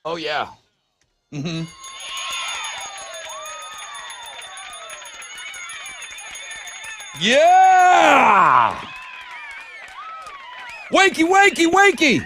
Oh, yeah. Mm-hmm. Yeah! Wakey, wakey, wakey!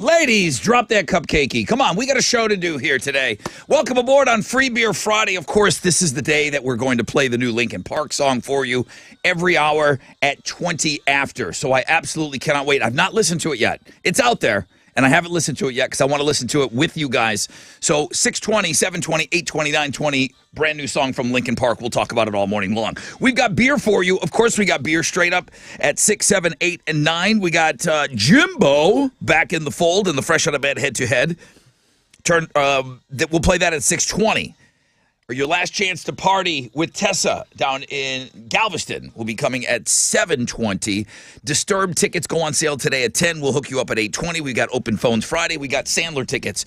Ladies, drop that cupcakey. Come on, we got a show to do here today. Welcome aboard on Free Beer Friday. Of course, this is the day that we're going to play the new Linkin Park song for you every hour at 20 after. So I absolutely cannot wait. I've not listened to it yet. It's out there, and I haven't listened to it yet because I want to listen to it with you guys. So 620, 720, 820, 920, brand new song from Linkin Park. We'll talk about it all morning long. We've got beer for you. Of course, we got beer straight up at 6, 7, 8, and 9. We got Jimbo back in the fold in the Fresh Out of Bed head-to-head. We'll play that at 620. Or your last chance to party with Tessa down in Galveston will be coming at 7:20. Disturbed tickets go on sale today at 10. We'll hook you up at 8:20. We got open phones Friday. We got Sandler tickets.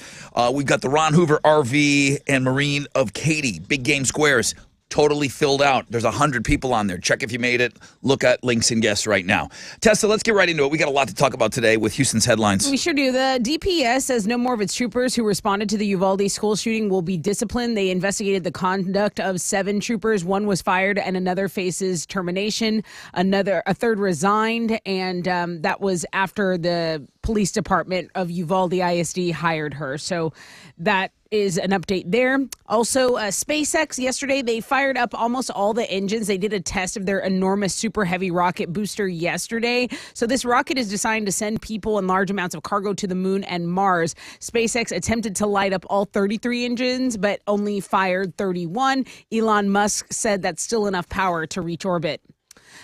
We've got the Ron Hoover RV and Marine of Katy. Big Game Squares. Totally filled out. There's 100 people on there. Check if you made it. Look at links and guests right now. Tessa, let's get right into it. We got a lot to talk about today with Houston's headlines. We sure do. The DPS says no more of its troopers who responded to the Uvalde school shooting will be disciplined. They investigated the conduct of 7 troopers. 1 was fired and another faces termination. A third resigned, and that was after the police department of Uvalde ISD hired her. So that is an update there. Also, SpaceX yesterday, they fired up almost all the engines. They did a test of their enormous super heavy rocket booster yesterday. So this rocket is designed to send people and large amounts of cargo to the moon and Mars. SpaceX attempted to light up all 33 engines, but only fired 31. Elon Musk said that's still enough power to reach orbit.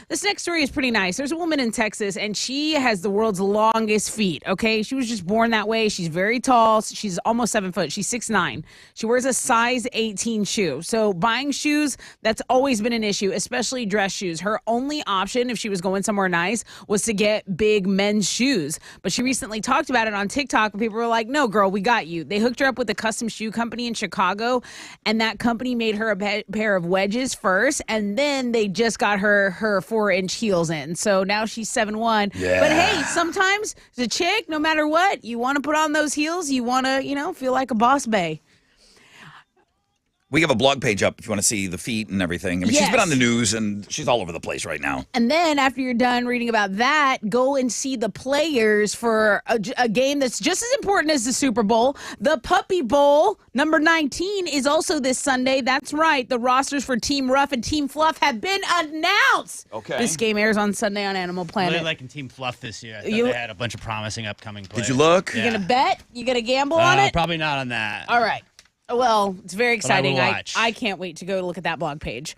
This next story is pretty nice. There's a woman in Texas, and she has the world's longest feet, okay? She was just born that way. She's very tall. She's almost 7 foot. She's 6'9". She wears a size 18 shoe. So buying shoes, that's always been an issue, especially dress shoes. Her only option, if she was going somewhere nice, was to get big men's shoes. But she recently talked about it on TikTok, and people were like, no, girl, we got you. They hooked her up with a custom shoe company in Chicago, and that company made her a pair of wedges first, and then they just got her 4-inch heels in. So now she's 7'1". Yeah. But hey, sometimes as a chick, no matter what, you want to put on those heels, you want to, feel like a boss bae. We have a blog page up if you want to see the feet and everything. I mean, Yes. she's been on the news, and she's all over the place right now. And then after you're done reading about that, go and see the players for a game that's just as important as the Super Bowl. The Puppy Bowl, number 19, is also this Sunday. That's right. The rosters for Team Rough and Team Fluff have been announced. Okay. This game airs on Sunday on Animal Planet. Really liking Team Fluff this year. I thought they had a bunch of promising upcoming players. Did you look? You gonna bet? You gonna gamble on it? Probably not on that. All right. Well, it's very exciting. But I will watch. I can't wait to go look at that blog page.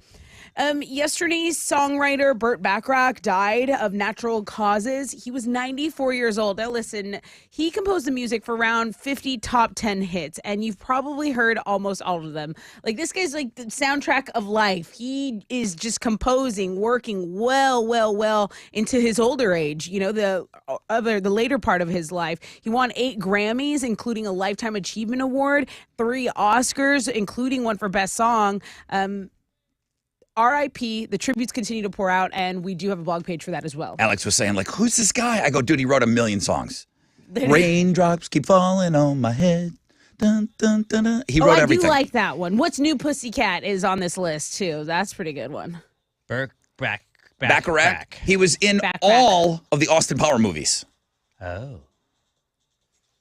Yesterday's songwriter Burt Bacharach died of natural causes. He was 94 years old. Now listen, he composed the music for around 50 top 10 hits, and you've probably heard almost all of them. Like, this guy's like the soundtrack of life. He is just composing, working well into his older age, the later part of his life. He won 8 Grammys, including a Lifetime Achievement Award, 3 Oscars, including one for Best Song. R.I.P. The tributes continue to pour out, and we do have a blog page for that as well. Alex was saying, like, who's this guy? I go, dude, he wrote a million songs. Raindrops keep falling on my head. Dun, dun, dun, dun. He wrote everything. I do like that one. What's New Pussycat is on this list, too. That's a pretty good one. Bacharach. He was in all of the Austin Power movies. Oh.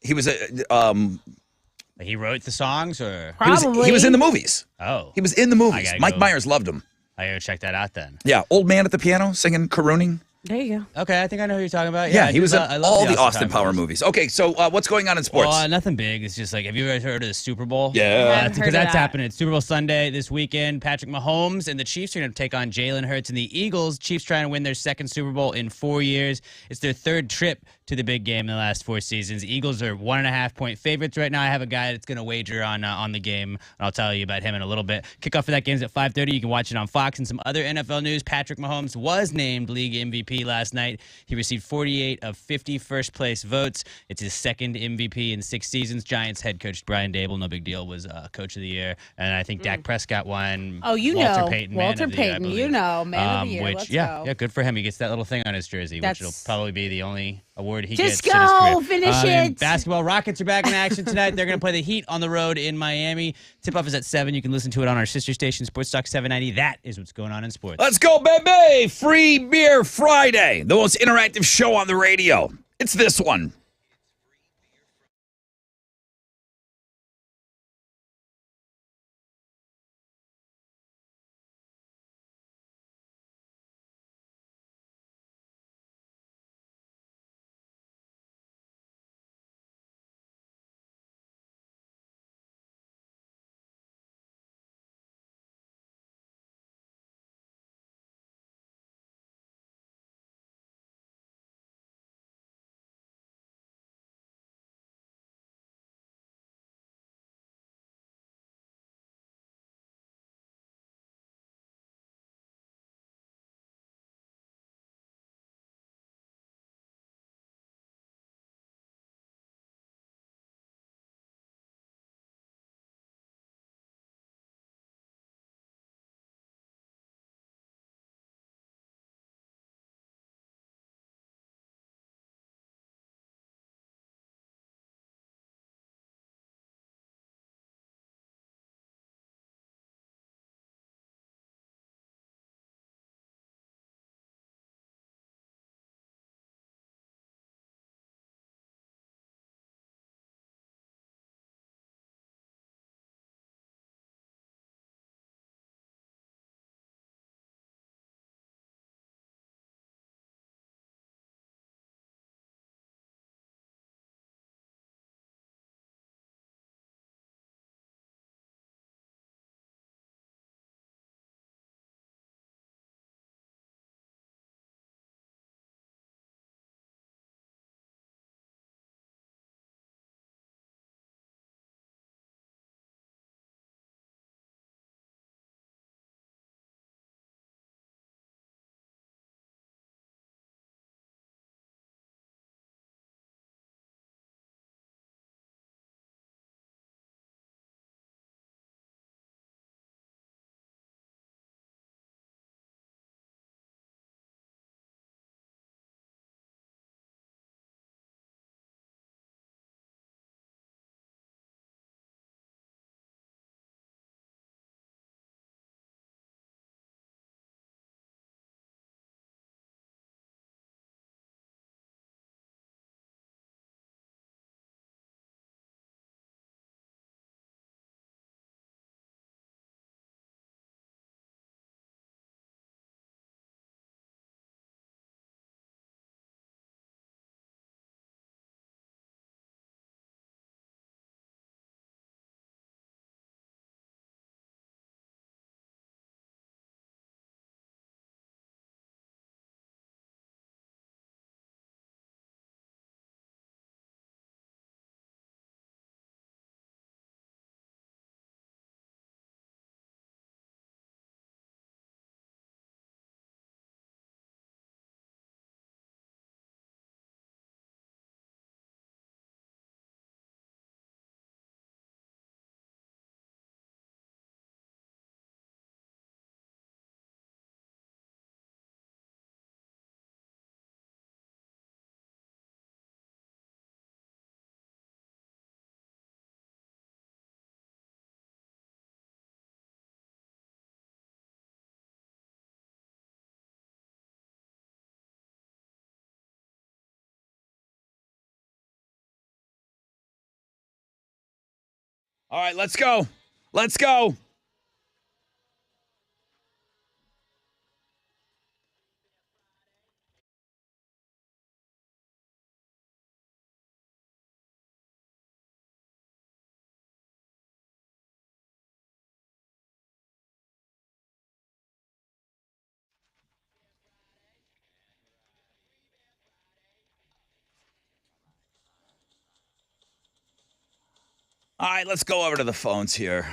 He was He wrote the songs, or? Probably. he was in the movies. Oh. He was in the movies. Mike go. Myers loved him. I gotta check that out then. Yeah, old man at the piano singing, carooning. There you go. Okay, I think I know who you're talking about. Yeah, he was in I love all the Austin Power movies. Okay, so what's going on in sports? Well, nothing big. It's just like, have you ever heard of the Super Bowl? Yeah. Because that's happening. It's Super Bowl Sunday this weekend. Patrick Mahomes and the Chiefs are going to take on Jalen Hurts and the Eagles. Chiefs trying to win their second Super Bowl in 4 years. It's their third trip to the big game in the last 4 seasons. Eagles are 1.5-point favorites right now. I have a guy that's going to wager on the game, and I'll tell you about him in a little bit. Kickoff for that game's at 5:30. You can watch it on Fox. And some other NFL news: Patrick Mahomes was named league MVP last night. He received 48 of 50 first-place votes. It's his second MVP in 6 seasons. Giants head coach Brian Dable, no big deal, was coach of the year, and I think Dak Prescott won. Oh, you Walter know, Payton, man Walter of the year, I Payton, believe. you know, man of the year. Which, Let's yeah, go. yeah, good for him. He gets that little thing on his jersey, which will That's- probably be the only award he Just gets in his go, career. finish And it. Basketball Rockets are back in action tonight. They're going to play the Heat on the road in Miami. Tip-off is at 7. You can listen to it on our sister station, Sports Talk 790. That is what's going on in sports. Let's go, baby! Free Beer Friday, the most interactive show on the radio. It's this one. All right, let's go. Let's go. All right, let's go over to the phones here.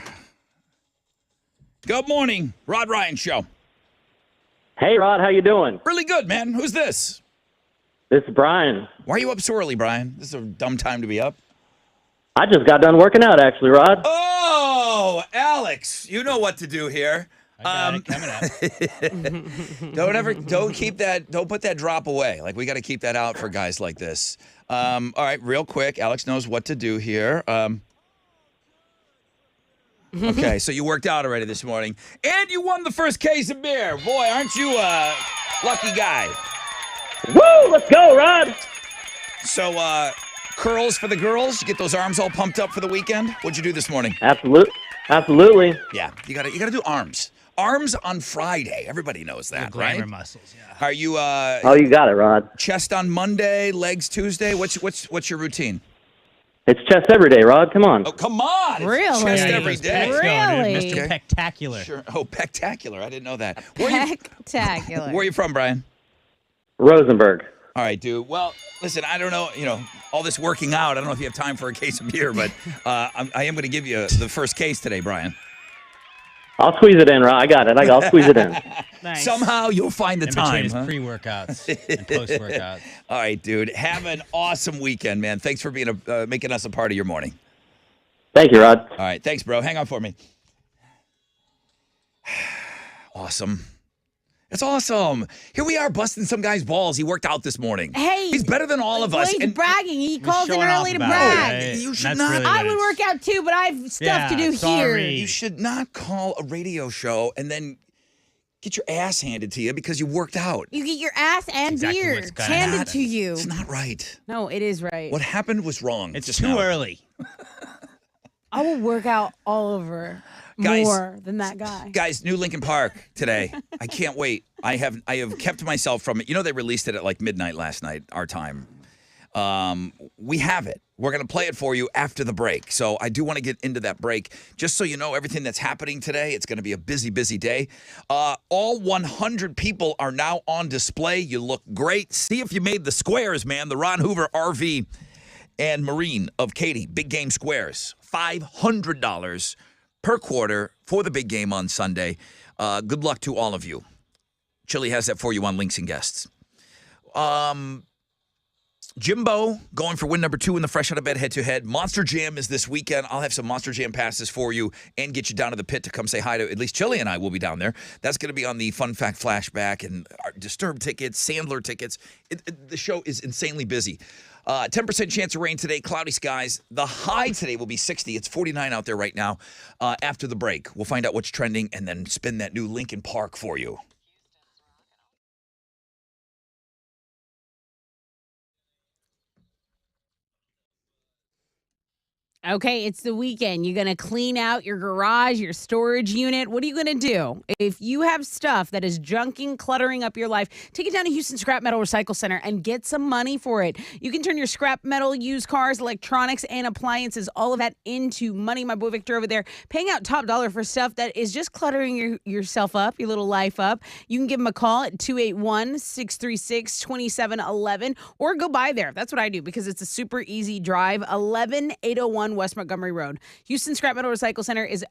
Good morning, Rod Ryan Show. Hey, Rod, how you doing? Really good, man. Who's this? This is Brian. Why are you up so early, Brian? This is a dumb time to be up. I just got done working out, actually, Rod. Oh, Alex, you know what to do here. I got it coming up. Don't put that drop away. Like, we got to keep that out for guys like this. All right, real quick, Alex knows what to do here. Okay, so you worked out already this morning, and you won the first case of beer. Boy, aren't you a lucky guy? Woo! Let's go, Rod. So, curls for the girls. You get those arms all pumped up for the weekend. What'd you do this morning? Absolutely. Yeah, you gotta do arms. Arms on Friday. Everybody knows that, Glamour right? muscles, yeah. Are you Oh, you got it, Rod. chest on Monday, legs Tuesday? What's your routine? It's chest every day, Rod. Come on. Oh, come on! It's Really? chest Yeah, every Those day. pecs going, dude. Really? Mr. Spectacular. Sure. Oh, spectacular! I didn't know that. Where Spectacular. are you from, Brian? Rosenberg. All right, dude. Well, listen, I don't know, all this working out. I don't know if you have time for a case of beer, but I am going to give you the first case today, Brian. I'll squeeze it in, Rod. I got it. I'll squeeze it in. Nice. Somehow you'll find the In time. between his Huh? pre-workouts and post-workouts. All right, dude. Have an awesome weekend, man. Thanks for being making us a part of your morning. Thank you, Rod. All right, thanks, bro. Hang on for me. Awesome. It's awesome. Here we are busting some guy's balls. He worked out this morning. Hey, he's better than all of well, us. he's And bragging. He calls in showing off early to about brag. it, right? You should That's not- really I what would it's- work out too, but I have stuff to Yeah, do sorry. you here. should not call a radio show and then get your ass handed to you because you worked out. You get your ass and exactly beer what's gonna handed happen. to you. It's not right. No, it is right. What happened was wrong. It's just too now. early. I will work out all over Guys- more than that guy. Guys, new Lincoln Park today. I can't wait. I have kept myself from it. You know, they released it at like midnight last night, our time. We have it. We're going to play it for you after the break. So I do want to get into that break. Just so you know everything that's happening today, it's going to be a busy, busy day. All 100 people are now on display. You look great. See if you made the squares, man. The Ron Hoover RV and Marine of Katy, Big Game Squares. $500 per quarter for the big game on Sunday. Good luck to all of you. Chili has that for you on Links and Guests. Jimbo going for win number 2 in the Fresh Out of Bed head-to-head. Monster Jam is this weekend. I'll have some Monster Jam passes for you and get you down to the pit to come say hi to, at least Chili and I will be down there. That's going to be on the Fun Fact Flashback and our Disturbed tickets, Sandler tickets. The show is insanely busy. 10% chance of rain today, cloudy skies. The high today will be 60. It's 49 out there right now. After the break, we'll find out what's trending and then spin that new Lincoln Park for you. Okay, it's the weekend. You're going to clean out your garage, your storage unit. What are you going to do? If you have stuff that is junking, cluttering up your life, take it down to Houston Scrap Metal Recycle Center and get some money for it. You can turn your scrap metal, used cars, electronics, and appliances, all of that into money. My boy Victor over there paying out top dollar for stuff that is just cluttering yourself up, your little life up. You can give him a call at 281-636-2711 or go by there. That's what I do because it's a super easy drive. 11801 West Montgomery Road. Houston Scrap Metal Recycle Center is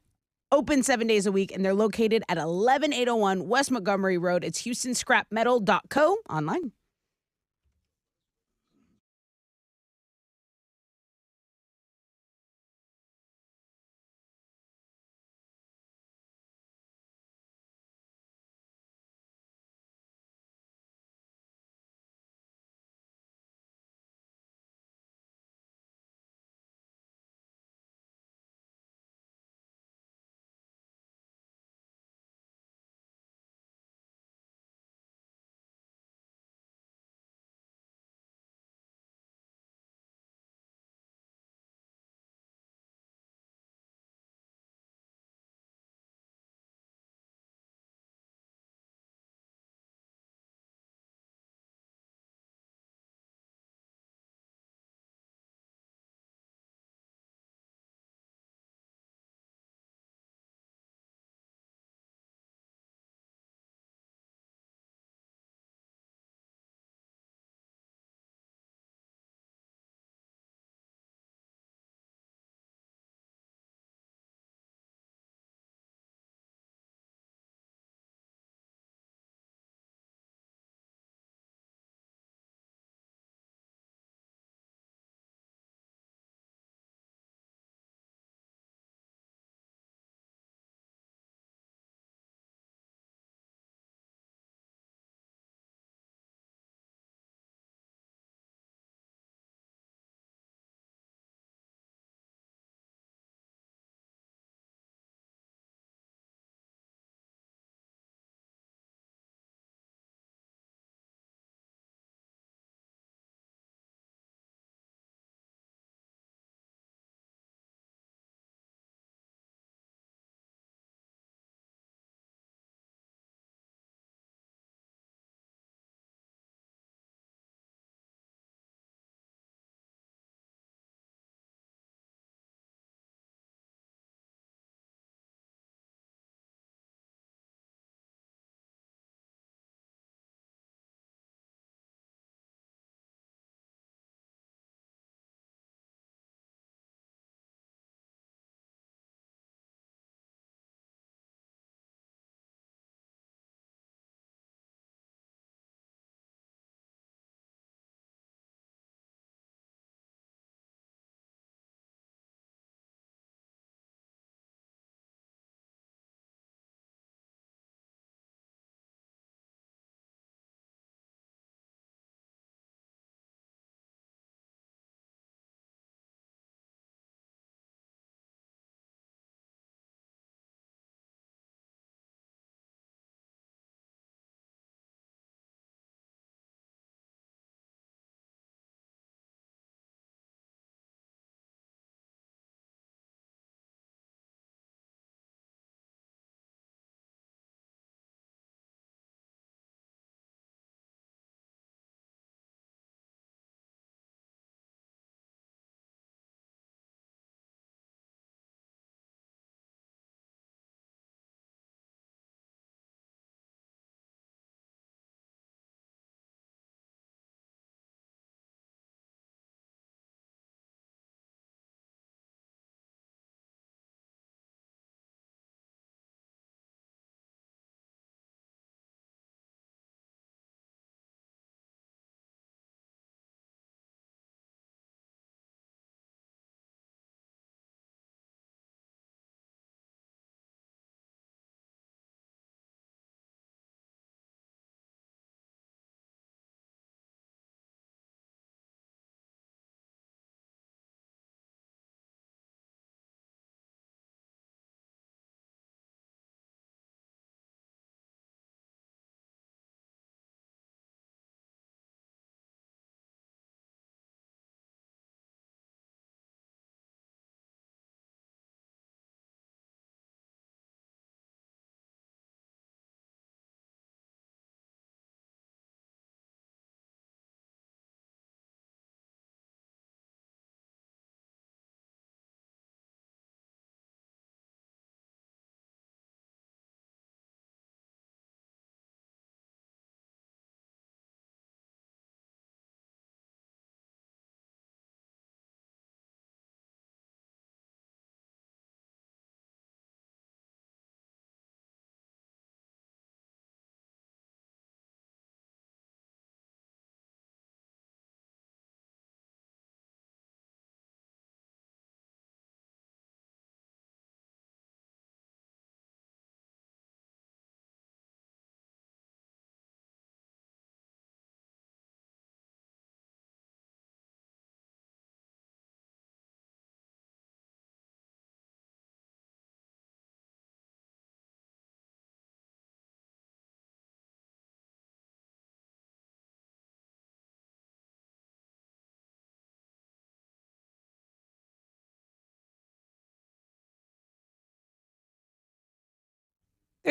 open 7 days a week, and they're located at 11801 West Montgomery Road. It's HoustonScrapMetal.co online.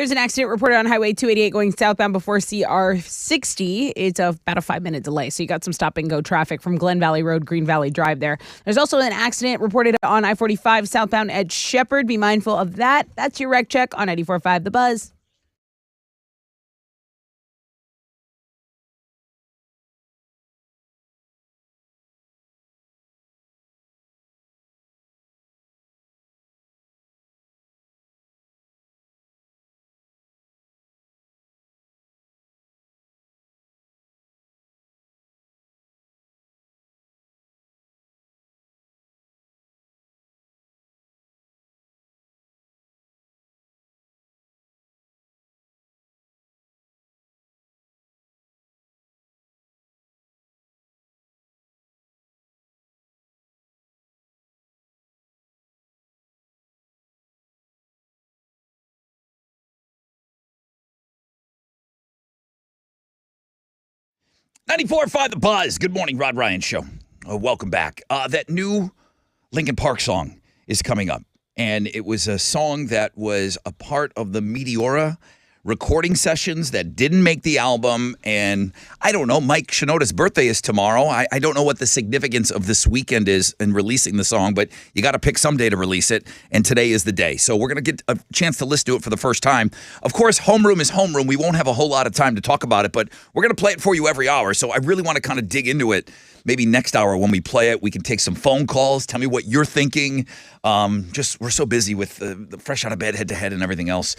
There's an accident reported on Highway 288 going southbound before CR 60. It's about a 5-minute delay. So you got some stop and go traffic from Glen Valley Road, Green Valley Drive there. There's also an accident reported on I-45 southbound at Shepherd. Be mindful of that. That's your wreck check on 94.5 The Buzz. .94.5 The Buzz. Good morning, Rod Ryan Show. Welcome back. That new Linkin Park song is coming up, and it was a song that was a part of the Meteora recording sessions that didn't make the album. And I don't know, Mike Shinoda's birthday is tomorrow. I don't know what the significance of this weekend is in releasing the song, but you got to pick some day to release it, and today is the day. So we're going to get a chance to listen to it for the first time. Of course, Homeroom is Homeroom. We won't have a whole lot of time to talk about it, but we're going to play it for you every hour. So I really want to kind of dig into it. Maybe next hour when we play it, we can take some phone calls. Tell me what you're thinking. We're so busy with the fresh out of bed, head to head, and everything else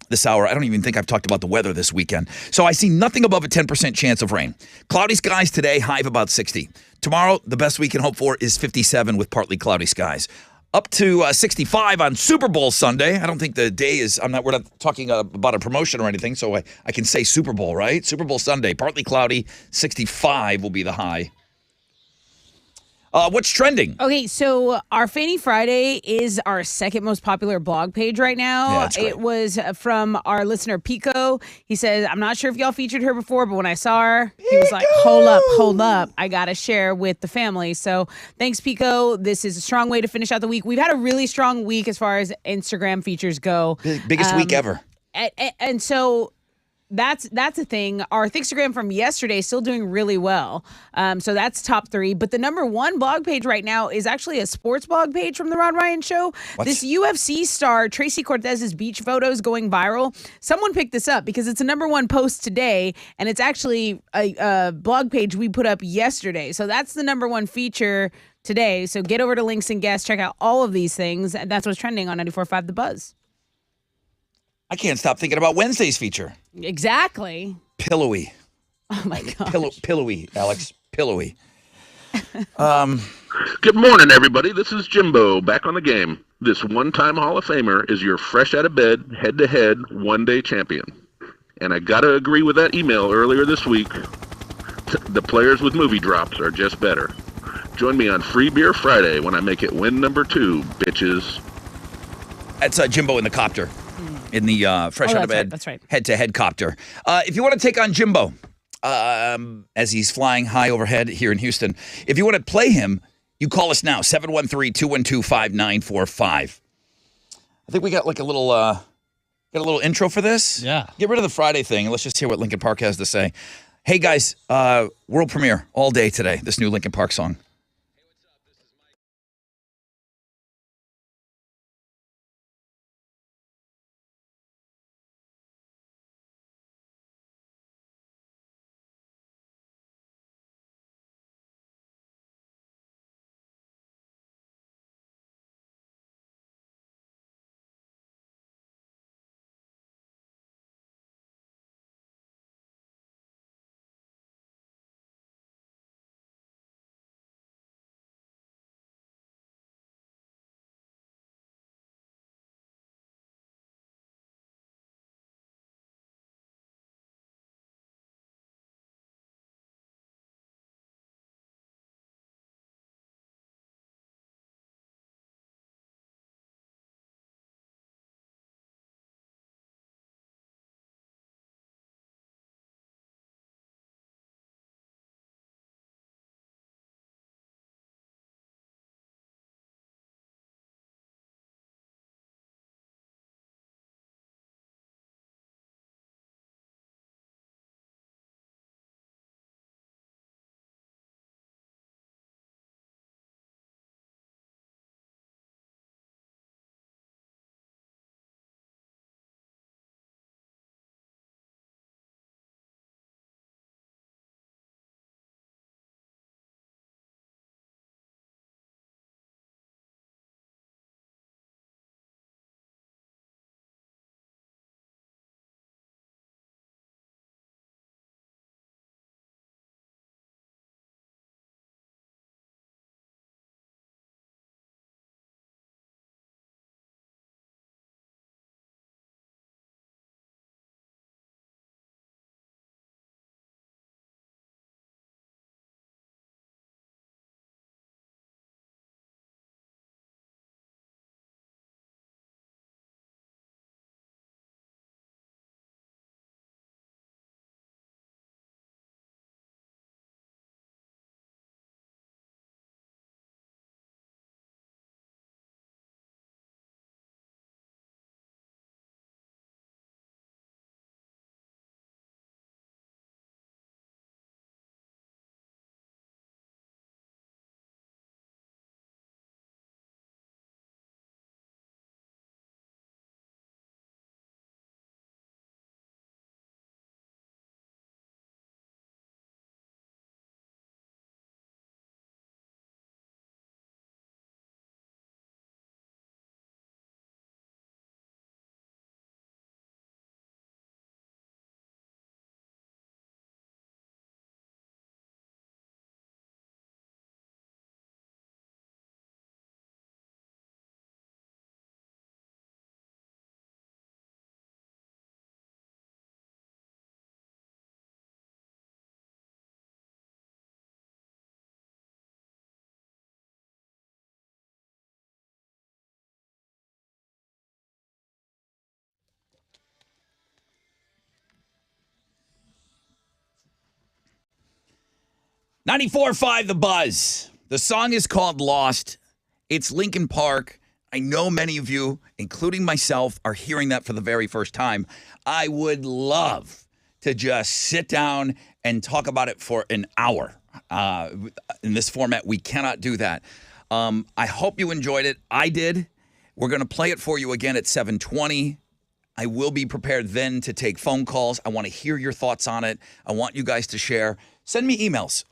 this hour. I don't even think I've talked about the weather this weekend. So I see nothing above a 10% chance of rain. Cloudy skies today, high of about 60. Tomorrow, the best we can hope for is 57 with partly cloudy skies. Up to 65 on Super Bowl Sunday. I don't think the day is, we're not talking about a promotion or anything, so I can say Super Bowl, right? Super Bowl Sunday, partly cloudy, 65 will be the high. What's trending? Okay, so our Fanny Friday is our second most popular blog page right now. Yeah, that's great. It was from our listener Pico. He said, I'm not sure if y'all featured her before, but when I saw her, he was like, hold up. I got to share with the family. So thanks, Pico. This is a strong way to finish out the week. We've had a really strong week as far as Instagram features go. Biggest week ever. And so that's a thing. Our Thinkstagram from yesterday is still doing really well. So that's top 3. But the number 1 blog page right now is actually a sports blog page from the Rod Ryan Show. What? This UFC star, Tracy Cortez's beach photos going viral. Someone picked this up because it's a number 1 post today, and it's actually a blog page we put up yesterday. So that's the number 1 feature today. So get over to Links and Guests, check out all of these things. And that's what's trending on 94.5 The Buzz. I can't stop thinking about Wednesday's feature. Exactly. Pillowy. Oh, my gosh. Pillowy, Alex. Pillowy. Good morning, everybody. This is Jimbo, back on the game. This one-time Hall of Famer is your fresh out of bed, head-to-head, one-day champion. And I gotta agree with that email earlier this week. The players with movie drops are just better. Join me on Free Beer Friday when I make it win number 2, bitches. That's Jimbo in the copter. In the fresh out of bed, that's right. Head-to-head copter. If you want to take on Jimbo as he's flying high overhead here in Houston, if you want to play him, you call us now, 713-212-5945. I think we got like a little intro for this. Yeah. Get rid of the Friday thing, and let's just hear what Linkin Park has to say. Hey, guys, world premiere all day today, this new Linkin Park song. 94.5 The Buzz. The song is called Lost. It's Linkin Park. I know many of you, including myself, are hearing that for the very first time. I would love to just sit down and talk about it for an hour. In this format, we cannot do that. I hope you enjoyed it. I did. We're going to play it for you again at 7:20. I will be prepared then to take phone calls. I want to hear your thoughts on it. I want you guys to share. Send me emails.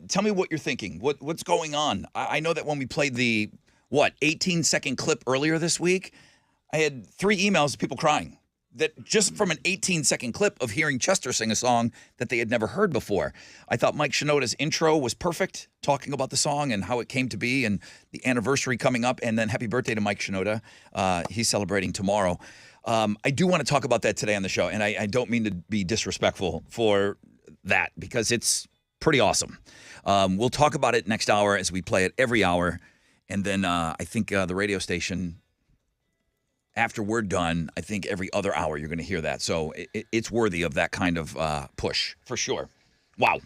Tell me what you're thinking. What's going on? I know that when we played the, 18-second clip earlier this week, I had 3 emails of people crying. That just from an 18-second clip of hearing Chester sing a song that they had never heard before. I thought Mike Shinoda's intro was perfect, talking about the song and how it came to be and the anniversary coming up. And then happy birthday to Mike Shinoda. He's celebrating tomorrow. I do want to talk about that today on the show, and I don't mean to be disrespectful for that because it's pretty awesome. We'll talk about it next hour as we play it every hour. And then I think the radio station, after we're done, I think every other hour you're going to hear that. So it's worthy of that kind of push, for sure. Wow.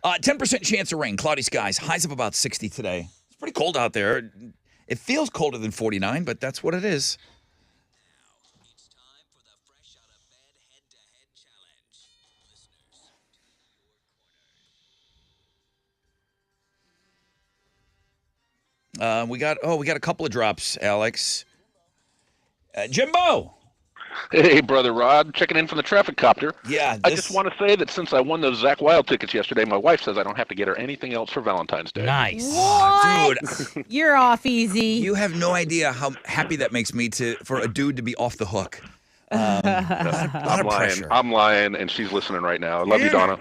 10% chance of rain, cloudy skies, highs of about 60 today. It's pretty cold out there. It feels colder than 49, but that's what it is. We got a couple of drops, Alex. Jimbo. Hey, Brother Rod, checking in from the traffic copter. Yeah. I just want to say that since I won those Zach Wild tickets yesterday, my wife says I don't have to get her anything else for Valentine's Day. Nice. What? Dude, You're off easy. you have no idea how happy that makes me for a dude to be off the hook. A lot of pressure. I'm lying, and she's listening right now. I love you, Donna.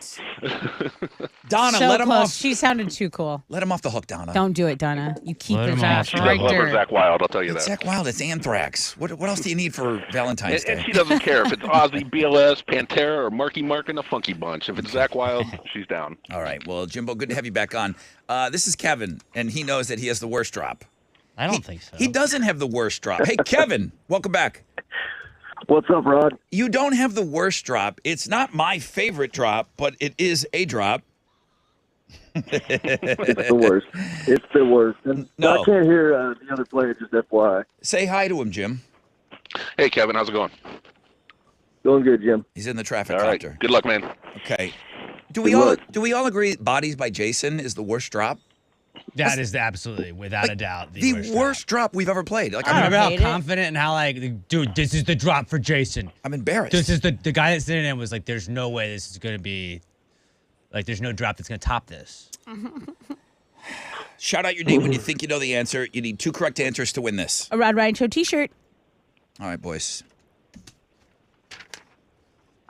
Donna, so let him close. off. She sounded too cool. Let him off the hook, Donna. Don't do it, Donna. You keep Let his him ass off. She right does love her there. Zach Wild, I'll tell you It's that. Zach Wild. It's Anthrax. What else do you need for Valentine's And Day? she doesn't care if it's Ozzy, BLS, Pantera, or Marky Mark and the Funky Bunch. If it's Zach Wild, she's down. All right. Well, Jimbo, good to have you back on. This is Kevin, and he knows that he has the worst drop. I don't think so. He doesn't have the worst drop. Hey, Kevin, welcome back. What's up, Rod? You don't have the worst drop. It's not my favorite drop, but it is a drop. It's the worst. It's the worst. And No. I can't hear the other player, just FYI. Say hi to him, Jim. Hey, Kevin, how's it going? Doing good, Jim. He's in the traffic All right. copter. Good luck, man. Okay. Do Good we luck. all agree Bodies by Jason is the worst drop? That is absolutely, without a doubt, The worst drop we've ever played. Like I remember how hate it. confident and how dude, this is the drop for Jason. I'm embarrassed. This is the guy that's sitting in was like, there's no way this is gonna be, there's no drop that's gonna top this. Shout out your name when you think you know the answer. You need 2 correct answers to win this. A Rod Ryan Show t-shirt. All right, boys.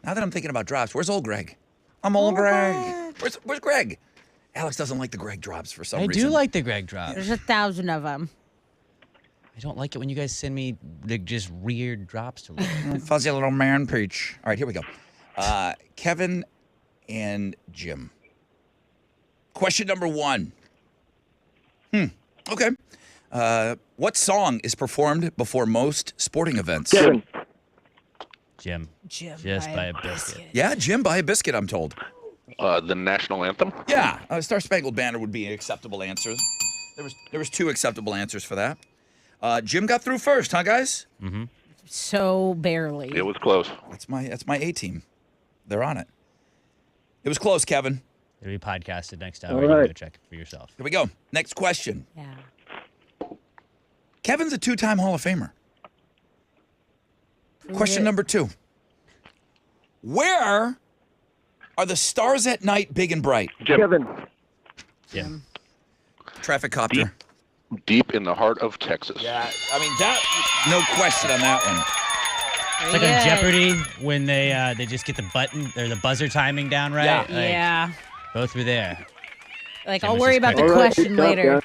Now that I'm thinking about drops, where's old Greg? I'm old Greg. Where's Greg? Alex doesn't like the Greg drops for some I reason. do like the Greg drop. There's 1,000 of them. I don't like it when you guys send me just weird drops to read. Fuzzy little man peach. All right, here we go. Kevin and Jim. Question number 1. Okay. What song is performed before most sporting events? Kevin. Jim. Jim. Just by a biscuit. Yeah, Jim, buy a biscuit, I'm told. The national anthem? Yeah, Star Spangled Banner would be an acceptable answer. There was 2 acceptable answers for that. Jim got through first, huh, guys? So barely. It was close. That's my A team. They're on it. It was close, Kevin. It'll be podcasted next hour. All You can right. go check it for yourself. Here we go. Next question. Yeah. Kevin's a 2-time Hall of Famer. Question number 2. Where are the stars at night big and bright? Jim, Kevin. Jim. Traffic copter. deep in the heart of Texas. Yeah, I mean, no question on that one. It's like on Jeopardy when they just get the button or the buzzer timing down right. Yeah. Like, Yeah. Both were there. Like, Jim I'll was worry just about the quick. All right, question good job, later. guys.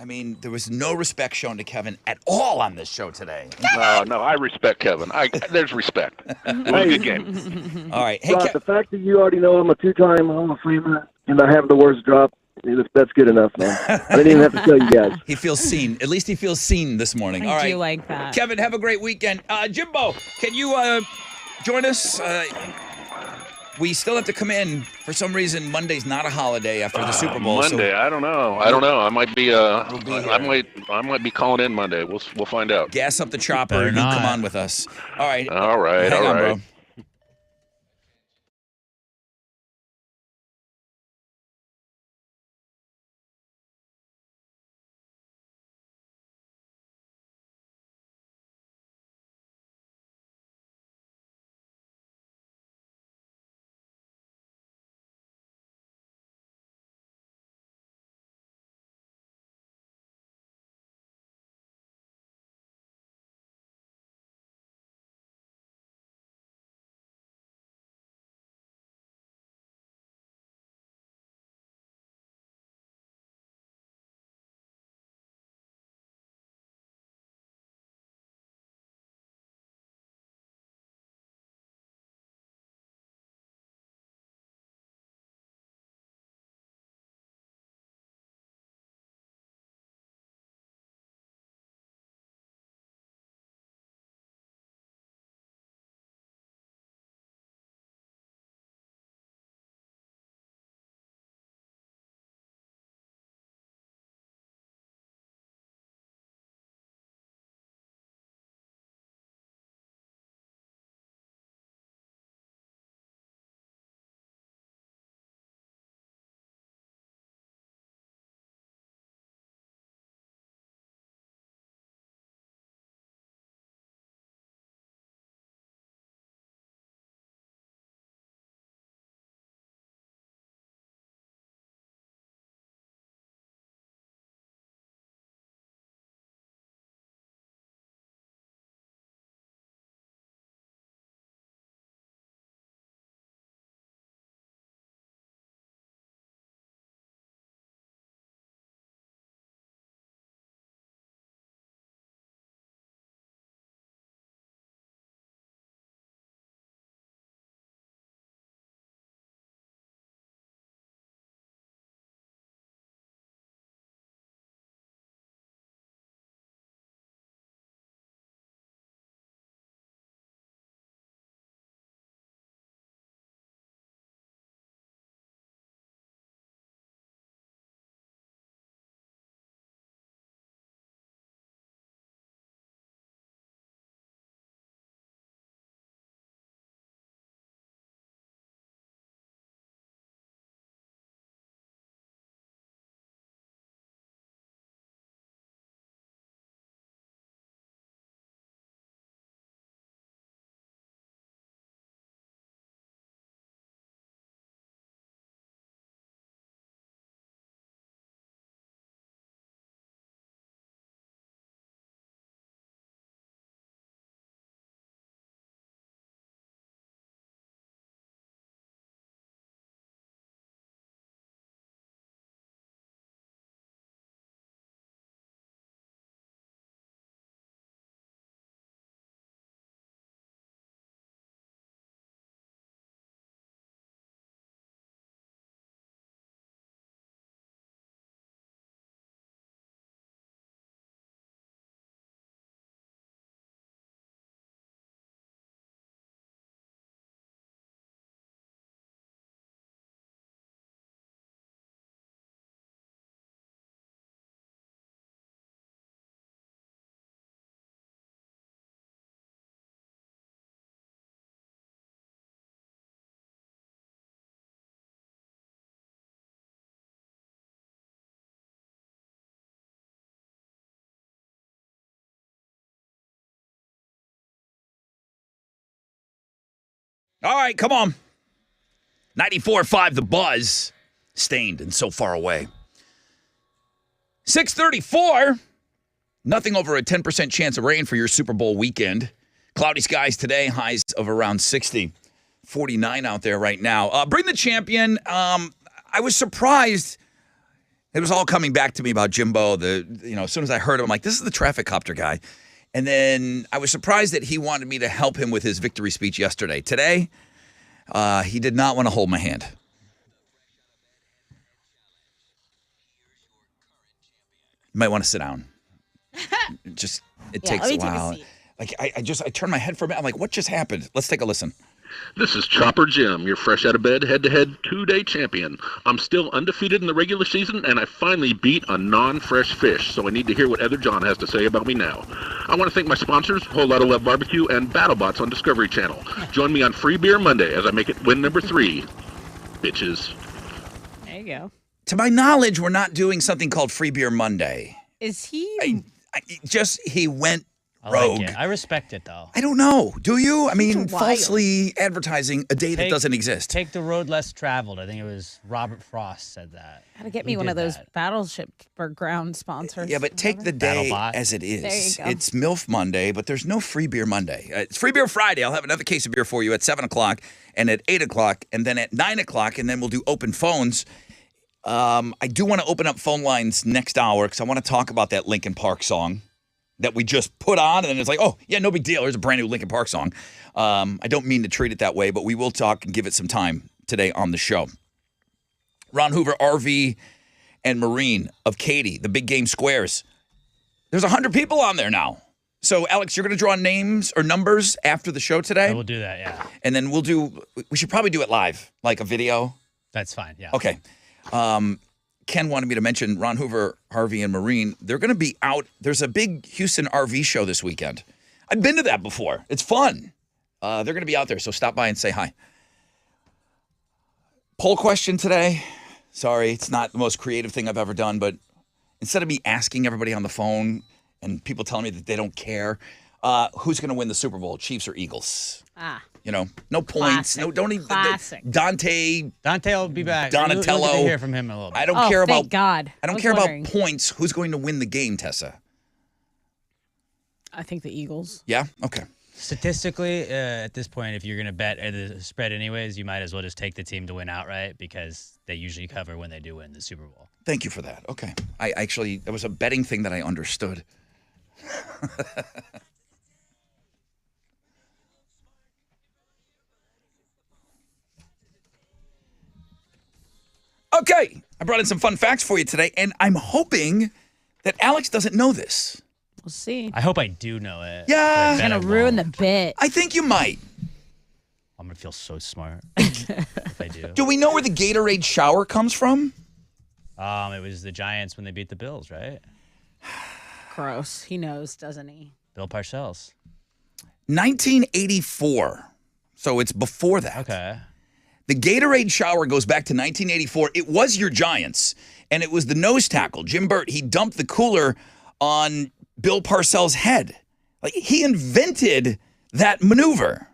I mean, there was no respect shown to Kevin at all on this show today. No, I respect Kevin. There's respect. It was a good game. All right. Hey, Rod, the fact that you already know I'm a 2-time Hall of Famer and I have the worst drop, that's good enough, man. I didn't even have to tell you guys. he feels seen. At least he feels seen this morning. All I right. do like that. Kevin, have a great weekend. Jimbo, can you join us? we still have to come in. For some reason, Monday's not a holiday after the Super Bowl. Monday, So I don't know. I might be. be I might be calling in Monday. We'll find out. gas up the chopper Better and you come not. on with us. All right. All right. Hang all on, right. bro. All right, come on. 94.5 The Buzz. Stained and so far away. 6:34. Nothing over a 10% chance of rain for your Super Bowl weekend. Cloudy skies today, highs of around 60. 49 out there right now. Bring the champion. I was surprised. It was all coming back to me about Jimbo. As soon as I heard him, I'm like, this is the traffic copter guy. And then I was surprised that he wanted me to help him with his victory speech yesterday. Today, he did not want to hold my hand. You might want to sit down. It takes let a me take a while. seat. Like I turned my head for a minute. I'm like, what just happened? Let's take a listen. This is Chopper Jim, your fresh out of bed, head-to-head 2-day champion. I'm still undefeated in the regular season, and I finally beat a non-fresh fish, so I need to hear what Ether John has to say about me now. I want to thank my sponsors, Whole Lotta Love Barbecue and BattleBots on Discovery Channel. Join me on Free Beer Monday as I make it win number 3. Bitches. There you go. To my knowledge, we're not doing something called Free Beer Monday. Is he? He went I rogue. like it. I respect it, though. I don't know. Do you? I mean, Wild. falsely advertising a day that doesn't exist. Take the road less traveled. I think it was Robert Frost said that. Gotta get me He one did of those that. battleship or ground sponsors. Yeah, but take the day BattleBot. as it is. There you go. It's MILF Monday, but there's no Free Beer Monday. It's Free Beer Friday. I'll have another case of beer for you at 7 o'clock and at 8 o'clock and then at 9 o'clock, and then we'll do open phones. I do want to open up phone lines next hour because I want to talk about that Linkin Park song that we just put on, and then it's like, oh, yeah, no big deal. Here's a brand new Linkin Park song. I don't mean to treat it that way, but we will talk and give it some time today on the show. Ron Hoover, RV, and Marine of Katy, the Big Game Squares. There's 100 people on there now. So, Alex, you're going to draw names or numbers after the show today? I will do that, yeah. And then we should probably do it live, like a video. That's fine, yeah. Okay. Ken wanted me to mention Ron Hoover, Harvey, and Marine. They're going to be out. There's a big Houston RV show this weekend. I've been to that before. It's fun. They're going to be out there, so stop by and say hi. Poll question today. Sorry, it's not the most creative thing I've ever done, but instead of me asking everybody on the phone and people telling me that they don't care, who's going to win the Super Bowl, Chiefs or Eagles? You know, no points. Classic. No, don't even. Classic. Dante Dante will be back. Donatello. We'll get to hear from him in a little bit. I don't Oh, care thank about God. I don't was care wondering. about points. Who's going to win the game, Tessa? I think the Eagles. Yeah? Okay. Statistically, at this point, if you're going to bet the spread anyways, you might as well just take the team to win outright because they usually cover when they do win the Super Bowl. Thank you for that. Okay. I actually, it was a betting thing that I understood. Okay. I brought in some fun facts for you today, and I'm hoping that Alex doesn't know this. We'll see. I hope I do know it. Yeah. but I bet Gonna I ruin the won't. bit. I think you might. I'm going to feel so smart if I do. Do we know where the Gatorade shower comes from? It was the Giants when they beat the Bills, right? Gross. He knows, doesn't he? Bill Parcells. 1984. So it's before that. Okay. The Gatorade shower goes back to 1984. It was your Giants, and it was the nose tackle, Jim Burt. He dumped the cooler on Bill Parcells' head. Like, he invented that maneuver.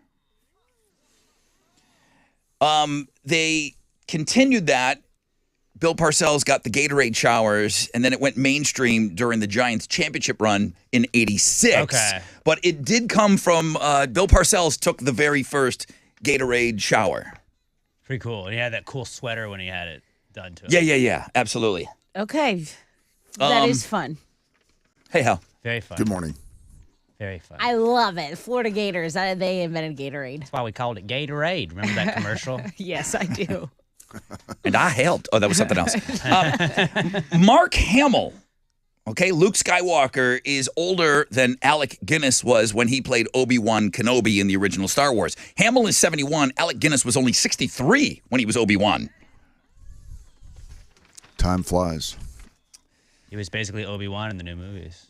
They continued that. Bill Parcells got the Gatorade showers, and then it went mainstream during the Giants championship run in 86. Okay. But it did come from Bill Parcells took the very first Gatorade shower. Pretty cool. And he had that cool sweater when he had it done to him. Yeah, absolutely. Okay. That is fun. Hey, Hal. Very fun. Good morning. Very fun. I love it. Florida Gators. They invented Gatorade. That's why we called it Gatorade. Remember that commercial? Yes, I do. And I helped. Oh, that was something else. Mark Hamill. Okay, Luke Skywalker is older than Alec Guinness was when he played Obi-Wan Kenobi in the original Star Wars. Hamill is 71. Alec Guinness was only 63 when he was Obi-Wan. Time flies. He was basically Obi-Wan in the new movies.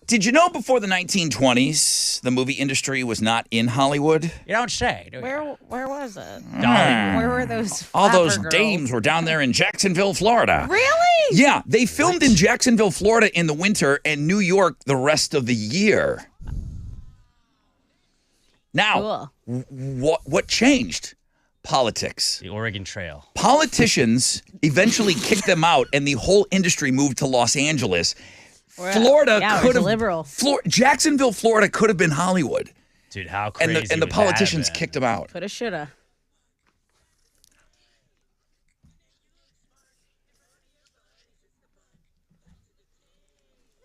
Did you know before the 1920s, the movie industry was not in Hollywood? You don't say, do you? Where was it? Dollywood. Where were those? All those flapper girls? dames were down there in Jacksonville, Florida. Really? Yeah, they filmed in Jacksonville, Florida in the winter and New York the rest of the year. Now, Cool. what changed? Politics. The Oregon Trail. Politicians eventually kicked them out, and the whole industry moved to Los Angeles. We're- Florida yeah, could we're have liberal. Jacksonville, Florida could have been Hollywood, Dude, how and crazy the would that politicians have been? kicked them out. Coulda, shoulda.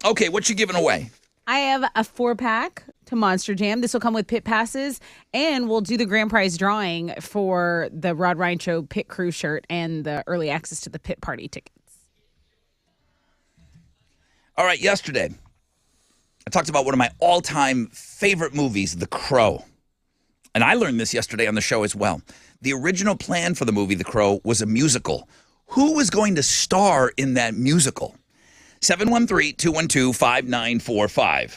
Okay, what you giving away? I have a 4-pack to Monster Jam. This will come with pit passes, and we'll do the grand prize drawing for the Rod Ryan Show pit crew shirt and the early access to the pit party tickets. All right, yesterday, I talked about one of my all-time favorite movies, The Crow. and I learned this yesterday on the show as well. The original plan for the movie The Crow was a musical. Who was going to star in that musical? 713-212-5945.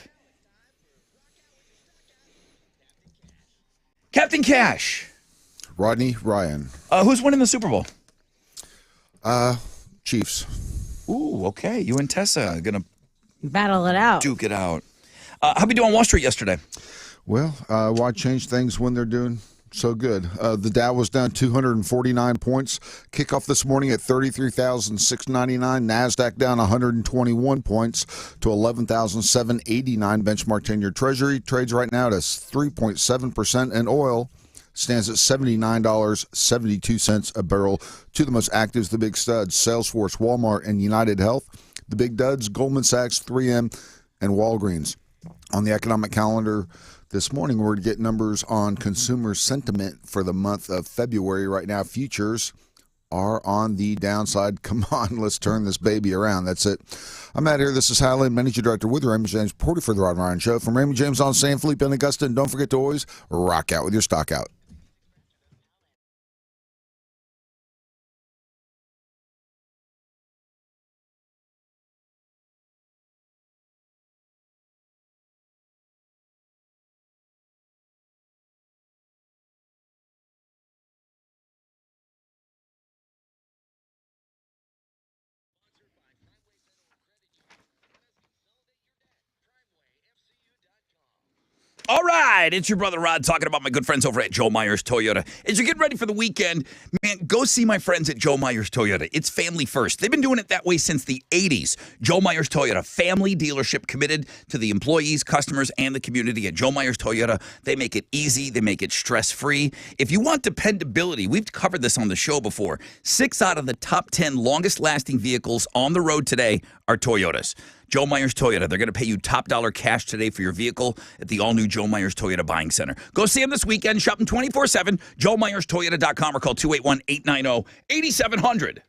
Captain Cash. Rodney Ryan. Who's winning the Super Bowl? Chiefs. Ooh, okay. You and Tessa are going to Battle it out. duke it out. How'd we do on Wall Street yesterday? Well, why change things when they're doing so good? The Dow was down 249 points. Kickoff this morning at 33,699. NASDAQ down 121 points to 11,789. Benchmark 10-year Treasury trades right now at 3.7%. And oil stands at $79.72 a barrel. Two of the most active, the big studs, Salesforce, Walmart, and United Health. The big duds, Goldman Sachs, 3M, and Walgreens. On the economic calendar this morning, we're to get numbers on consumer sentiment for the month of February. Right now, futures are on the downside. Come on, let's turn this baby around. That's it. I'm out here. This is Highland, Managing Director with Raymond James, reporting for the Rod Ryan Show. From Raymond James on San Felipe and Augusta. And don't forget to always rock out with your stock out. All right, it's your brother Rod talking about my good friends over at Joe Myers Toyota. As you're getting ready for the weekend, man, go see my friends at Joe Myers Toyota. It's family first. They've been doing it that way since the 80s. Joe Myers Toyota, family dealership committed to the employees, customers, and the community at Joe Myers Toyota. They make it easy. They make it stress-free. If you want dependability, we've covered this on the show before. 6 out of the top 10 longest-lasting vehicles on the road today are Toyotas. Joe Myers Toyota. They're going to pay you top dollar cash today for your vehicle at the all-new Joe Myers Toyota Buying Center. Go see them this weekend. Shop them 24/7. JoeMyersToyota.com or call 281-890-8700.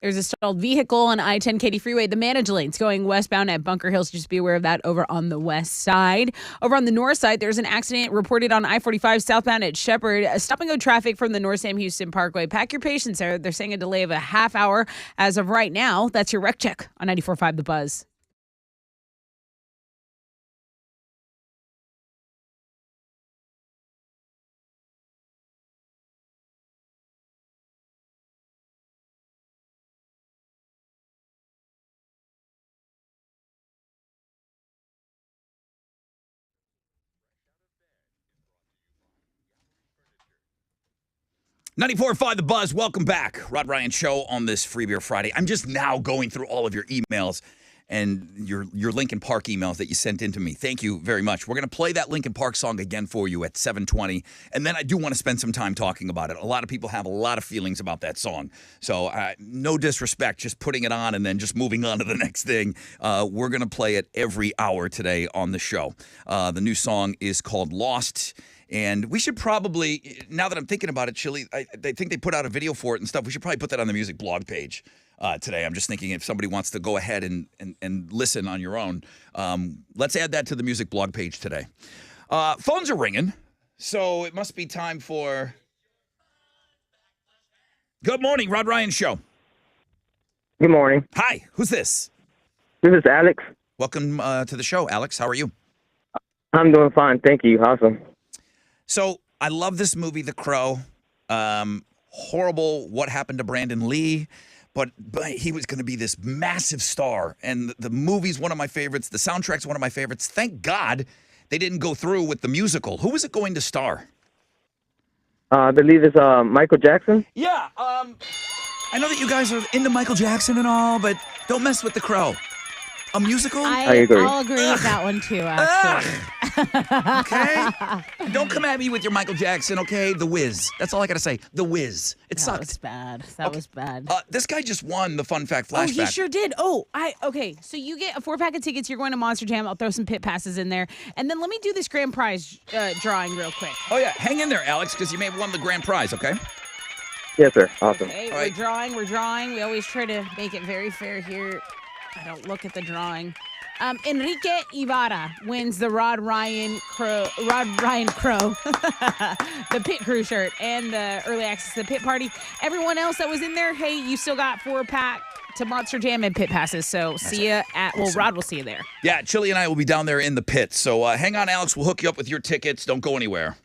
There's a stalled vehicle on I-10 Katy Freeway. The manage lane's going westbound at Bunker Hills. Just be aware of that over on the west side. Over on the north side, there's an accident reported on I-45 southbound at Shepherd. Stop and go traffic from the North Sam Houston Parkway. Pack your patience there. They're saying a delay of a half hour as of right now. That's your wreck check on 94.5 The Buzz. .94.5 The Buzz, welcome back. Rod Ryan Show on this Free Beer Friday. I'm just now going through all of your emails and your Linkin Park emails that you sent in to me. Thank you very much. We're going to play that Linkin Park song again for you at 7:20, and then I do want to spend some time talking about it. A lot of people have a lot of feelings about that song. So no disrespect, just putting it on and then just moving on to the next thing. We're going to play it every hour today on the show. The new song is called Lost. And we should probably, now that I'm thinking about it, Chili, I think they put out a video for it and stuff. We should probably put that on the music blog page today. I'm just thinking if somebody wants to go ahead and listen on your own, let's add that to the music blog page today. Phones are ringing, so it must be time for... Good morning, Rod Ryan Show. Good morning. Hi, who's this? This is Alex. Welcome to the show, Alex. How are you? I'm doing fine. Thank you. Awesome. So I love this movie, The Crow. Horrible what happened to Brandon Lee, but he was going to be this massive star. And the movie's one of my favorites. The soundtrack's one of my favorites. Thank God they didn't go through with the musical. Who was it going to star? I believe it's Michael Jackson. Yeah. I know that you guys are into Michael Jackson and all, but don't mess with The Crow. A musical? I agree. I'll agree with that one too, actually. Okay? Don't come at me with your Michael Jackson, okay? The Wiz. That's all I got to say. The Wiz. It That sucked. was bad. That was bad. This guy just won the Fun Fact Oh, Flashback. he sure did. Okay. So you get a 4-pack of tickets. You're going to Monster Jam. I'll throw some pit passes in there. And then let me do this grand prize drawing real quick. Oh, yeah. Hang in there, Alex, because you may have won the grand prize, okay? Yes, sir. Awesome. Okay, All right. we're drawing. We always try to make it very fair here. I don't look at the drawing. Enrique Ibarra wins the Rod Ryan Crow, the Pit Crew shirt, and the early access to the pit party. Everyone else that was in there, hey, you still got 4-pack to Monster Jam and pit passes. So see ya at, well, Rod will see you there. Yeah, Chili and I will be down there in the pit. So hang on, Alex. We'll hook you up with your tickets. Don't go anywhere.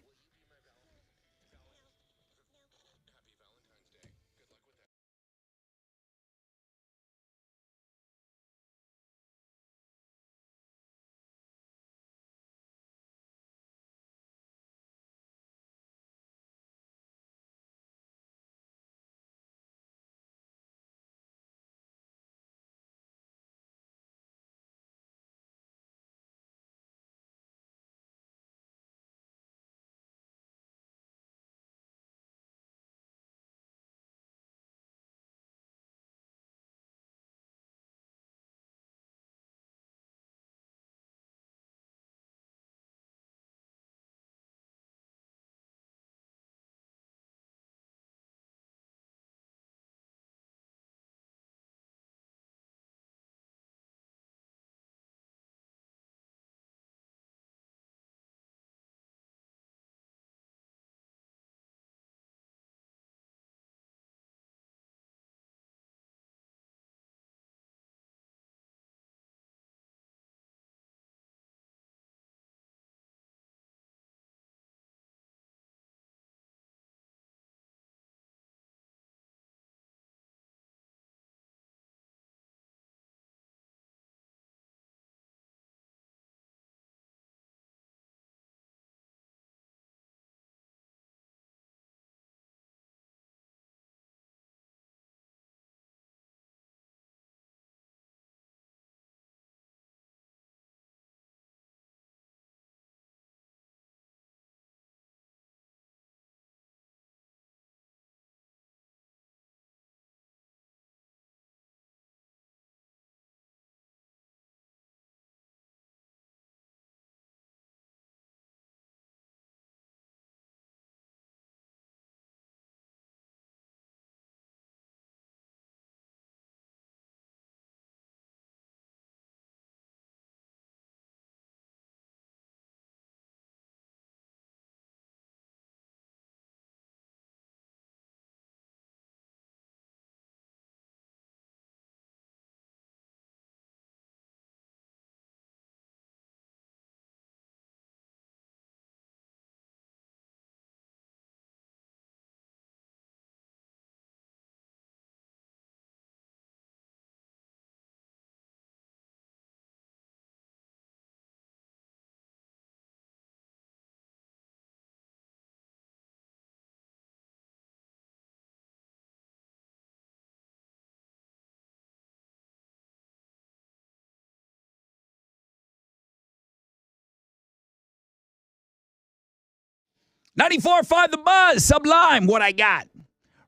94.5 The Buzz, Sublime, what I got.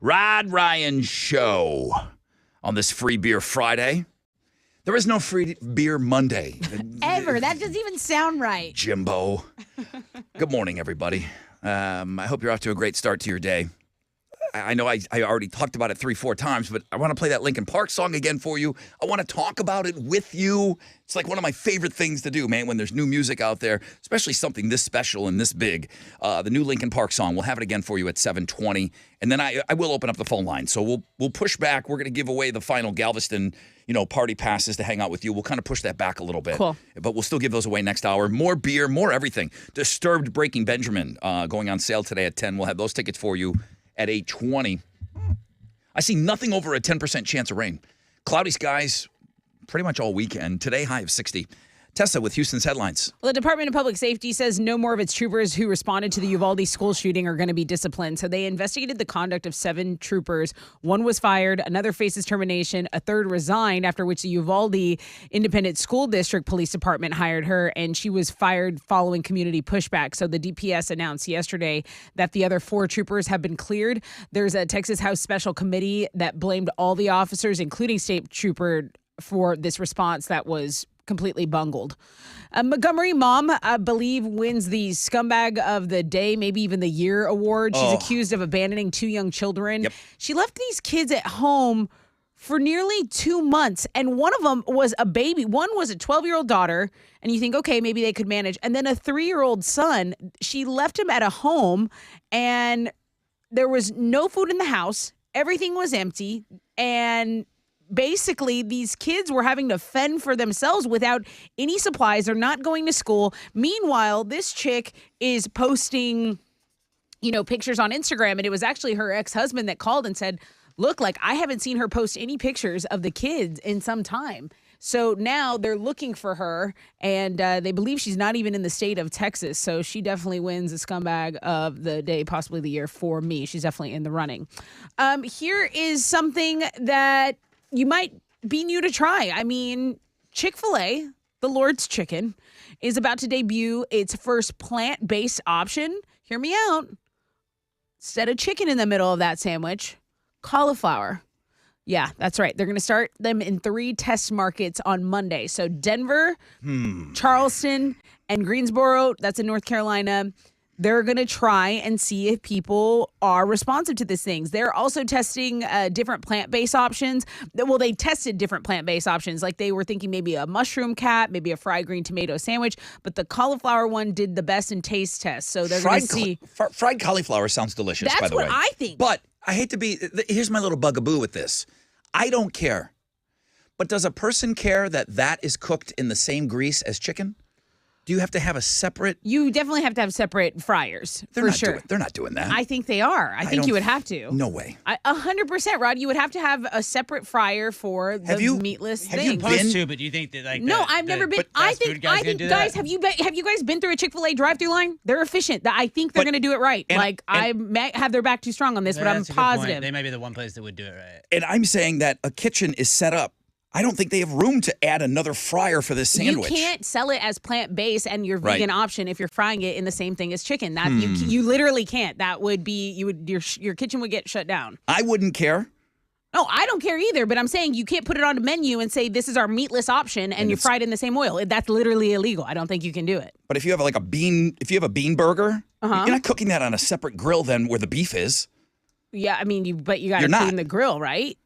Rod Ryan Show on this Free Beer Friday. There is no Free Beer Monday. Ever. That doesn't even sound right. Jimbo. Good morning, everybody. I hope you're off to a great start to your day. I know I already talked about it 3-4 times, but I want to play that Linkin Park song again for you. I want to talk about it with you. It's like one of my favorite things to do, man, when there's new music out there, especially something this special and this big. The new Linkin Park song, we'll have it again for you at 7:20. And then I will open up the phone line. So we'll push back. We're going to give away the final Galveston, party passes to hang out with you. We'll kind of push that back a little bit. Cool. But we'll still give those away next hour. More beer, more everything. Disturbed Breaking Benjamin going on sale today at 10. We'll have those tickets for you at 8:20. I see nothing over a 10% chance of rain. Cloudy skies pretty much all weekend. Today, high of 60. Tessa with Houston's headlines. Well, the Department of Public Safety says no more of its troopers who responded to the Uvalde school shooting are going to be disciplined. So they investigated the conduct of 7 troopers. 1 was fired, another faces termination, a third resigned, after which the Uvalde Independent School District Police Department hired her, and she was fired following community pushback. So the DPS announced yesterday that the other 4 troopers have been cleared. There's a Texas House Special Committee that blamed all the officers, including State Trooper, for this response that was completely bungled. Montgomery mom, I believe, wins the Scumbag of the Day, maybe even the Year award. She's accused of abandoning 2 young children. Yep. She left these kids at home for nearly 2 months, and one of them was a baby. One was a 12-year-old daughter, and you think, okay, maybe they could manage. And then a 3-year-old son. She left him at a home, and there was no food in the house. Everything was empty, and basically, these kids were having to fend for themselves without any supplies. They're not going to school. Meanwhile, this chick is posting, pictures on Instagram, and it was actually her ex-husband that called and said, look, I haven't seen her post any pictures of the kids in some time. So now they're looking for her, and they believe she's not even in the state of Texas. So she definitely wins the Scumbag of the Day, possibly the year for me. She's definitely in the running. Here is something that you might be new to try. I mean, Chick-fil-A, the Lord's Chicken, is about to debut its first plant-based option. Hear me out. Instead of chicken in the middle of that sandwich, cauliflower. Yeah, that's right. They're going to start them in 3 test markets on Monday. So Denver, Charleston, and Greensboro, that's in North Carolina. They're going to try and see if people are responsive to these things. They're also testing different plant-based options. Well, they tested different plant-based options. Like they were thinking maybe a mushroom cap, maybe a fried green tomato sandwich. But the cauliflower one did the best in taste test. So they're going to see. Fried cauliflower sounds delicious, by the way. That's what I think. But I hate to be. Here's my little bugaboo with this. I don't care. But does a person care that is cooked in the same grease as chicken? Do you have to have a separate? You definitely have to have separate fryers, for sure. They're not doing that. I think they are. I think you would have to. No way. 100%, Rod. You would have to have a separate fryer for the meatless have thing. you been To, but do you think that No, I've never been. I think guys, have you guys been through a Chick-fil-A drive-thru line? They're efficient. I think they're going to do it right. I may have their back too strong on this, but I'm positive. They might be the one place that would do it right. And I'm saying that a kitchen is set up. I don't think they have room to add another fryer for this sandwich. You can't sell it as plant-based and your vegan option if you're frying it in the same thing as chicken. That Hmm. you literally can't. That would be your kitchen would get shut down. I wouldn't care. No, I don't care either, but I'm saying you can't put it on a menu and say this is our meatless option and you fry it in the same oil. That's literally illegal. I don't think you can do it. But if you have a bean burger, you're not cooking that on a separate grill than where the beef is. Yeah, I mean, you got to clean the grill, right?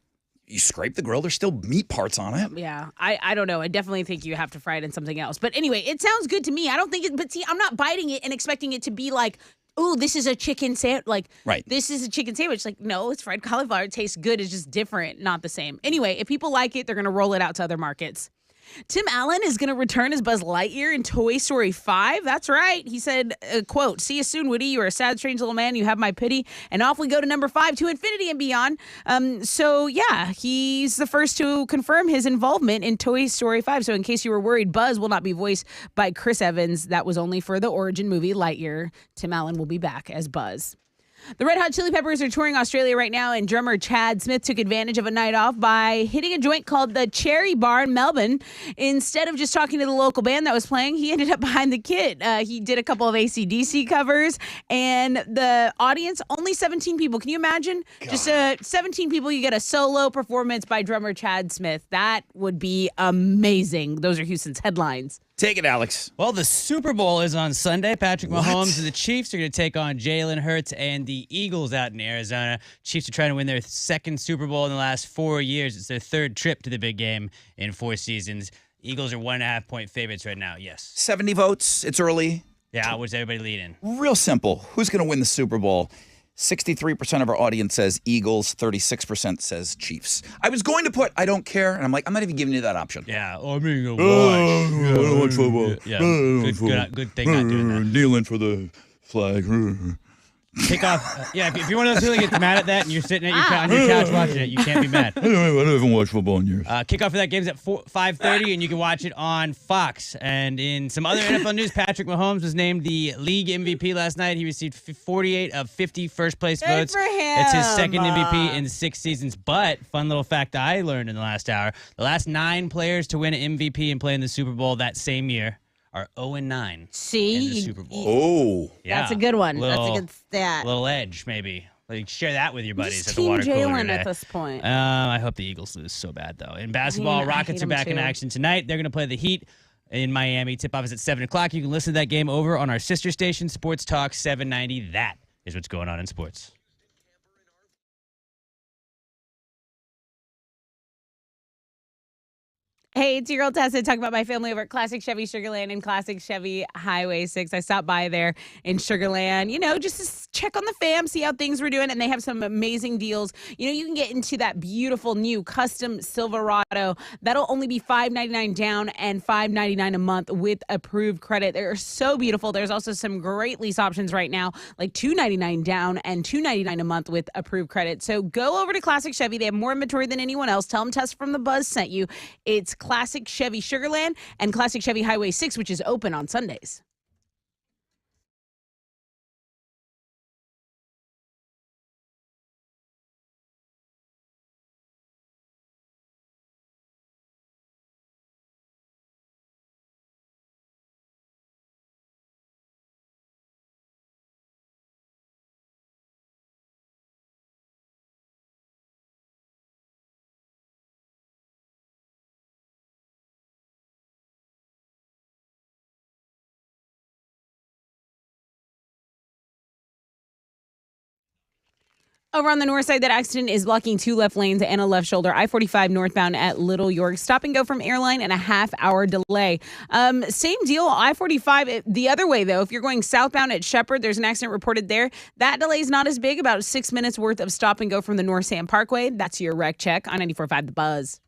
You scrape the grill, there's still meat parts on it. Yeah, I don't know. I definitely think you have to fry it in something else. But anyway, it sounds good to me. I don't think it, but see, I'm not biting it and expecting it to be like, oh, this is a chicken sandwich. Like, this is a chicken sandwich. Like, no, it's fried cauliflower. It tastes good. It's just different, not the same. Anyway, if people like it, they're going to roll it out to other markets. Tim Allen is going to return as Buzz Lightyear in Toy Story 5. That's right. He said, quote, "See you soon, Woody. You are a sad, strange little man. You have my pity." And off we go to number 5, to infinity and beyond. So, yeah, he's the first to confirm his involvement in Toy Story 5. So in case you were worried, Buzz will not be voiced by Chris Evans. That was only for the origin movie Lightyear. Tim Allen will be back as Buzz. The Red Hot Chili Peppers are touring Australia right now, and drummer Chad Smith took advantage of a night off by hitting a joint called the Cherry Bar in Melbourne. Instead of just talking to the local band that was playing, he ended up behind the kit. He did a couple of AC/DC covers, and the audience, only 17 people. Can you imagine? God. Just 17 people, you get a solo performance by drummer Chad Smith. That would be amazing. Those are Houston's headlines. Take it, Alex. Well, the Super Bowl is on Sunday. Patrick Mahomes and the Chiefs are going to take on Jalen Hurts and the Eagles out in Arizona. Chiefs are trying to win their second Super Bowl in the last 4 years. It's their third trip to the big game in 4 seasons. Eagles are 1.5-point favorites right now. Yes. 70 votes. It's early. Yeah, what's everybody leading? Real simple. Who's going to win the Super Bowl? 63% of our audience says Eagles, 36% says Chiefs. I was going to put I don't care, and I'm like, I'm not even giving you that option. Yeah, I'm going to watch. I don't watch football. Yeah, good thing not doing that. Kneeling for the flag. Kick off. If you're one of those people that gets mad at that and you're sitting at on your couch watching it, you can't be mad. I don't even watch football in years. Kickoff for that game is at 5:30, and you can watch it on Fox. And in some other NFL news, Patrick Mahomes was named the league MVP last night. He received 48 of 50 first-place votes. For him. It's his second MVP in 6 seasons. But, fun little fact I learned in the last hour, the last 9 players to win an MVP and play in the Super Bowl that same year are 0-9 See? in the Super Bowl. Oh. Yeah. That's a good one. That's a good stat. Little edge, maybe. Like, share that with your buddies Just at the water cooler Jalen today. at this point. I hope the Eagles lose so bad, though. In basketball, I Rockets hate are back in them too. action tonight. They're going to play the Heat in Miami. Tip-off is at 7 o'clock. You can listen to that game over on our sister station, Sports Talk 790. That is what's going on in sports. Hey, it's your girl Tessa talking about my family over at Classic Chevy Sugarland and Classic Chevy Highway 6. I stopped by there in Sugarland, just to check on the fam, see how things were doing, and they have some amazing deals. You can get into that beautiful new custom Silverado. That'll only be $599 down and $599 a month with approved credit. They're so beautiful. There's also some great lease options right now, like $299 down and $299 a month with approved credit. So go over to Classic Chevy. They have more inventory than anyone else. Tell them Tessa from the Buzz sent you. It's Classic Chevy Sugarland and Classic Chevy Highway 6, which is open on Sundays. Over on the north side, that accident is blocking 2 left lanes and a left shoulder. I-45 northbound at Little York. Stop and go from Airline and a half-hour delay. Same deal, I-45 the other way, though. If you're going southbound at Shepherd, there's an accident reported there. That delay is not as big, about 6 minutes worth of stop and go from the North Sand Parkway. That's your wreck check on 94.5 The Buzz.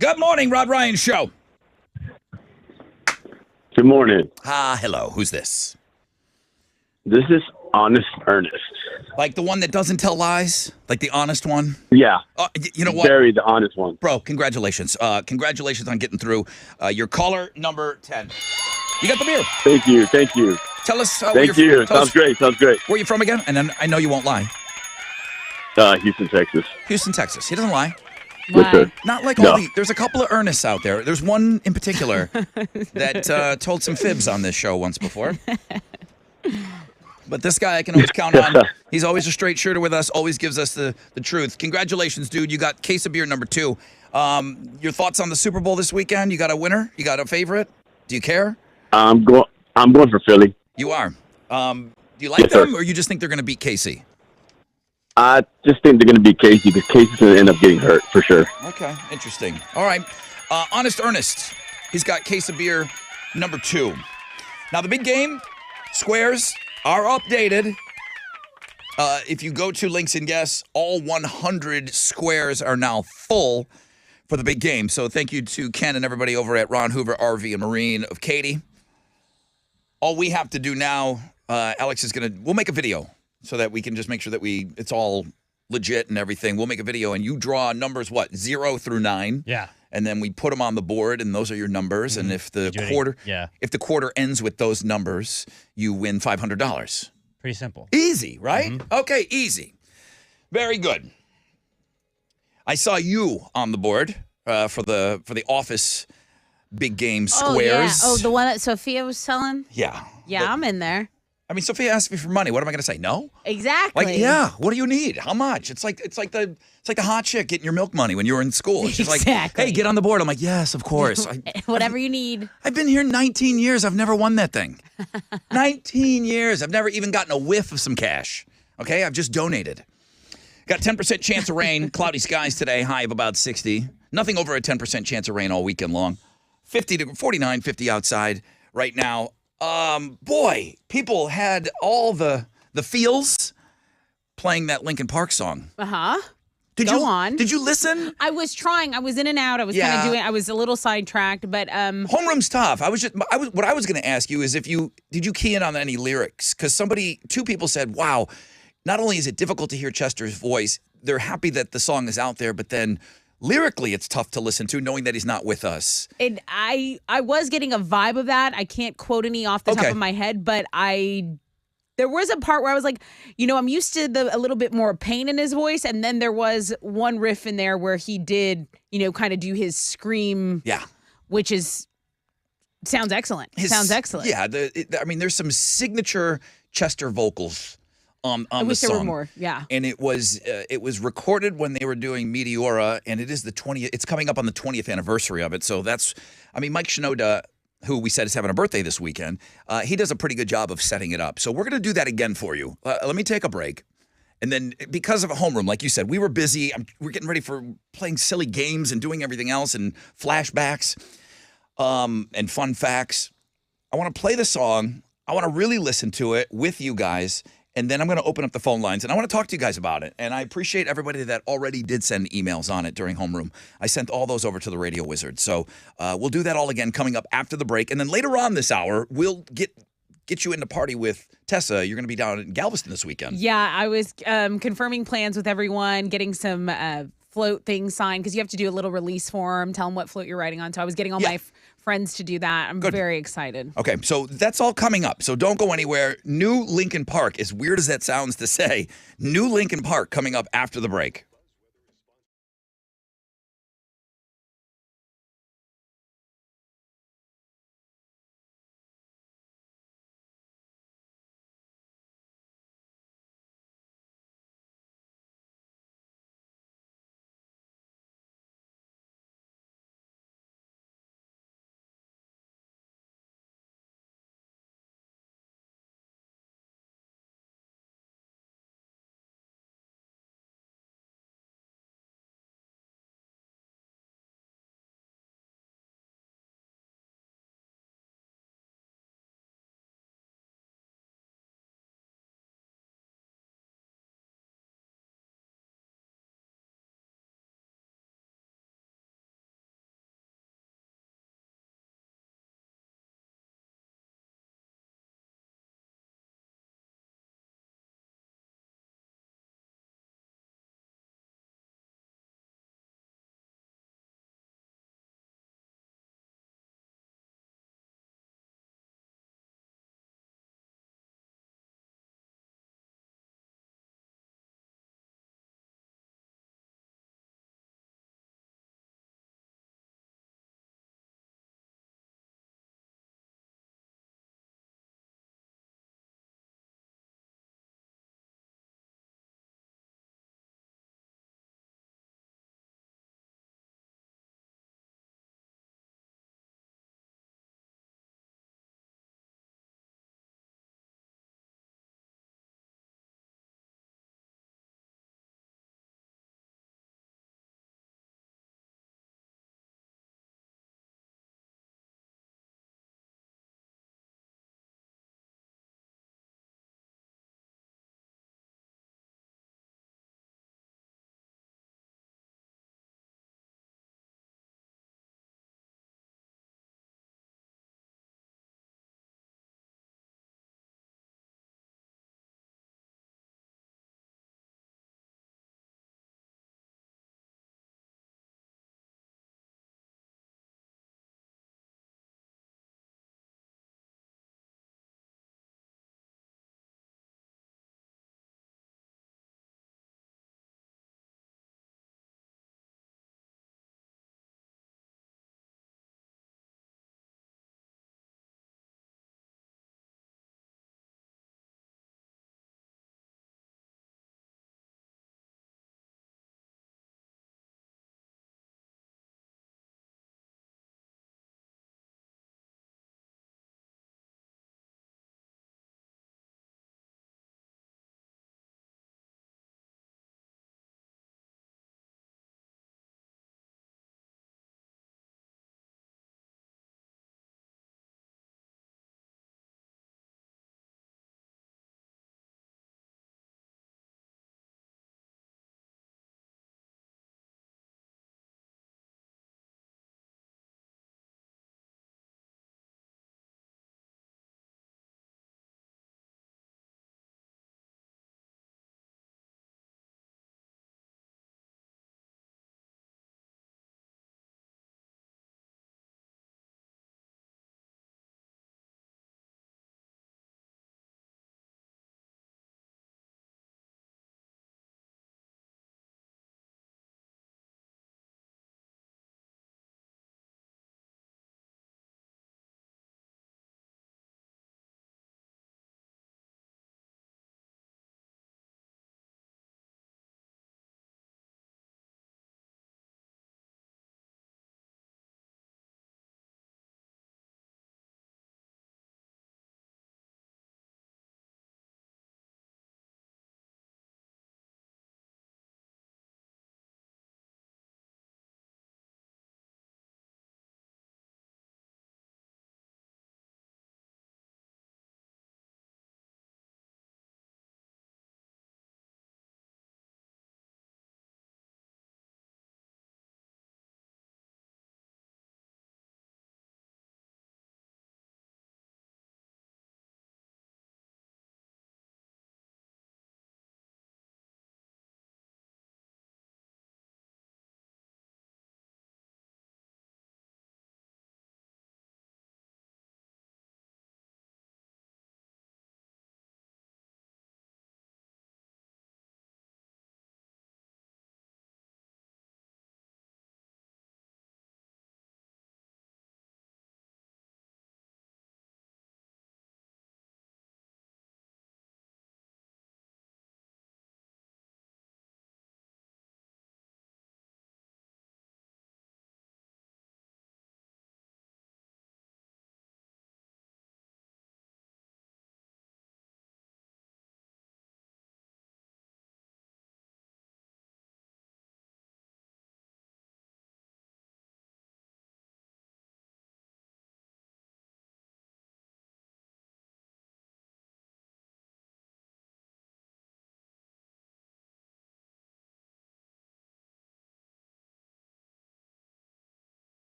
Good morning, Rod Ryan Show. Good morning. Hello. Who's this? This is Honest Ernest. Like the one that doesn't tell lies? Like the honest one? Yeah. You know what? Very the honest one. Bro, congratulations. Congratulations on getting through. Your caller number 10. You got the beer. Thank you. Thank you. Tell us. Thank you. Sounds great. Sounds great. Where are you from again? And then I know you won't lie. Houston, Texas. Houston, Texas. He doesn't lie. Yes, sir. Not like No. all the. There's a couple of Ernests out there. There's one in particular that told some fibs on this show once before. But this guy I can always count on. He's always a straight shooter with us, always gives us the truth. Congratulations, dude. You got case of beer number 2. Your thoughts on the Super Bowl this weekend? You got a winner? You got a favorite? Do you care? I'm going for Philly. You are. Do you like Yes, sir. them, or you just think they're going to beat KC? I just think they're going to beat Casey because Casey's going to end up getting hurt for sure. Okay, interesting. All right. Honest Ernest. He's got case of beer number 2. Now, the big game, squares are updated. If you go to Links and Guess, all 100 squares are now full for the big game. So thank you to Ken and everybody over at Ron Hoover RV and Marine of Katy. All we have to do now, Alex is we'll make a video so that we can just make sure that it's all legit and everything. We'll make a video and you draw numbers, 0 through 9. Yeah. And then we put them on the board, and those are your numbers. And if the quarter ends with those numbers, you win $500. Pretty simple. Easy, right? Okay, easy. Very good. I saw you on the board for the Office big game squares. Oh, the one that Sophia was selling? Yeah. Yeah, I'm in there. I mean, Sophia asked me for money. What am I going to say? No. Exactly. Like, yeah. What do you need? How much? It's like the hot chick getting your milk money when you were in school. It's just Exactly. like, hey, get on the board. I'm like, yes, of course. Whatever you need. I've been here 19 years. I've never won that thing. 19 years. I've never even gotten a whiff of some cash. Okay, I've just donated. Got 10% chance of rain. Cloudy skies today. High of about 60. Nothing over a 10% chance of rain all weekend long. 50 to 49, 50 outside right now. Boy, people had all the feels playing that Linkin Park song. Uh-huh. Go on. Did you listen? I was trying. I was in and out. I was kind of doing. I was a little sidetracked, but Homeroom's tough. What I was going to ask you is did you key in on any lyrics? Because two people said, "Wow, not only is it difficult to hear Chester's voice, they're happy that the song is out there, but then lyrically it's tough to listen to, knowing that he's not with us." And I was getting a vibe of that. I can't quote any off the top of my head, but there was a part where I was like, I'm used to a little bit more pain in his voice, and then there was one riff in there where he did, kind of do his scream, which sounds excellent. Sounds excellent. Yeah, there's some signature Chester vocals on I the wish song. there were more. Yeah, and it was recorded when they were doing Meteora, and it is the 20th. It's coming up on the 20th anniversary of it. So Mike Shinoda, who we said is having a birthday this weekend, he does a pretty good job of setting it up. So we're going to do that again for you. Let me take a break. And then because of a homeroom, like you said, we were busy. We're getting ready for playing silly games and doing everything else and flashbacks and fun facts. I want to play the song. I want to really listen to it with you guys. And then I'm going to open up the phone lines, and I want to talk to you guys about it. And I appreciate everybody that already did send emails on it during Homeroom. I sent all those over to the Radio Wizard. So we'll do that all again coming up after the break. And then later on this hour, we'll get you in the party with Tessa. You're going to be down in Galveston this weekend. Yeah, I was confirming plans with everyone, getting some float things signed, because you have to do a little release form, tell them what float you're riding on. So I was getting all my friends to do that. I'm very excited. Okay, so that's all coming up. So don't go anywhere. New Linkin Park, as weird as that sounds to say, new Linkin Park coming up after the break.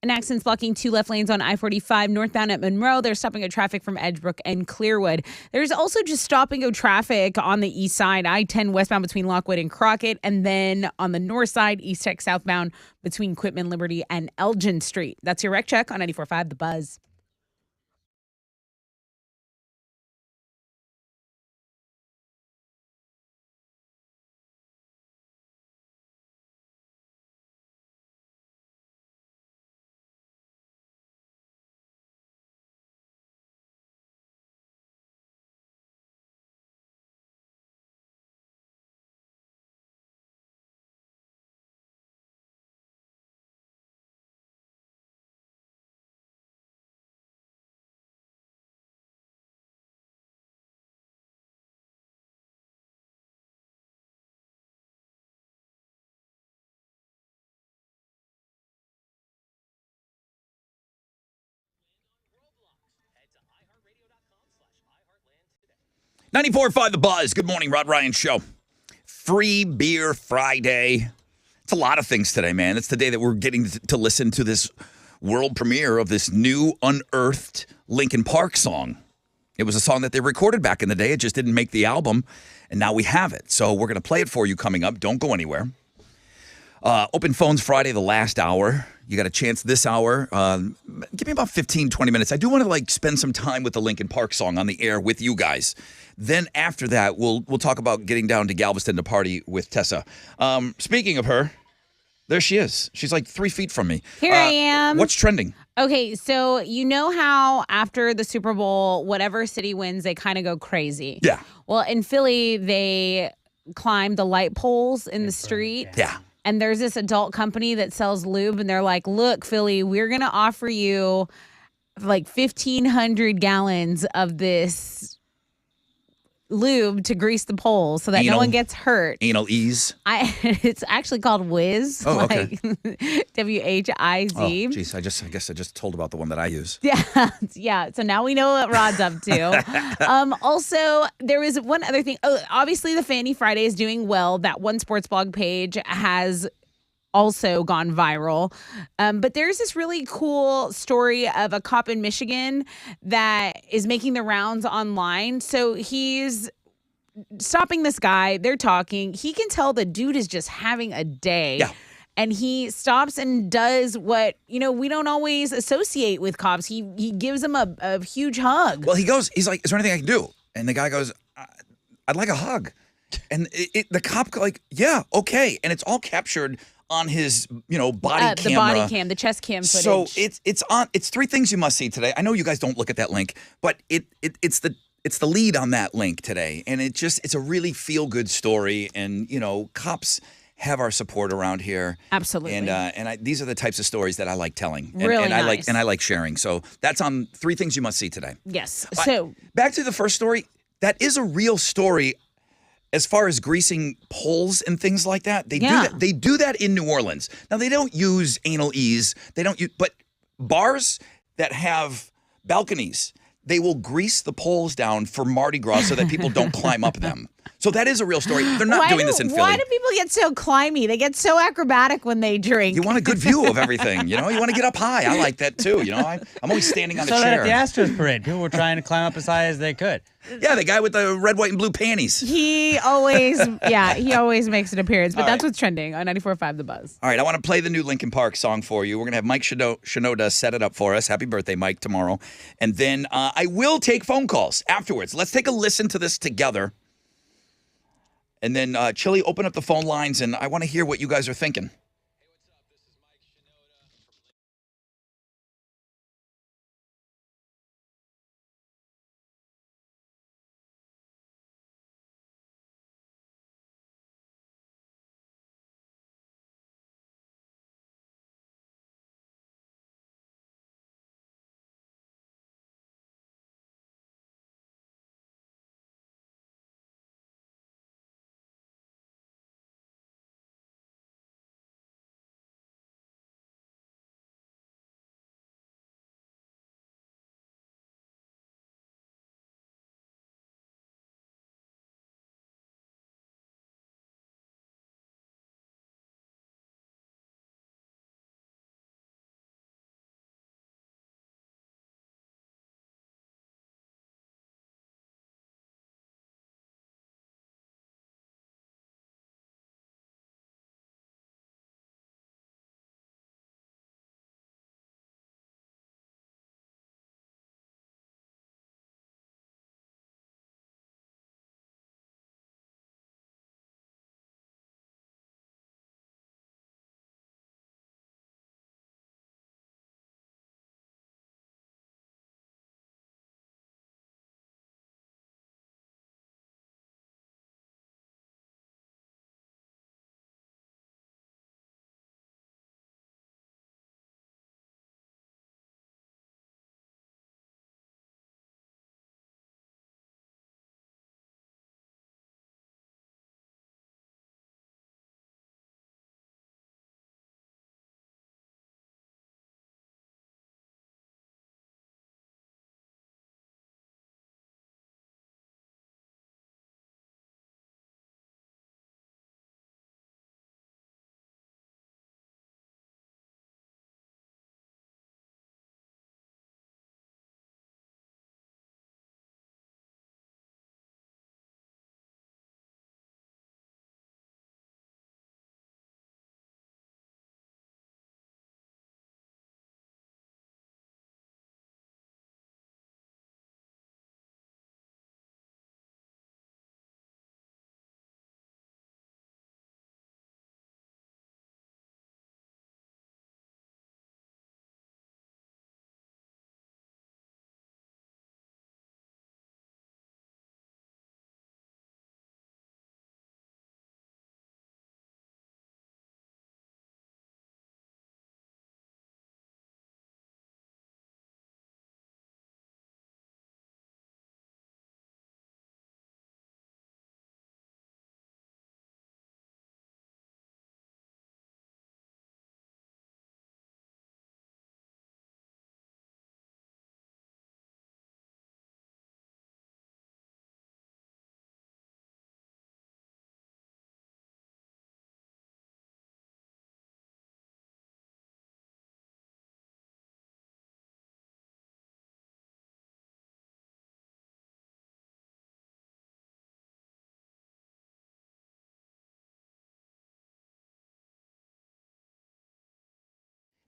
An accident's blocking 2 left lanes on I-45 northbound at Monroe. They're stopping go traffic from Edgebrook and Clearwood. There's also just stop and go traffic on the east side, I-10 westbound between Lockwood and Crockett, and then on the north side, East Tech southbound between Quitman, Liberty, and Elgin Street. That's your wreck check on 94.5 The Buzz. .94.5 The Buzz. Good morning, Rod Ryan Show. Free Beer Friday. It's a lot of things today, man. It's the day that we're getting to listen to this world premiere of this new unearthed Linkin Park song. It was a song that they recorded back in the day. It just didn't make the album, and now we have it. So we're going to play it for you coming up. Don't go anywhere. Open Phones Friday, the last hour. You got a chance this hour. Give me about 15, 20 minutes. I do want to spend some time with the Linkin Park song on the air with you guys. Then after that, we'll talk about getting down to Galveston to party with Tessa. Speaking of her, there she is. She's like 3 feet from me. Here I am. What's trending? Okay, so you know how after the Super Bowl, whatever city wins, they kind of go crazy. Yeah. Well, in Philly, they climb the light poles in the street. Yeah. And there's this adult company that sells lube, and they're like, look, Philly, we're going to offer you like 1,500 gallons of this lube to grease the poles so that no one gets hurt. Anal ease. It's actually called Whiz. Oh, okay. WHIZ. Oh, geez. I guess I just told about the one that I use. Yeah, yeah. So now we know what Rod's up to. Also, there was one other thing. Oh, obviously, the Fanny Friday is doing well. That one sports blog page has also gone viral. But there's this really cool story of a cop in Michigan that is making the rounds online. So he's stopping this guy. They're talking. He can tell the dude is just having a day. Yeah. And he stops and does what, we don't always associate with cops. He gives him a huge hug. Well, he's like, is there anything I can do? And the guy goes, I'd like a hug. And the cop yeah, okay. And it's all captured on his, body camera. The body cam, the chest cam footage. So it's 3 things you must see today. I know you guys don't look at that link, but it's the lead on that link today. And it's a really feel-good story. And, cops have our support around here. Absolutely. And these are the types of stories that I like telling. Really nice. nice. I like sharing. So that's on 3 things you must see today. Yes. So back to the first story. That is a real story. As far as greasing poles and things like that, do that. They do that in New Orleans. Now they don't use anal ease. They don't use, but bars that have balconies, they will grease the poles down for Mardi Gras so that people don't climb up them. So that is a real story. They're not doing this in Philly. Why do people get so climby? They get so acrobatic when they drink. You want a good view of everything, You want to get up high. I like that too, I'm always standing on a So chair. at the Astros parade, people were trying to climb up as high as they could. Yeah, the guy with the red, white, and blue panties. He always makes an appearance. But that's what's trending on 94.5 The Buzz. All right, I want to play the new Linkin Park song for you. We're going to have Mike Shinoda set it up for us. Happy birthday, Mike, tomorrow. And then I will take phone calls afterwards. Let's take a listen to this together. And then, Chili, open up the phone lines, and I want to hear what you guys are thinking.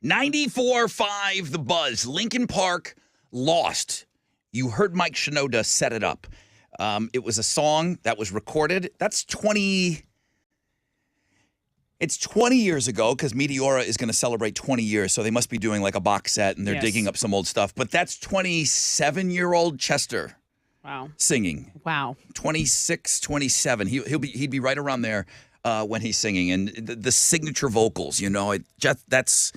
94.5 The Buzz. Linkin Park, Lost. You heard Mike Shinoda set it up. It was a song that was recorded. That's 20. It's 20 years ago because Meteora is going to celebrate 20 years. So they must be doing like a box set and they're digging up some old stuff. But that's 27-year-old Chester. Wow. Singing. Wow. 26, 27. He'd be right around there when he's singing. And the signature vocals, that's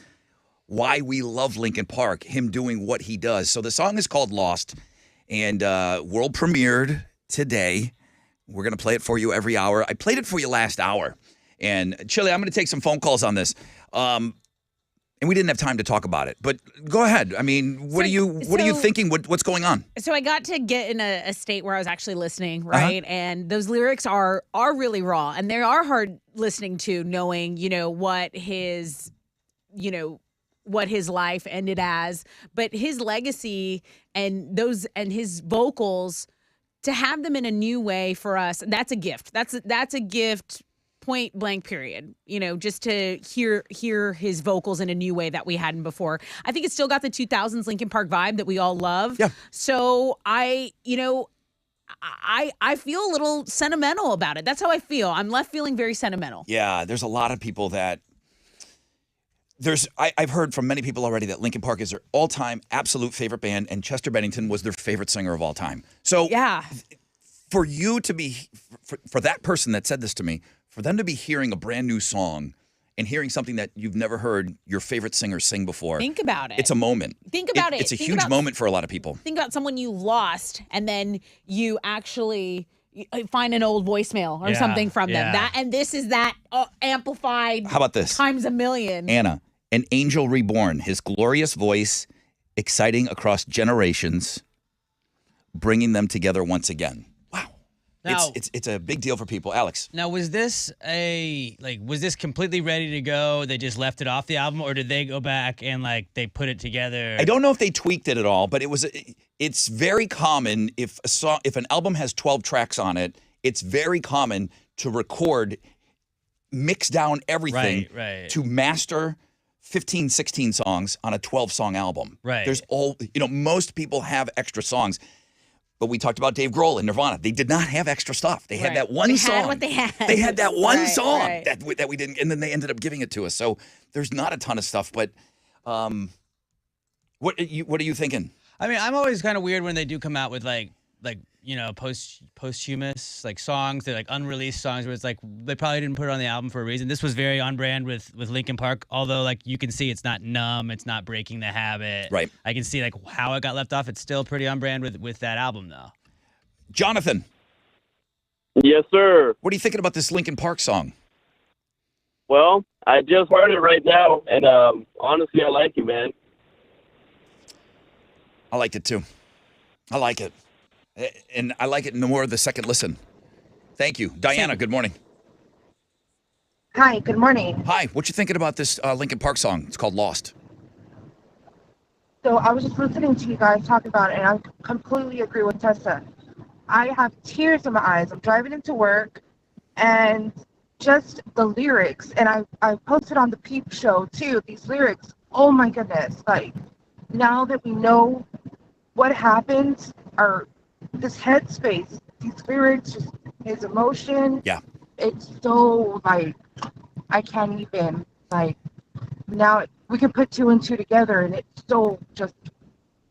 why we love Linkin Park, him doing what he does. So the song is called Lost, and world premiered today. We're going to play it for you every hour. I played it for you last hour. And Chili, I'm going to take some phone calls on this. And we didn't have time to talk about it. But go ahead. I mean, what are you thinking? What's going on? So I got to get in a state where I was actually listening, right? And those lyrics are really raw, and they are hard listening to, knowing, what his life ended as, but his legacy and his vocals, to have them in a new way for us, that's a gift. That's a gift. Point blank, period. Just to hear his vocals in a new way that we hadn't before. I think it's still got the 2000s Linkin Park vibe that we all love. Yeah. So I feel a little sentimental about it. That's how I feel. I'm left feeling very sentimental. Yeah, there's a lot of people that I've heard from many people already that Linkin Park is their all-time absolute favorite band, and Chester Bennington was their favorite singer of all time. So yeah, for you to be for that person that said this to me, for them to be hearing a brand new song and hearing something that you've never heard your favorite singer sing before. Think about it. It's a moment. Think about it. It's a huge moment for a lot of people. Think about someone you lost, and then you actually find an old voicemail or something from them. And this is that amplified. How about this? Times a million. Anna, an angel reborn, his glorious voice, exciting across generations, bringing them together once again. Now, it's a big deal for people. Alex. Now, was this completely ready to go? They just left it off the album, or did they go back and they put it together? I don't know if they tweaked it at all, but it's very common if an album has 12 tracks on it, it's very common to record, mix down everything to master 15, 16 songs on a 12-song album. Right. There's most people have extra songs. But we talked about Dave Grohl and Nirvana. They did not have extra stuff. They had that one song. They had what they had. They had that one song that we didn't, and then they ended up giving it to us. So there's not a ton of stuff. But what are you thinking? I mean, I'm always kind of weird when they do come out with posthumous songs. They're unreleased songs where it's they probably didn't put it on the album for a reason. This was very on brand with Linkin Park, although you can see it's not numb, it's not breaking the habit. Right. I can see how it got left off. It's still pretty on brand with that album though. Jonathan. Yes, sir. What are you thinking about this Linkin Park song? Well, I just heard it right now, and honestly, I like it, man. I liked it too. I like it. And I like it no more the second listen. Thank you. Diana, good morning. Hi, good morning. Hi, what you thinking about this Linkin Park song? It's called Lost. So I was just listening to you guys talk about it, and I completely agree with Tessa. I have tears in my eyes. I'm driving into work, and just the lyrics, and I posted on the Peep Show, too, these lyrics. Oh, my goodness. Now that we know what happened, this headspace, these lyrics, just his emotion. Yeah. It's so I can't even now we can put two and two together, and it's so just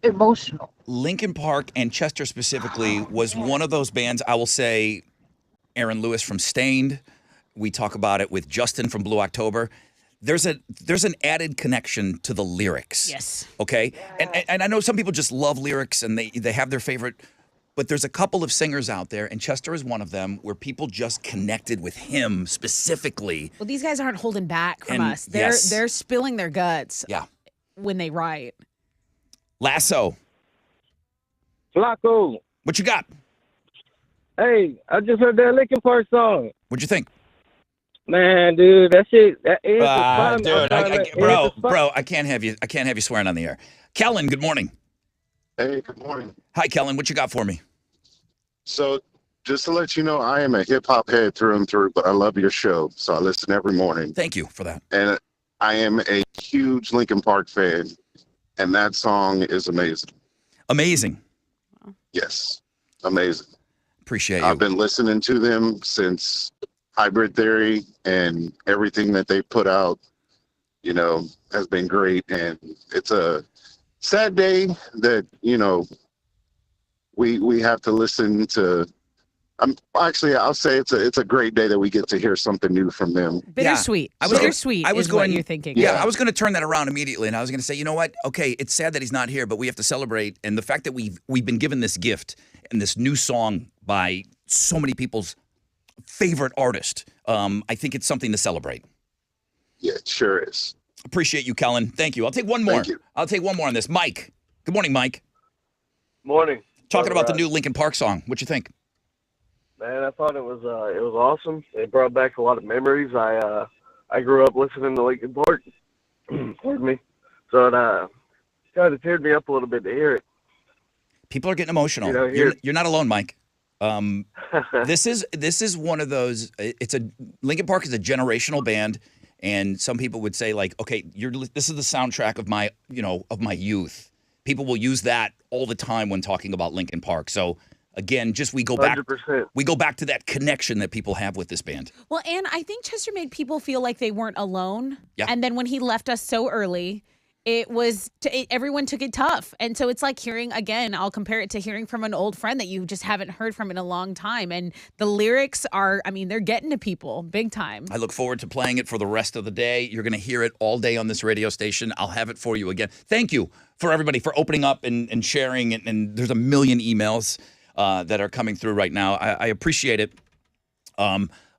emotional. Linkin Park, and Chester specifically, was one of those bands. I will say, Aaron Lewis from Stained. We talk about it with Justin from Blue October. There's an added connection to the lyrics. Yes. Okay. And I know some people just love lyrics and they have their favorite. But there's a couple of singers out there, and Chester is one of them, where people just connected with him specifically. Well, these guys aren't holding back from us. They're spilling their guts. Yeah. When they write. Lasso. Flacco. What you got? Hey, I just heard that Linkin Park song. What'd you think? Man, dude, that shit. That is bro, I can't have you swearing on the air. Kellen, good morning. Hey, good morning. Hi, Kellen. What you got for me? So, just to let you know, I am a hip hop head through and through, but I love your show, so I listen every morning. Thank you for that. And I am a huge Linkin Park fan, and that song is amazing. Amazing. Yes, amazing. Appreciate you. I've been listening to them since Hybrid Theory, and everything that they put out, has been great. And it's a sad day that, we have to listen to. I'll say it's a great day that we get to hear something new from them. Bittersweet. Bittersweet is what you're thinking. Yeah, I was going to turn that around immediately, and I was going to say, you know what? Okay, it's sad that he's not here, but we have to celebrate. And the fact that we've been given this gift and this new song by so many people's favorite artist, I think it's something to celebrate. Yeah, it sure is. Appreciate you, Kellen. Thank you. I'll take one more. Thank you. I'll take one more on this. Mike. Good morning, Mike. Morning. Talking about the new Linkin Park song. What you think? Man, I thought it was awesome. It brought back a lot of memories. I grew up listening to Linkin Park. Pardon me. So it kind of teared me up a little bit to hear it. People are getting emotional. You're not alone, Mike. This is one of those. Linkin Park is a generational band, and some people would say like, okay, this is the soundtrack of my youth. People will use that all the time when talking about Linkin Park. So again, we go back 100%. We go back to that connection that people have with this band. Well, and I think Chester made people feel like they weren't alone. Yeah. And then when he left us so early, everyone took it tough. And so it's like I'll compare it to hearing from an old friend that you just haven't heard from in a long time. And the lyrics they're getting to people big time. I look forward to playing it for the rest of the day. You're going to hear it all day on this radio station. I'll have it for you again. Thank you for everybody for opening up and sharing. And there's a million emails that are coming through right now. I appreciate it.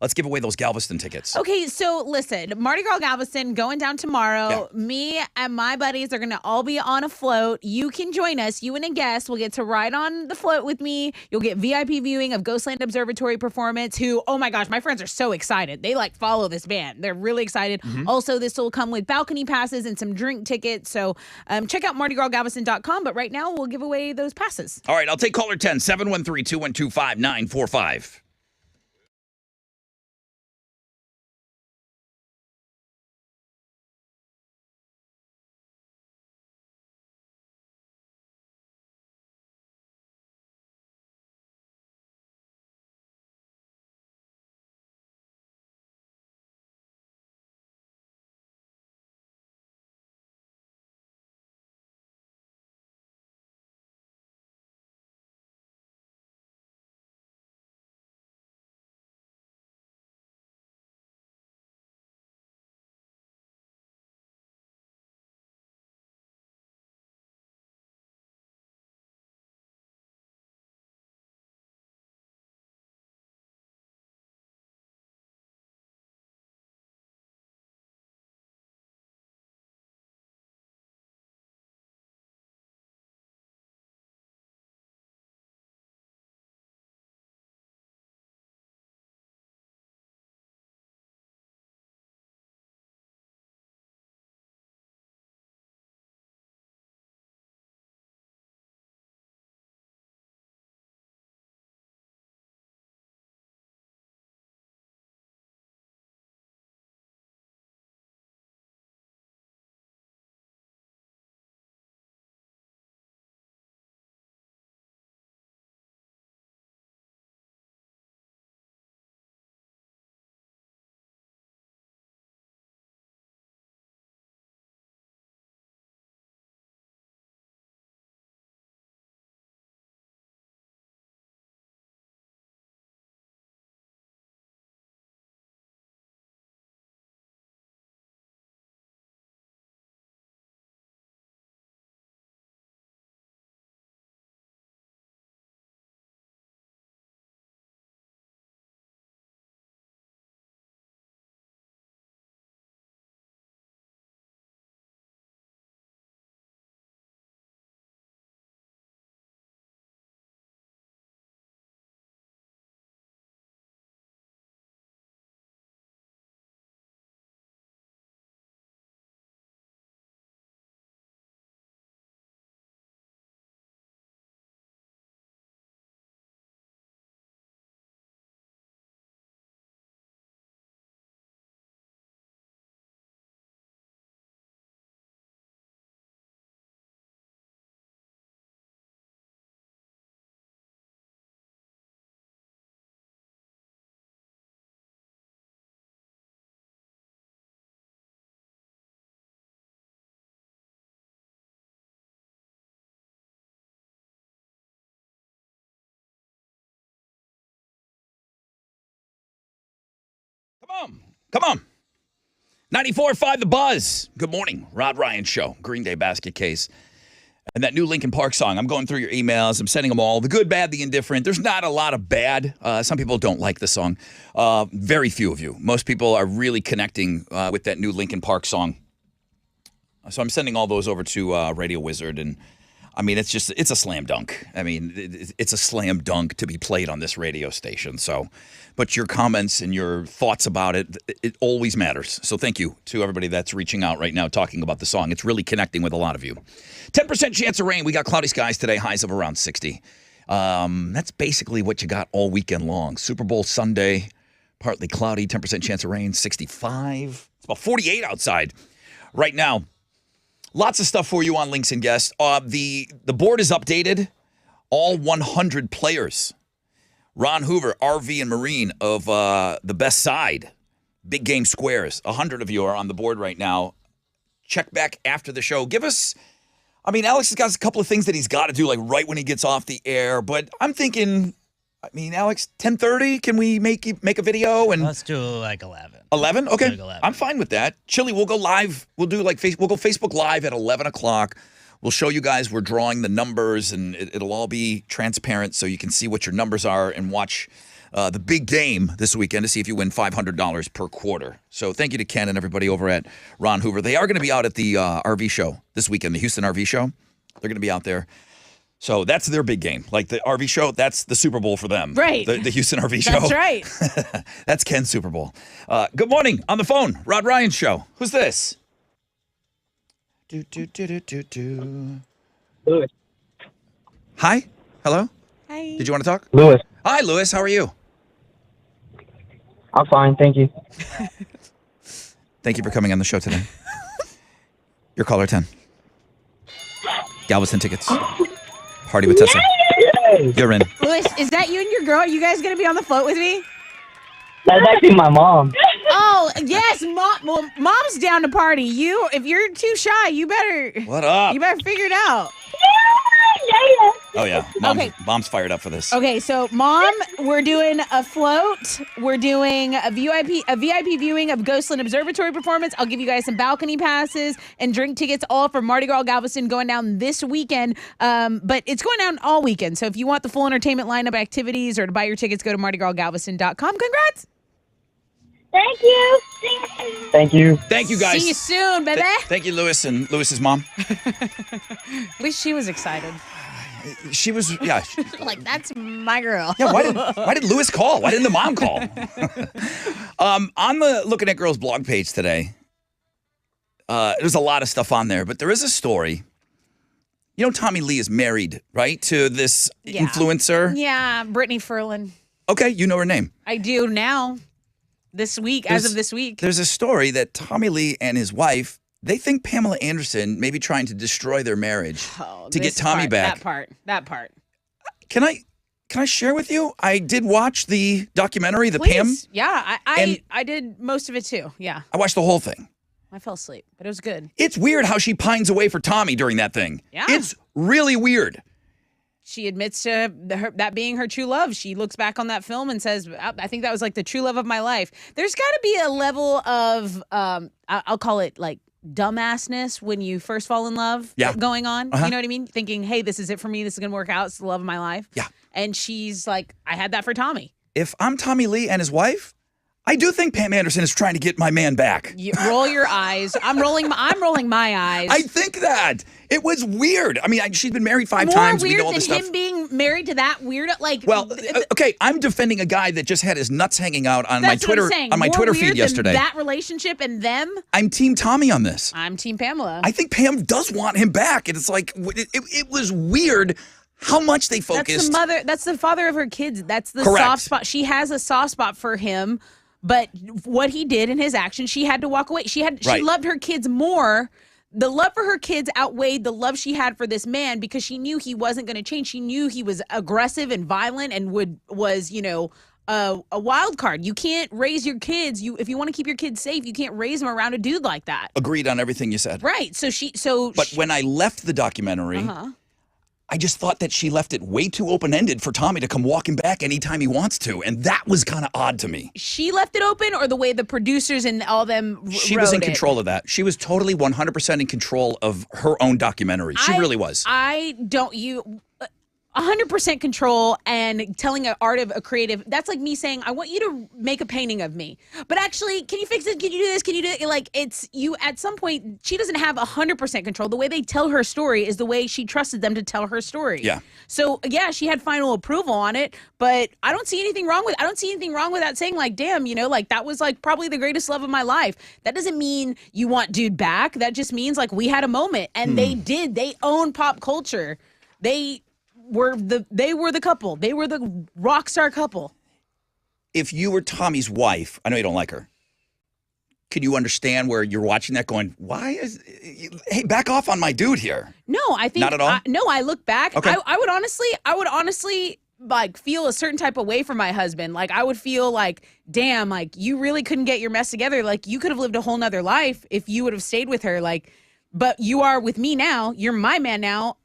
Let's give away those Galveston tickets. Okay, so listen, Mardi Gras Galveston going down tomorrow. Yeah. Me and my buddies are going to all be on a float. You can join us. You and a guest will get to ride on the float with me. You'll get VIP viewing of Ghostland Observatory performance, who, oh my gosh, my friends are so excited. They follow this band. They're really excited. Mm-hmm. Also, this will come with balcony passes and some drink tickets. So check out MardiGrasGalveston.com. But right now, we'll give away those passes. All right, I'll take caller 10, 713-212-5945. Come on. 94.5 The Buzz. Good morning. Rod Ryan Show. Green Day Basket Case. And that new Linkin Park song. I'm going through your emails. I'm sending them all. The good, bad, the indifferent. There's not a lot of bad. Some people don't like the song. Very few of you. Most people are really connecting with that new Linkin Park song. So I'm sending all those over to Radio Wizard. And I mean, it's a slam dunk. I mean, it's a slam dunk to be played on this radio station. So, but your comments and your thoughts about it, it always matters. So thank you to everybody that's reaching out right now talking about the song. It's really connecting with a lot of you. 10% chance of rain. We got cloudy skies today, highs of around 60. That's basically what you got all weekend long. Super Bowl Sunday, partly cloudy, 10% chance of rain, 65. It's about 48 outside right now. Lots of stuff for you on Links and Guests. The board is updated. All 100 players. Ron Hoover, RV and Marine of the Best Side. Big Game Squares. 100 of you are on the board right now. Check back after the show. Give us, I mean, Alex has got a couple of things that he's got to do, like right when he gets off the air. But I'm thinking, I mean, Alex, 10:30, can we make a video? And let's do like 11. 11? Okay. 11. I'm fine with that. Chili, we'll go live. We'll do we'll go Facebook Live at 11 o'clock. We'll show you guys we're drawing the numbers, and it'll all be transparent so you can see what your numbers are and watch the big game this weekend to see if you win $500 per quarter. So thank you to Ken and everybody over at Ron Hoover. They are going to be out at the RV show this weekend, the Houston RV show. They're going to be out there. So that's their big game. Like the RV show, that's the Super Bowl for them. Right. The Houston RV show. That's right. That's Ken's Super Bowl. Good morning. On the phone, Rod Ryan Show. Who's this? Lewis. Hi. Hello. Hi. Did you want to talk? Lewis. Hi, Lewis. How are you? I'm fine, thank you. Thank you for coming on the show today. You're caller 10. Galveston tickets. Party with Tessa. You're in. Lewis, is that you and your girl? Are you guys going to be on the float with me? That's actually my mom. Oh, yes. Well, mom's down to party. If you're too shy, you better. What up? You better figure it out. Oh, yeah. Mom's fired up for this. Okay, so Mom, we're doing a float. We're doing a VIP viewing of Ghostland Observatory performance. I'll give you guys some balcony passes and drink tickets, all for Mardi Gras Galveston, going down this weekend. But it's going down all weekend. So if you want the full entertainment lineup activities or to buy your tickets, go to mardigras.galveston.com. Congrats. Thank you. Thank you. Thank you, guys. See you soon, baby. Thank you, Lewis and Lewis's mom. At least she was excited. She was, yeah. Like, that's my girl. Yeah, why did Lewis call? Why didn't the mom call? On the Looking at Girls blog page today, there's a lot of stuff on there, but there is a story. You know, Tommy Lee is married, right, to this influencer? Yeah, Brittany Ferlin. Okay, you know her name. I do now. This week, as of this week. There's a story that Tommy Lee and his wife, they think Pamela Anderson may be trying to destroy their marriage to get Tommy back. That part. Can I share with you? I did watch the documentary, Please. Pam. Yeah, I did most of it too. Yeah. I watched the whole thing. I fell asleep, but it was good. It's weird how she pines away for Tommy during that thing. Yeah. It's really weird. She admits to that being her true love. She looks back on that film and says, I think that was like the true love of my life. There's got to be a level of, I'll call it like dumbassness when you first fall in love going on. Uh-huh. You know what I mean? Thinking, hey, this is it for me. This is going to work out. It's the love of my life. Yeah. And she's like, I had that for Tommy. If I'm Tommy Lee and his wife, I do think Pam Anderson is trying to get my man back. You roll your eyes. I'm rolling my eyes. I think that. It was weird. I mean, she's been married 5 times. More We know weird all than this stuff. him being married to that weird, like. Well, okay, I'm defending a guy that just had his nuts hanging out on my That's what I'm Twitter saying. on my More Twitter weird feed than yesterday. That relationship and them. I'm Team Tommy on this. I'm Team Pamela. I think Pam does want him back, and it's like it was weird how much they focused. That's the father of her kids. That's the Correct. soft spot. She has a soft spot for him, but what he did in his action, she had to walk away. She loved her kids more. The love for her kids outweighed the love she had for this man because she knew he wasn't going to change. She knew he was aggressive and violent and was a wild card. You can't raise your kids. If you want to keep your kids safe, you can't raise them around a dude like that. Agreed on everything you said. Right. But when I left the documentary, I just thought that she left it way too open-ended for Tommy to come walking back anytime he wants to, and that was kind of odd to me. She left it open, or the way the producers and all them She wrote was in it? control of that. She was totally 100% in control of her own documentary. She really was. I don't you 100% control and telling an art of a creative. That's like me saying, I want you to make a painting of me, but actually, can you fix it? Can you do this? Can you do it? Like, it's you at some point, she doesn't have 100% control. The way they tell her story is the way she trusted them to tell her story. Yeah. So yeah, she had final approval on it, but I don't see anything wrong with that saying like, damn, like that was like probably the greatest love of my life. That doesn't mean you want dude back. That just means like we had a moment, and they own pop culture. They were the couple. They were the rock star couple. If you were Tommy's wife, I know you don't like her. Could you understand where you're watching that going, hey, back off on my dude here? No, I think not at all. I look back. Okay. I would honestly like feel a certain type of way for my husband. Like I would feel like, damn, like you really couldn't get your mess together. Like you could have lived a whole nother life if you would have stayed with her. Like, but you are with me now. You're my man now.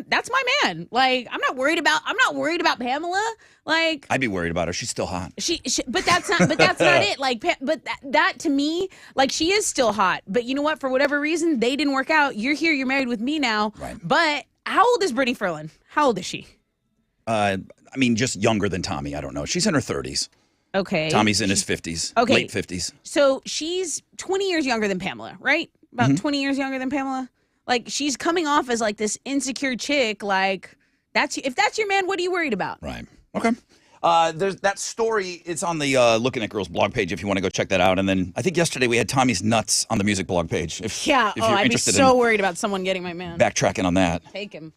That's my man. Like I'm not worried about Pamela. Like I'd be worried about her. She's still hot. But that's not it. Like, but that to me, like she is still hot. But you know what? For whatever reason, they didn't work out. You're here. You're married with me now. Right. But how old is Brittany Ferlin? How old is she? I mean, just younger than Tommy. I don't know. She's in her 30s. Okay. Tommy's in his 50s. Okay. Late 50s. So she's 20 years younger than Pamela, right? About 20 years younger than Pamela. Like she's coming off as like this insecure chick. Like if that's your man, what are you worried about? Right. Okay. There's that story. It's on the Looking at Girls blog page if you want to go check that out. And then I think yesterday we had Tommy's nuts on the music blog page. If you're I'd be interested so in worried about someone getting my man. backtracking on that. Take him.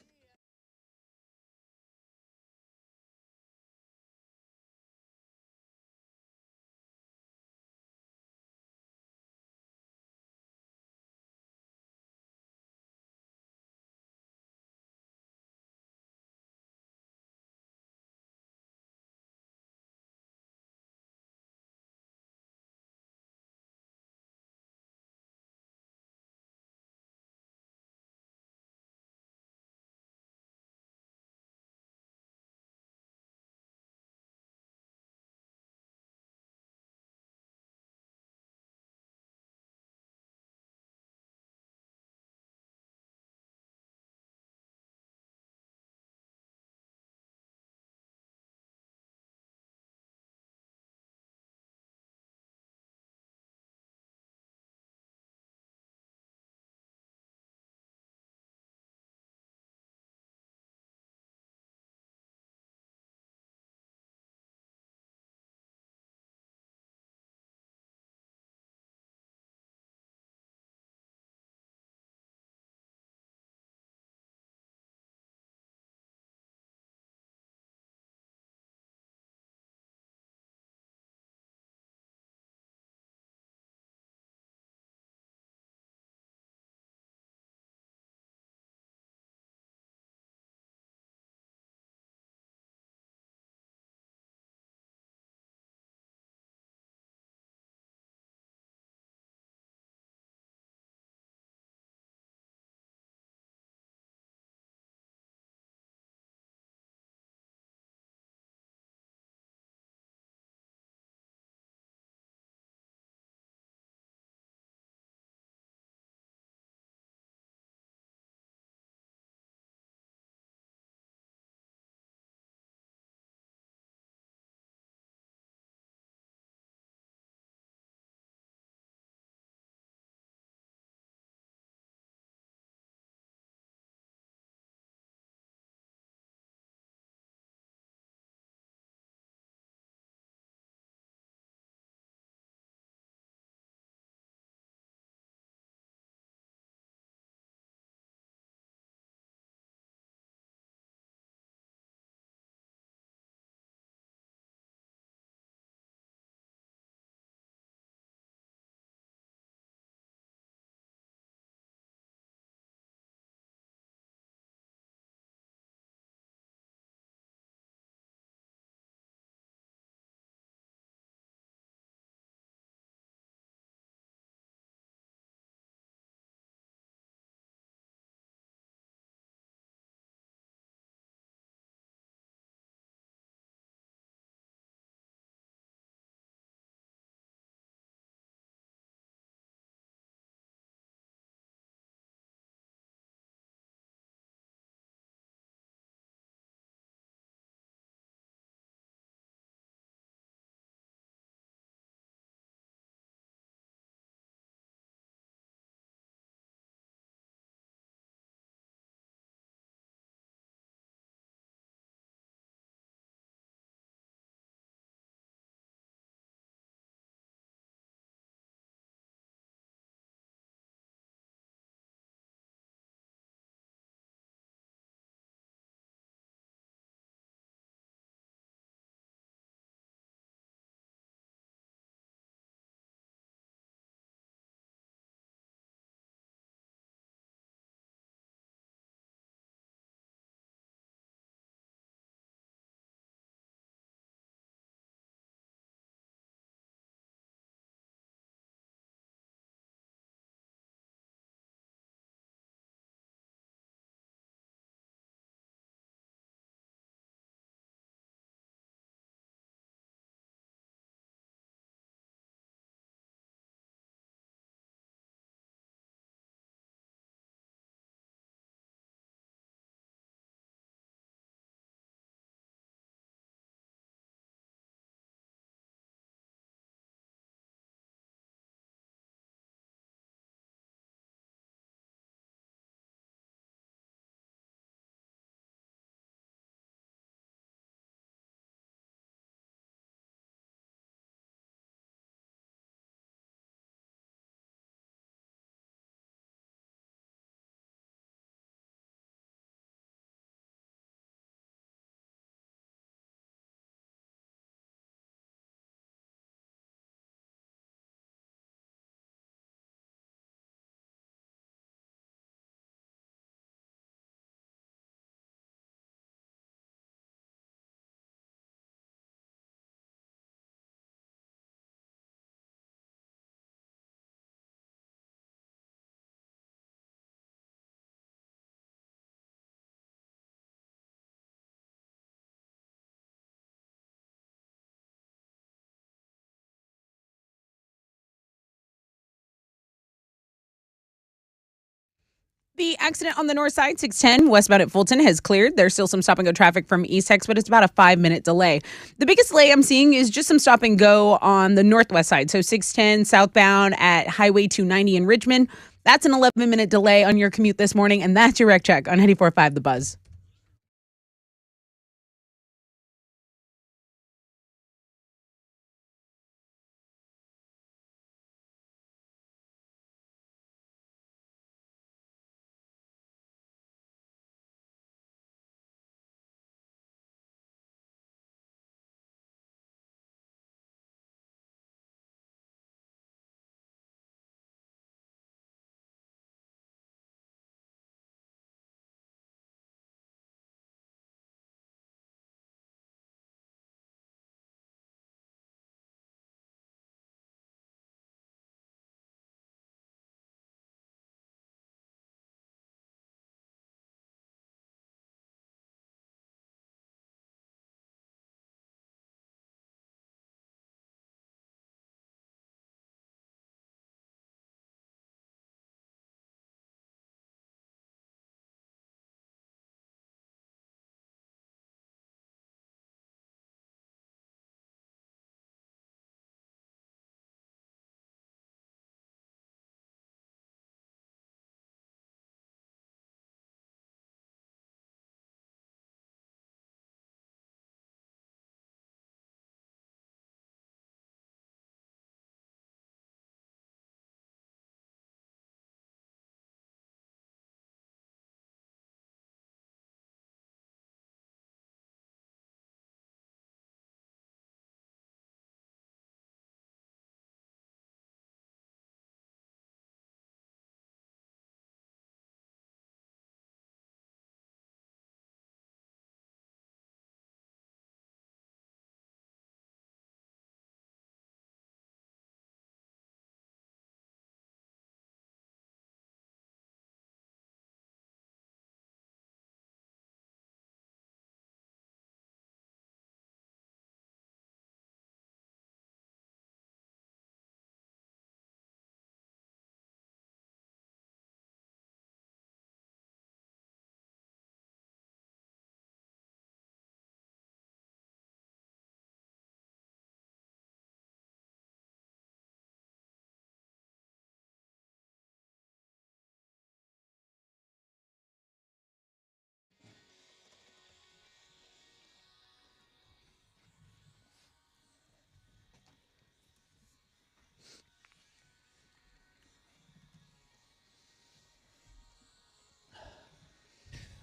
The accident on the north side, 610 westbound at Fulton, has cleared. There's still some stop and go traffic from East Hex, but it's about a 5-minute delay. The biggest delay I'm seeing is just some stop and go on the northwest side. So 610 southbound at Highway 290 in Richmond. That's an 11-minute delay on your commute this morning, and that's your wreck check on 94.5 The Buzz.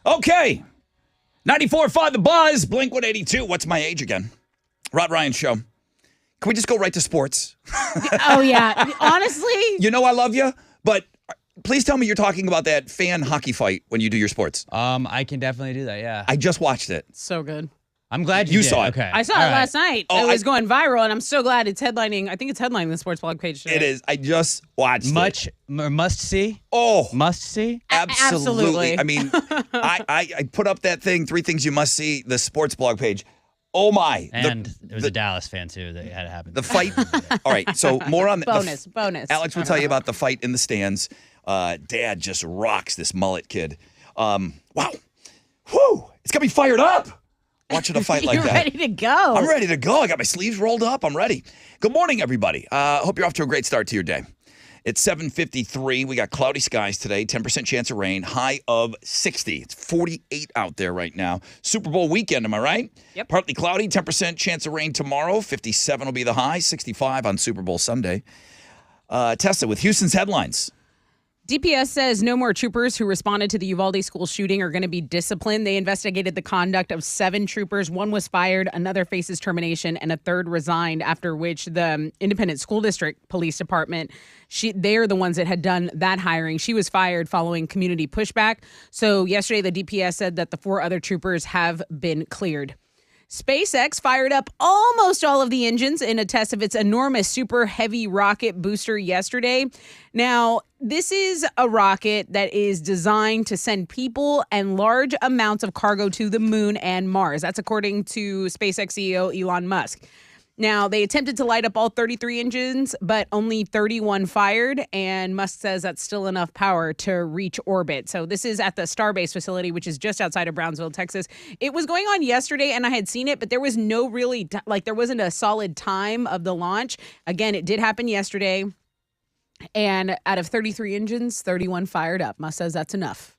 Okay. 94.5 The Buzz, Blink 182. What's my age again? Rod Ryan Show. Can we just go right to sports? Oh, yeah. Honestly. You know I love you, but please tell me you're talking about that fan hockey fight when you do your sports. I can definitely do that, yeah. I just watched it. So good. I'm glad You did. saw it. Okay. I saw it last night. It was going viral, and I'm so glad it's headlining. I think it's headlining the sports blog page today. It is. I just watched it. Must see? Oh. Must see? Absolutely. I mean, I put up that thing, 3 things you must see, the sports blog page. Oh, my. And there was a Dallas fan, too, that had it happen. The fight. All right, so more on bonus. Alex will tell you about the fight in the stands. Dad just rocks this mullet kid. Wow. Whew. It's got me fired up. Watching a fight like You're that. ready to go. I'm ready to go. I got my sleeves rolled up. I'm ready. Good morning, everybody. Hope you're off to a great start to your day. It's 7:53. We got cloudy skies today, 10% chance of rain, high of 60. It's 48 out there right now. Super Bowl weekend, am I right? Yep. Partly cloudy, 10% chance of rain tomorrow. 57 will be the high, 65 on Super Bowl Sunday. Tessa with Houston's headlines. DPS says no more troopers who responded to the Uvalde school shooting are going to be disciplined. They investigated the conduct of 7 troopers. 1 was fired, another faces termination, and a 3rd resigned, after which the Independent School District Police Department, they're the ones that had done that hiring. She was fired following community pushback. So yesterday, the DPS said that the 4 other troopers have been cleared. SpaceX fired up almost all of the engines in a test of its enormous super heavy rocket booster yesterday. Now, this is a rocket that is designed to send people and large amounts of cargo to the moon and Mars. That's according to SpaceX CEO Elon Musk. Now, they attempted to light up all 33 engines, but only 31 fired, and Musk says that's still enough power to reach orbit. So this is at the Starbase facility, which is just outside of Brownsville, Texas. It was going on yesterday, and I had seen it, but there was no really, there wasn't a solid time of the launch. Again, it did happen yesterday, and out of 33 engines, 31 fired up. Musk says that's enough.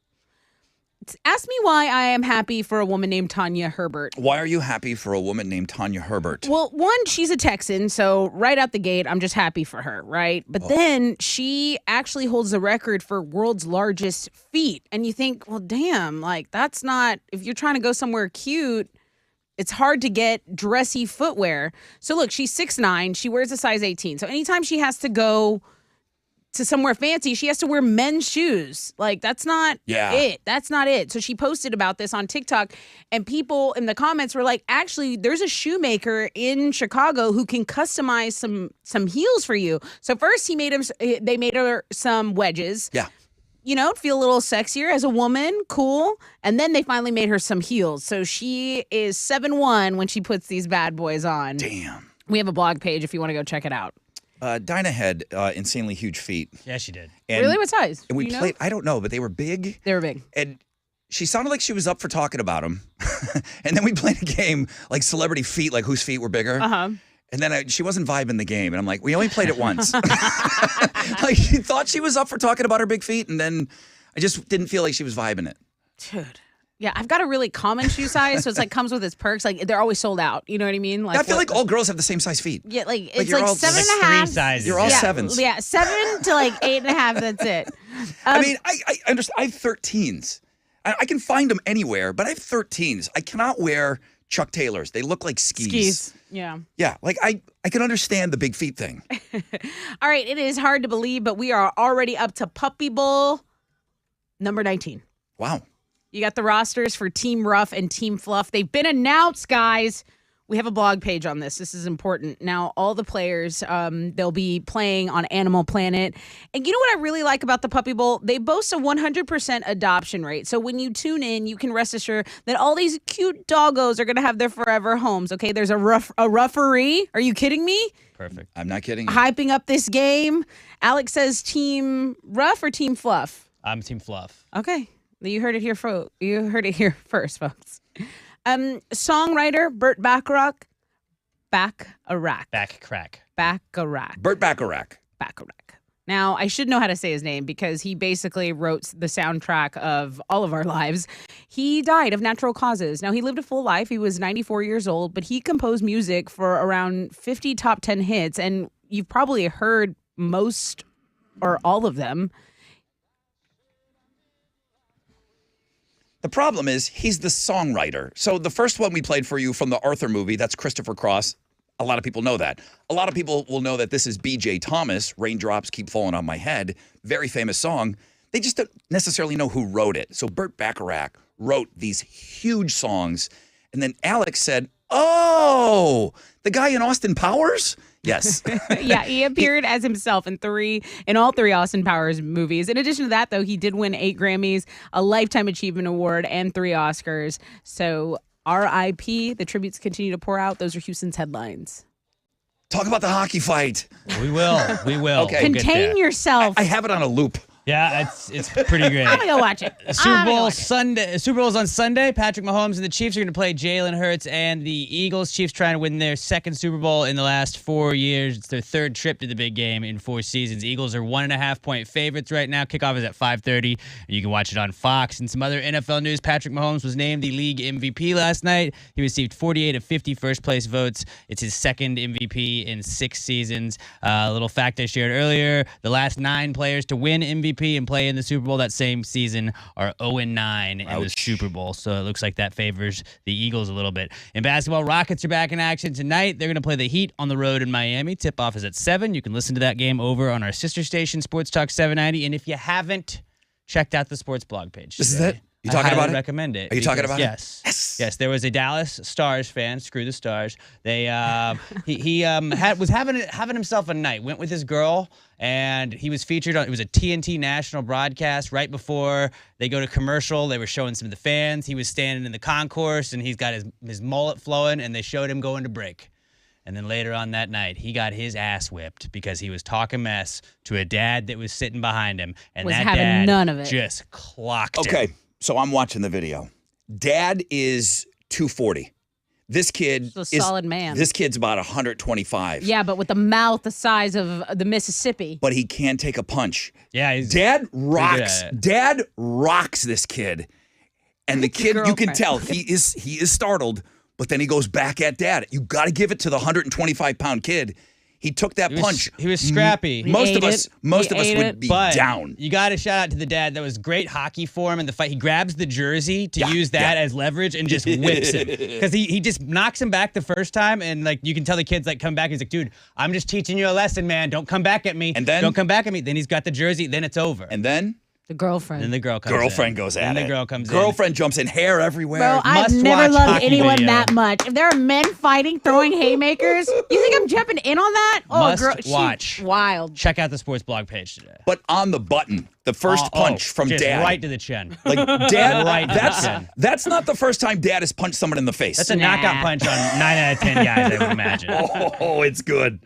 Ask me why I am happy for a woman named Tanya Herbert. Why are you happy for a woman named Tanya Herbert? Well, one, she's a Texan, so right out the gate, I'm just happy for her, right? But then she actually holds the record for world's largest feet. And you think, well, damn, like that's not, if you're trying to go somewhere cute, it's hard to get dressy footwear. So look, she's 6'9", she wears a size 18. So anytime she has to go to somewhere fancy, she has to wear men's shoes. Like, that's not it. That's not it. So she posted about this on TikTok, and people in the comments were like, actually, there's a shoemaker in Chicago who can customize some heels for you. So first they made her some wedges. Yeah. You know, feel a little sexier as a woman, cool. And then they finally made her some heels. So she is 7'1" when she puts these bad boys on. Damn. We have a blog page if you want to go check it out. Dinah had insanely huge feet. Yeah, she did. And, really? What size? And we Do you played, know? I don't know, but they were big. They were big. And she sounded like she was up for talking about them. And then we played a game like celebrity feet, like whose feet were bigger. Uh-huh. And then she wasn't vibing the game. And I'm like, we only played it once. Like, she thought she was up for talking about her big feet. And then I just didn't feel like she was vibing it. Dude. Yeah, I've got a really common shoe size, so it's like comes with its perks. Like they're always sold out. You know what I mean? Like I feel like all girls have the some size feet. Yeah, like Like, it's you're like all- 7 like and a half. 3 sizes. You're all yeah, sevens. Yeah, 7 to like 8.5. That's it. I mean, I understand. I have 13s. I can find them anywhere, but I have 13s. I cannot wear Chuck Taylors. They look like skis. Yeah. Yeah, like I can understand the big feet thing. All right, it is hard to believe, but we are already up to Puppy Bowl number 19. Wow. You got the rosters for Team Rough and Team Fluff. They've been announced, guys. We have a blog page on this. This is important. Now, all the players, they'll be playing on Animal Planet. And you know what I really like about the Puppy Bowl? They boast a 100% adoption rate. So when you tune in, you can rest assured that all these cute doggos are going to have their forever homes. Okay, there's a referee. Are you kidding me? Perfect. I'm not kidding you. Hyping up this game. Alex says Team Rough or Team Fluff? I'm Team Fluff. Okay. You heard it here first, folks. Songwriter Burt Bacharach. Backrack. Burt Bacharach. Now, I should know how to say his name because he basically wrote the soundtrack of all of our lives. He died of natural causes. Now, he lived a full life. He was 94 years old, but he composed music for around 50 top 10 hits, and you've probably heard most or all of them. The problem is he's the songwriter. So the first one we played for you from the Arthur movie, that's Christopher Cross. A lot of people know that. A lot of people will know that this is B.J. Thomas, Raindrops Keep Falling on My Head. Very famous song. They just don't necessarily know who wrote it. So Burt Bacharach wrote these huge songs. And then Alex said, oh, the guy in Austin Powers? Yes. Yeah, he appeared as himself in all three Austin Powers movies. In addition to that, though, he did win 8 Grammys, a Lifetime Achievement Award, and 3 Oscars. So R.I.P. The tributes continue to pour out. Those are Houston's headlines. Talk about the hockey fight. We will. Okay. We'll get Contain there. yourself. I have it on a loop. Yeah, it's pretty great. I'm going to go watch it. Super Bowl's on Sunday. Patrick Mahomes and the Chiefs are going to play Jalen Hurts and the Eagles. Chiefs trying to win their second Super Bowl in the last 4 years. It's their third trip to the big game in 4 seasons. Eagles are 1.5-point favorites right now. Kickoff is at 5:30. You can watch it on Fox. And some other NFL news. Patrick Mahomes was named the league MVP last night. He received 48 of 50 first-place votes. It's his second MVP in 6 seasons. A little fact I shared earlier, the last 9 players to win MVP and play in the Super Bowl that same season are 0-9 in the Super Bowl. So it looks like that favors the Eagles a little bit. In basketball, Rockets are back in action tonight. They're going to play the Heat on the road in Miami. Tip-off is at 7. You can listen to that game over on our sister station, Sports Talk 790. And if you haven't checked out the sports blog page This today, is it? You talking about it? recommend it. Are you talking because- about yes. it? Yes, there was a Dallas Stars fan. Screw the Stars. They he was having himself a night. Went with his girl, and he was featured on. It was a TNT national broadcast right before they go to commercial. They were showing some of the fans. He was standing in the concourse, and he's got his mullet flowing, and they showed him going to break. And then later on that night, he got his ass whipped because he was talking mess to a dad that was sitting behind him. And Was that having dad none of it. just clocked him. Okay, so I'm watching the video. Dad is 240. This kid He's a is solid man. This kid's about 125. Yeah, but with the mouth the size of the Mississippi. But he can take a punch. Yeah, he's Dad pretty good rocks. at it. Dad rocks this kid, and the kid, you can girlfriend. tell he is startled. But then he goes back at Dad. You got to give it to the 125-pound kid. He took that punch. He was scrappy. Most of us He would ate be But down. you got to shout out to the dad. That was great hockey for him in the fight. He grabs the jersey to use that as leverage and just whips him. Because he just knocks him back the first time. And like you can tell the kid's like, come back. He's like, dude, I'm just teaching you a lesson, man. Don't come back at me. And then- don't come back at me. Then he's got the jersey. Then it's over. And then The girlfriend. then the girl comes in. goes at Then it. the girl comes in. Girlfriend jumps in, hair everywhere. Bro, I've Must never watch loved hockey anyone video. that much. If there are men fighting, throwing haymakers, you think I'm jumping in on that? Oh, Must girl, watch. wild. Check out the sports blog page today. But on the button, the first punch from just Dad. right to the chin. Like Dad, Right to the chin. that's not the first time Dad has punched someone in the face. That's a knockout punch on 9 out of 10 guys, I would imagine. Oh, it's good.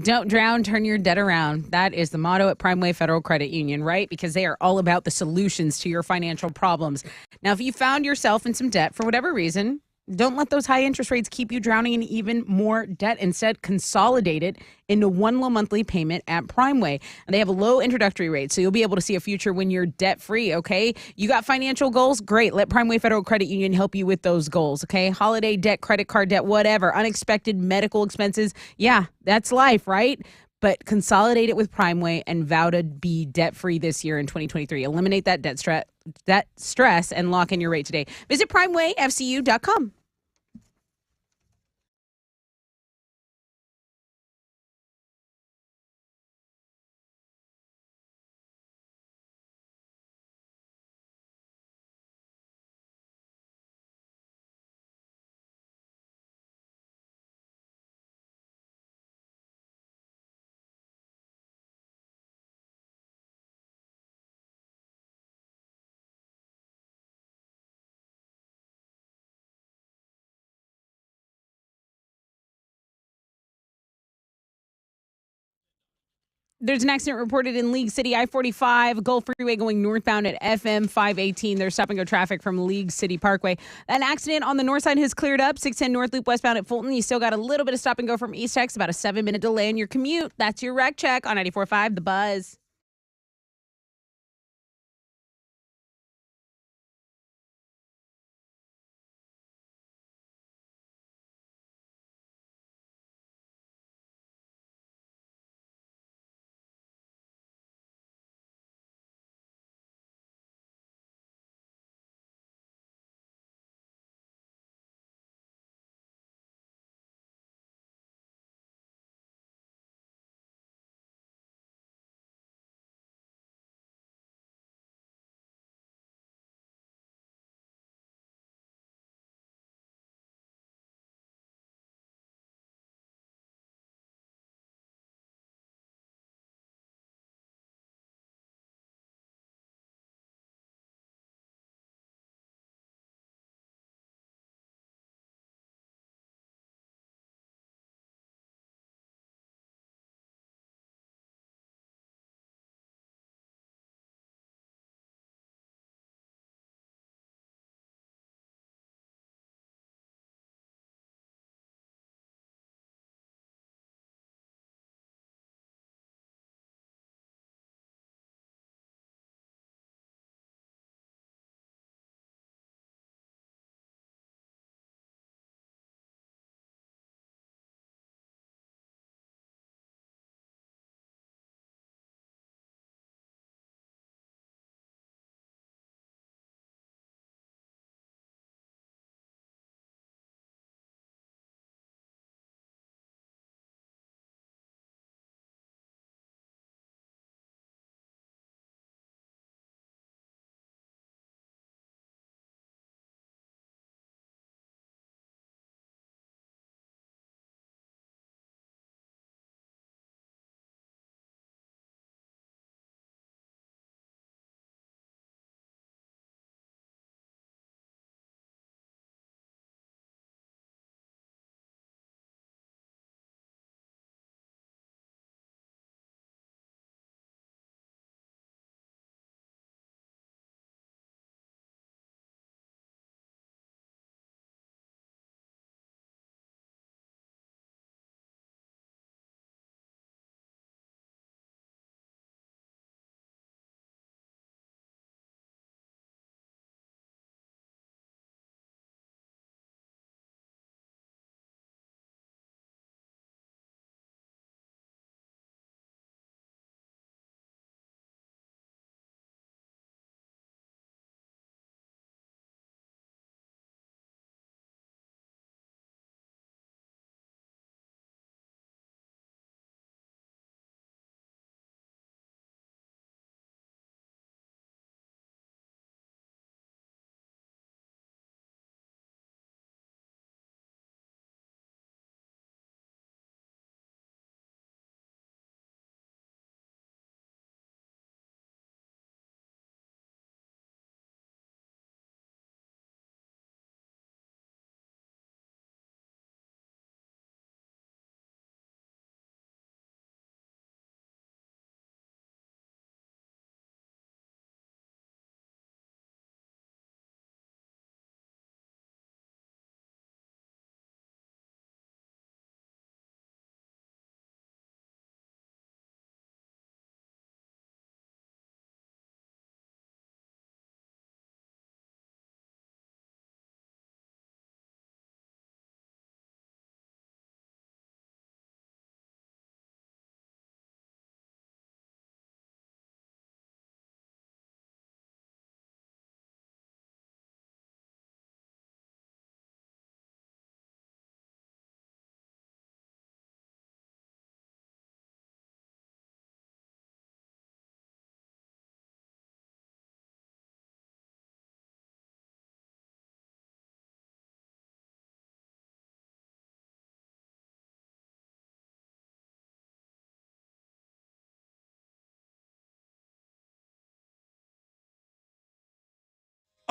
Don't drown, turn your debt around. That is the motto at Primeway Federal Credit Union, right? Because they are all about the solutions to your financial problems. Now, if you found yourself in some debt for whatever reason, don't let those high interest rates keep you drowning in even more debt. Instead, consolidate it into one low monthly payment at Primeway. And they have a low introductory rate, so you'll be able to see a future when you're debt-free, okay? You got financial goals? Great. Let Primeway Federal Credit Union help you with those goals, okay? Holiday debt, credit card debt, whatever. Unexpected medical expenses. Yeah, that's life, right? But consolidate it with Primeway and vow to be debt-free this year in 2023. Eliminate that debt stress and lock in your rate today. Visit primewayfcu.com. There's an accident reported in League City, I-45, Gulf Freeway going northbound at FM 518. There's stop-and-go traffic from League City Parkway. That accident on the north side has cleared up. 610 North Loop westbound at Fulton. You still got a little bit of stop-and-go from East Tex, about a 7-minute delay in your commute. That's your wreck check on 94.5 The Buzz.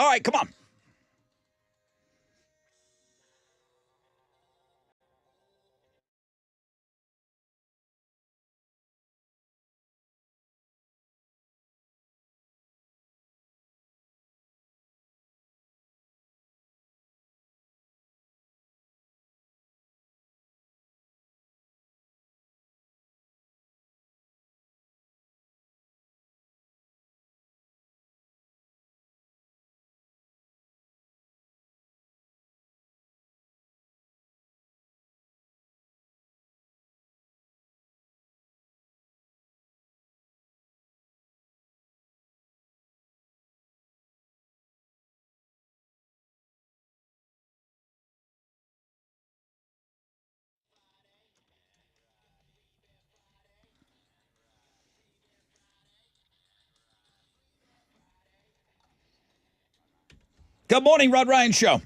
All right, come on. Good morning, Rod Ryan Show.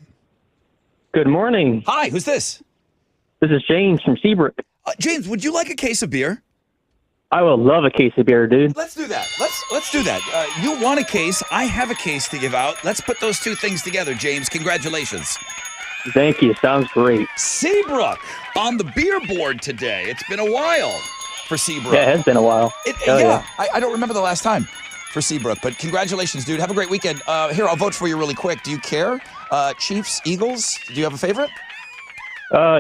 Good morning. Hi, who's this? This is James from Seabrook. James, would you like a case of beer? I would love a case of beer, dude. Let's do that. Let's do that. You want a case. I have a case to give out. Let's put those two things together, James. Congratulations. Thank you. Sounds great. Seabrook on the beer board today. It's been a while for Seabrook. Yeah, it has been a while. Yeah. I don't remember the last time for Seabrook, but congratulations, dude. Have a great weekend. Here, I'll vote for you really quick. Do you care? Chiefs, Eagles? Do you have a favorite?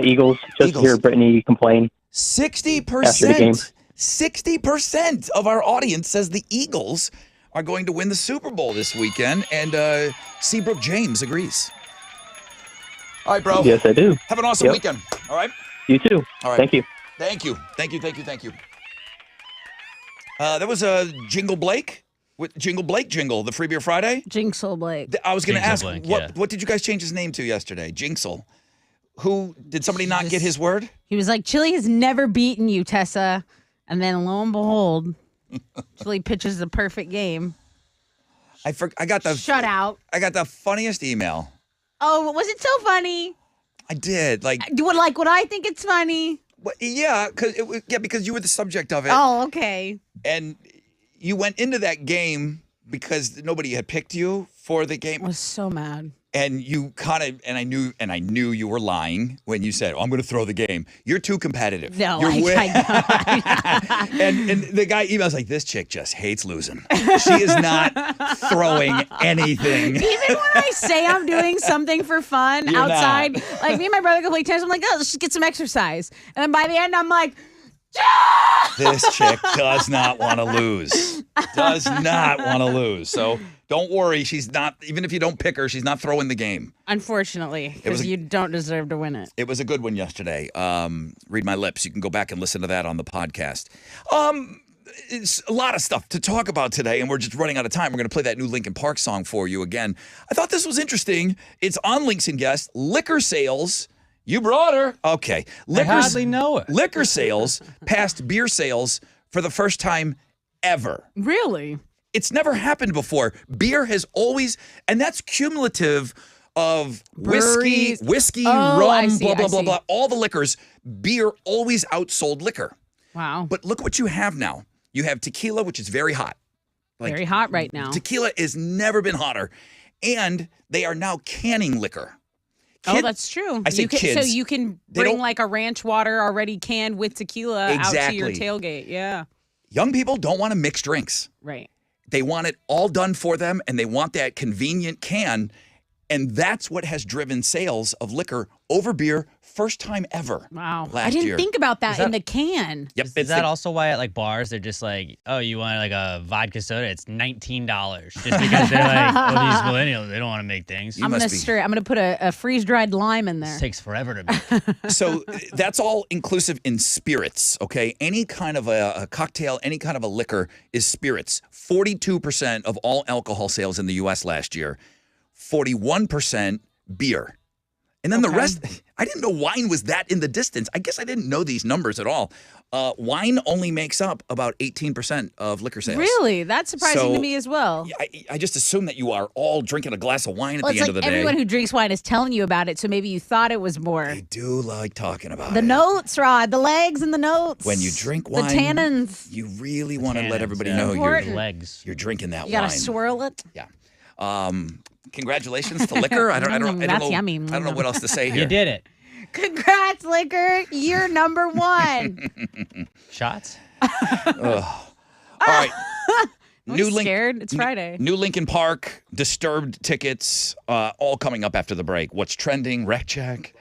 Eagles. Just to hear Brittany complain. 60%. 60% of our audience says the Eagles are going to win the Super Bowl this weekend, and Seabrook James agrees. All right, bro. Yes, I do. Have an awesome weekend. All right? You too. All right. Thank you. Thank you. That was a Jingle Blake with Jingle Blake Jingle, the Free Beer Friday. Jinxel Blake. I was going to ask, Blake, what did you guys change his name to yesterday? Jinxel. Who, did somebody not get his word? He was like, Chili has never beaten you, Tessa. And then lo and behold, Chili pitches the perfect game. I got the shutout. I got the funniest email. Oh, was it so funny? I did. Like what I think it's funny. Yeah, because you were the subject of it. Oh, okay. And you went into that game because nobody had picked you for the game. I was so mad. And you I knew you were lying when you said, I'm going to throw the game. You're too competitive. No, You're I and the guy emails like, this chick just hates losing. She is not throwing anything. Even when I say I'm doing something for fun You're outside, not. like me and my brother go play tennis, I'm like, let's just get some exercise. And then by the end, I'm like, This chick does not want to lose. Does not want to lose. So don't worry. She's not, even if you don't pick her, she's not throwing the game. unfortunately, because you don't deserve to win it. It was a good one yesterday. Read my lips. You can go back and listen to that on the podcast. It's a lot of stuff to talk about today, and we're just running out of time. We're going to play that new Linkin Park song for you again. I thought this was interesting. It's on Links and Guest. Liquor sales. You brought her. Okay. I hardly know it. Liquor sales passed beer sales for the first time ever. Really? It's never happened before. Beer has always, and that's cumulative of whiskey, Breweries. Oh, rum, I see, blah, blah, I blah, see. blah. All the liquors, beer always outsold liquor. Wow. But look what you have now. You have tequila, which is very hot. Very hot right now. Tequila has never been hotter. And they are now canning liquor. Oh, that's true. I say So kids. you can They bring don't- like a ranch water already canned with tequila out to your Exactly. tailgate. Yeah. Young people don't want to mix drinks. Right. They want it all done for them, and they want that convenient can. And that's what has driven sales of liquor over beer first time ever. Wow. Last I didn't year. think about that, Is that- in the can. Yep. Is that also why at like bars they're just like, oh, you want like a vodka soda? It's $19 just because they're like, oh, these millennials, they don't want to make things. I'm gonna put a freeze dried lime in there. It takes forever to make. So that's all inclusive in spirits, okay? Any kind of a cocktail, any kind of a liquor is spirits. 42% of all alcohol sales in the U.S. last year, 41% beer. And then the rest, I didn't know wine was that in the distance. I guess I didn't know these numbers at all. Wine only makes up about 18% of liquor sales. Really? That's surprising to So, me as well. I just assume that you are all drinking a glass of wine at Well, the it's end of like the day. everyone who drinks wine is telling you about it, so maybe you thought it was more. I do like talking about The it. notes, Rod, the legs and the notes. When you drink wine, the tannins. you really want to let tannins, everybody yeah. know Important. you're Legs. drinking that You gotta wine. swirl it. Yeah. Congratulations to Liquor. I don't That's know. yummy. I don't know what else to say here. You did it. Congrats, Liquor. You're number one. Shots? All right. I'm scared. It's Friday. New Lincoln Park, Disturbed tickets, all coming up after the break. What's trending? Rec check.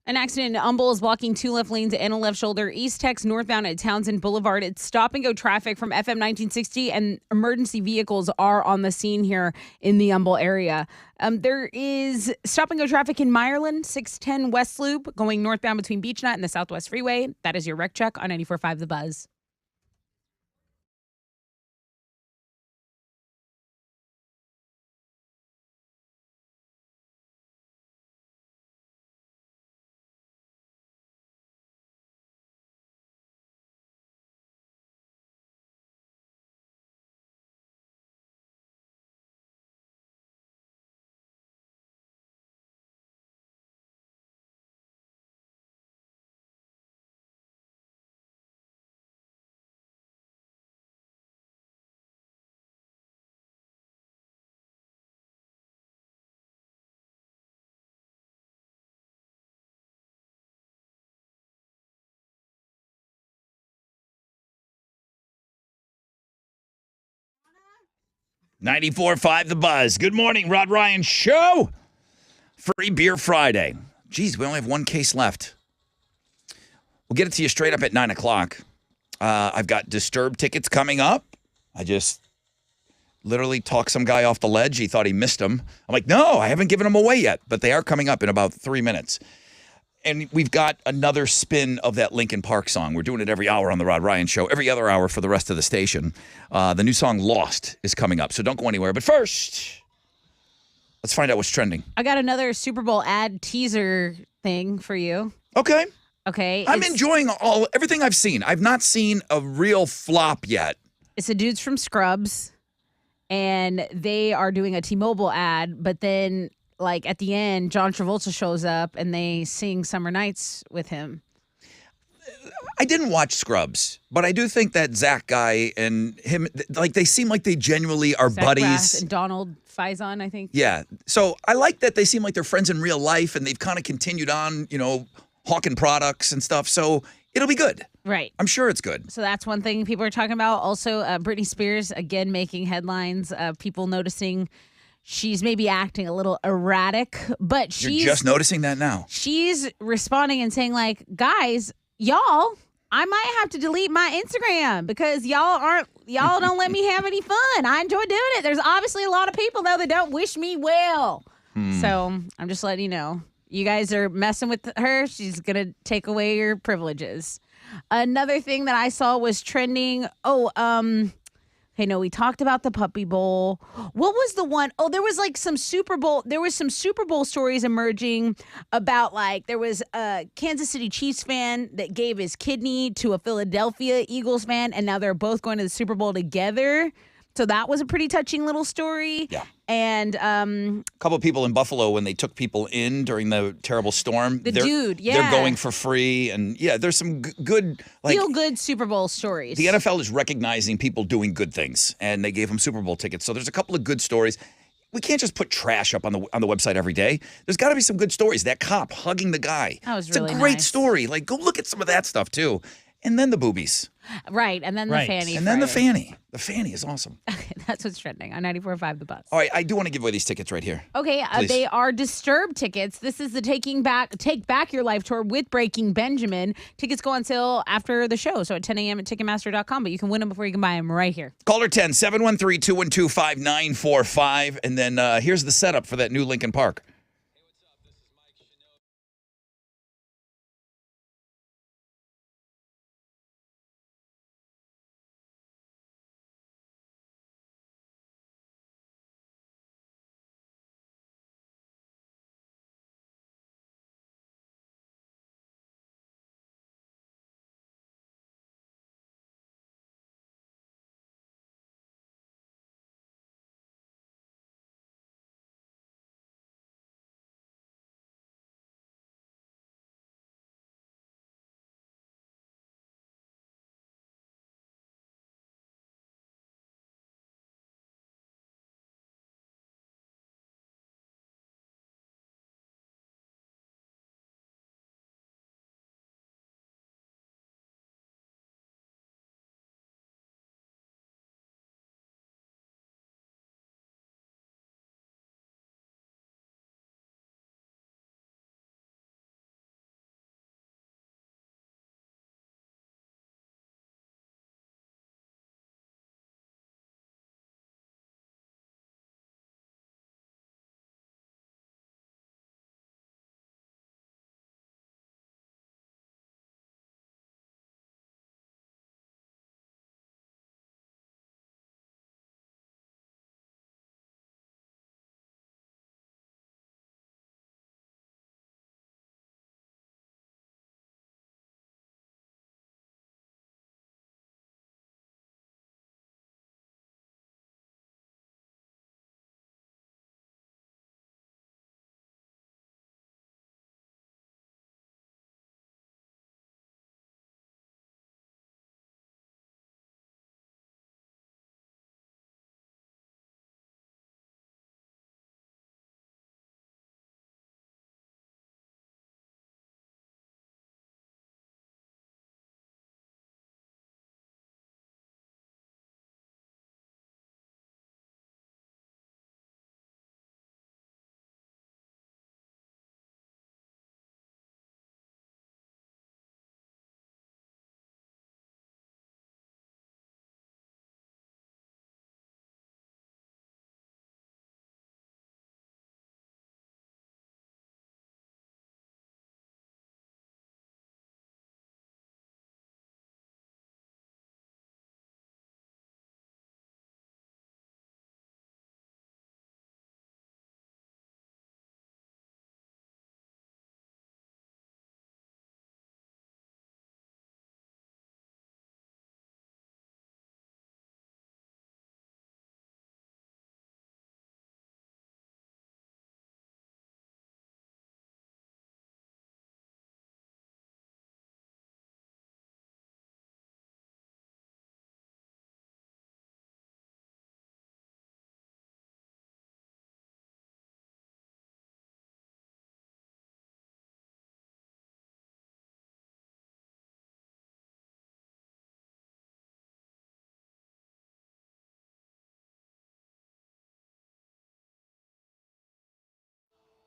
An accident in Humble is blocking 2 left lanes and a left shoulder. East Tex northbound at Townsend Boulevard. It's stop-and-go traffic from FM 1960, and emergency vehicles are on the scene here in the Humble area. There is stop-and-go traffic in Meyerland, 610 West Loop, going northbound between Beechnut and the Southwest Freeway. That is your wreck check on 94.5 The Buzz. .94.5 The Buzz. Good morning, Rod Ryan Show. Free Beer Friday. Geez, we only have one case left. We'll get it to you straight up at 9 o'clock. I've got Disturbed tickets coming up. I just literally talked some guy off the ledge. He thought he missed them. I'm like, no, I haven't given them away yet, but they are coming up in about 3 minutes. And we've got another spin of that Linkin Park song. We're doing it every hour on the Rod Ryan Show, every other hour for the rest of the station. The new song Lost is coming up, so don't go anywhere. But first, let's find out what's trending. I got another Super Bowl ad teaser thing for you. Okay. Okay. I'm enjoying everything I've seen. I've not seen a real flop yet. It's the dudes from Scrubs, and they are doing a T-Mobile ad, but then like at the end, John Travolta shows up and they sing Summer Nights with him. I didn't watch Scrubs, but I do think that Zach guy and him, like they seem like they genuinely are Zach buddies. Braff and Donald Faison, I think. Yeah. So I like that they seem like they're friends in real life and they've kind of continued on, hawking products and stuff. So it'll be good. Right. I'm sure it's good. So that's one thing people are talking about. Also, Britney Spears, again, making headlines. People noticing she's maybe acting a little erratic, but she's You're just noticing that now. She's responding and saying, like, guys, y'all, I might have to delete my Instagram because y'all don't let me have any fun. I enjoy doing it. There's obviously a lot of people, though, that don't wish me well. So I'm just letting you know. You guys are messing with her. She's going to take away your privileges. Another thing that I saw was trending. Hey, no, we talked about the Puppy Bowl. What was the one? Oh, there was like some Super Bowl. There was some Super Bowl stories emerging about there was a Kansas City Chiefs fan that gave his kidney to a Philadelphia Eagles fan, and now they're both going to the Super Bowl together. So that was a pretty touching little story. Yeah. And a couple of people in Buffalo, when they took people in during the terrible storm, they're going for free. And yeah, there's some good, feel good Super Bowl stories. The NFL is recognizing people doing good things, and they gave them Super Bowl tickets. So there's a couple of good stories. We can't just put trash up on the website every day. There's got to be some good stories. That cop hugging the guy. That was it's really a great nice. story. Like, go look at some of that stuff too. And then the boobies. Right, and then the fanny. And then the fanny. The fanny is awesome. Okay, that's what's trending on 94.5 The Buzz. All right, I do want to give away these tickets right here. Okay, Please. they are Disturbed tickets. This is the Take Back Your Life tour with Breaking Benjamin. Tickets go on sale after the show, so at 10 a.m. at Ticketmaster.com, but you can win them before you can buy them right here. Caller 10, 713-212-5945. And then here's the setup for that new Linkin Park.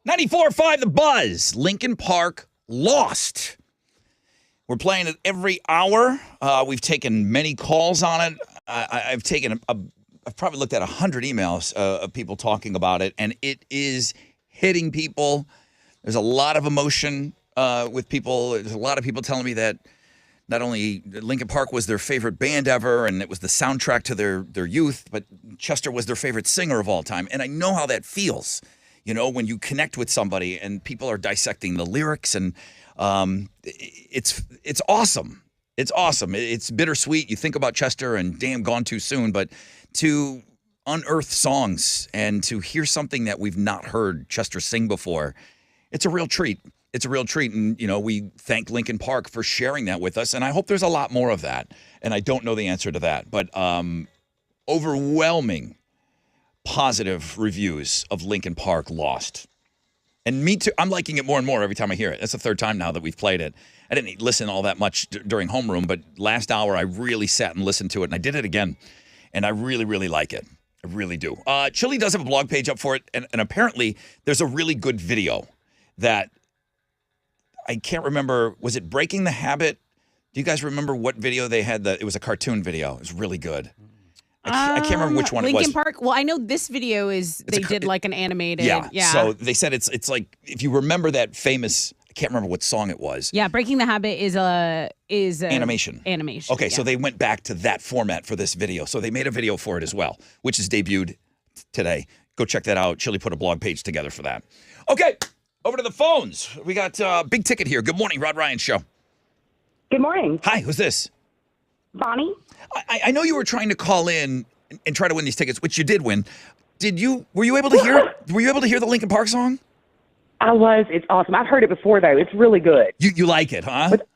94.5 The Buzz. Lincoln Park lost. We're playing it every hour. We've taken many calls on it. I've probably looked at 100 emails of people talking about it, and it is hitting people. There's a lot of emotion with people. There's a lot of people telling me that not only Linkin Park was their favorite band ever, and it was the soundtrack to their youth, but Chester was their favorite singer of all time. And I know how that feels, when you connect with somebody and people are dissecting the lyrics, and it's awesome. It's awesome. It's bittersweet. You think about Chester and damn, gone too soon, but to unearth songs and to hear something that we've not heard Chester sing before, it's a real treat. It's a real treat, and we thank Linkin Park for sharing that with us, and I hope there's a lot more of that, and I don't know the answer to that, but overwhelming positive reviews of Linkin Park lost. And me too. I'm liking it more and more every time I hear it. That's the third time now that we've played it. I didn't listen all that much during homeroom, but last hour I really sat and listened to it, and I did it again, and I really, really like it. I really do. Chili does have a blog page up for it, and apparently there's a really good video that I can't remember. Was it Breaking the Habit? Do you guys remember what video they had? It was a cartoon video. It was really good. I can't remember which one it was. Linkin Park. Well, I know this video they did like an animated. Yeah. So they said it's like, if you remember that famous, I can't remember what song it was. Yeah, Breaking the Habit is animation. Animation. Okay, so they went back to that format for this video. So they made a video for it as well, which is debuted today. Go check that out. Chili put a blog page together for that. Okay. Over to the phones. We got Big Ticket here. Good morning, Rod Ryan Show. Good morning. Hi, who's this? Bonnie. I know you were trying to call in and try to win these tickets, which you did win. Were you able to hear the Linkin Park song? I was. It's awesome. I've heard it before though. It's really good. You like it, huh? But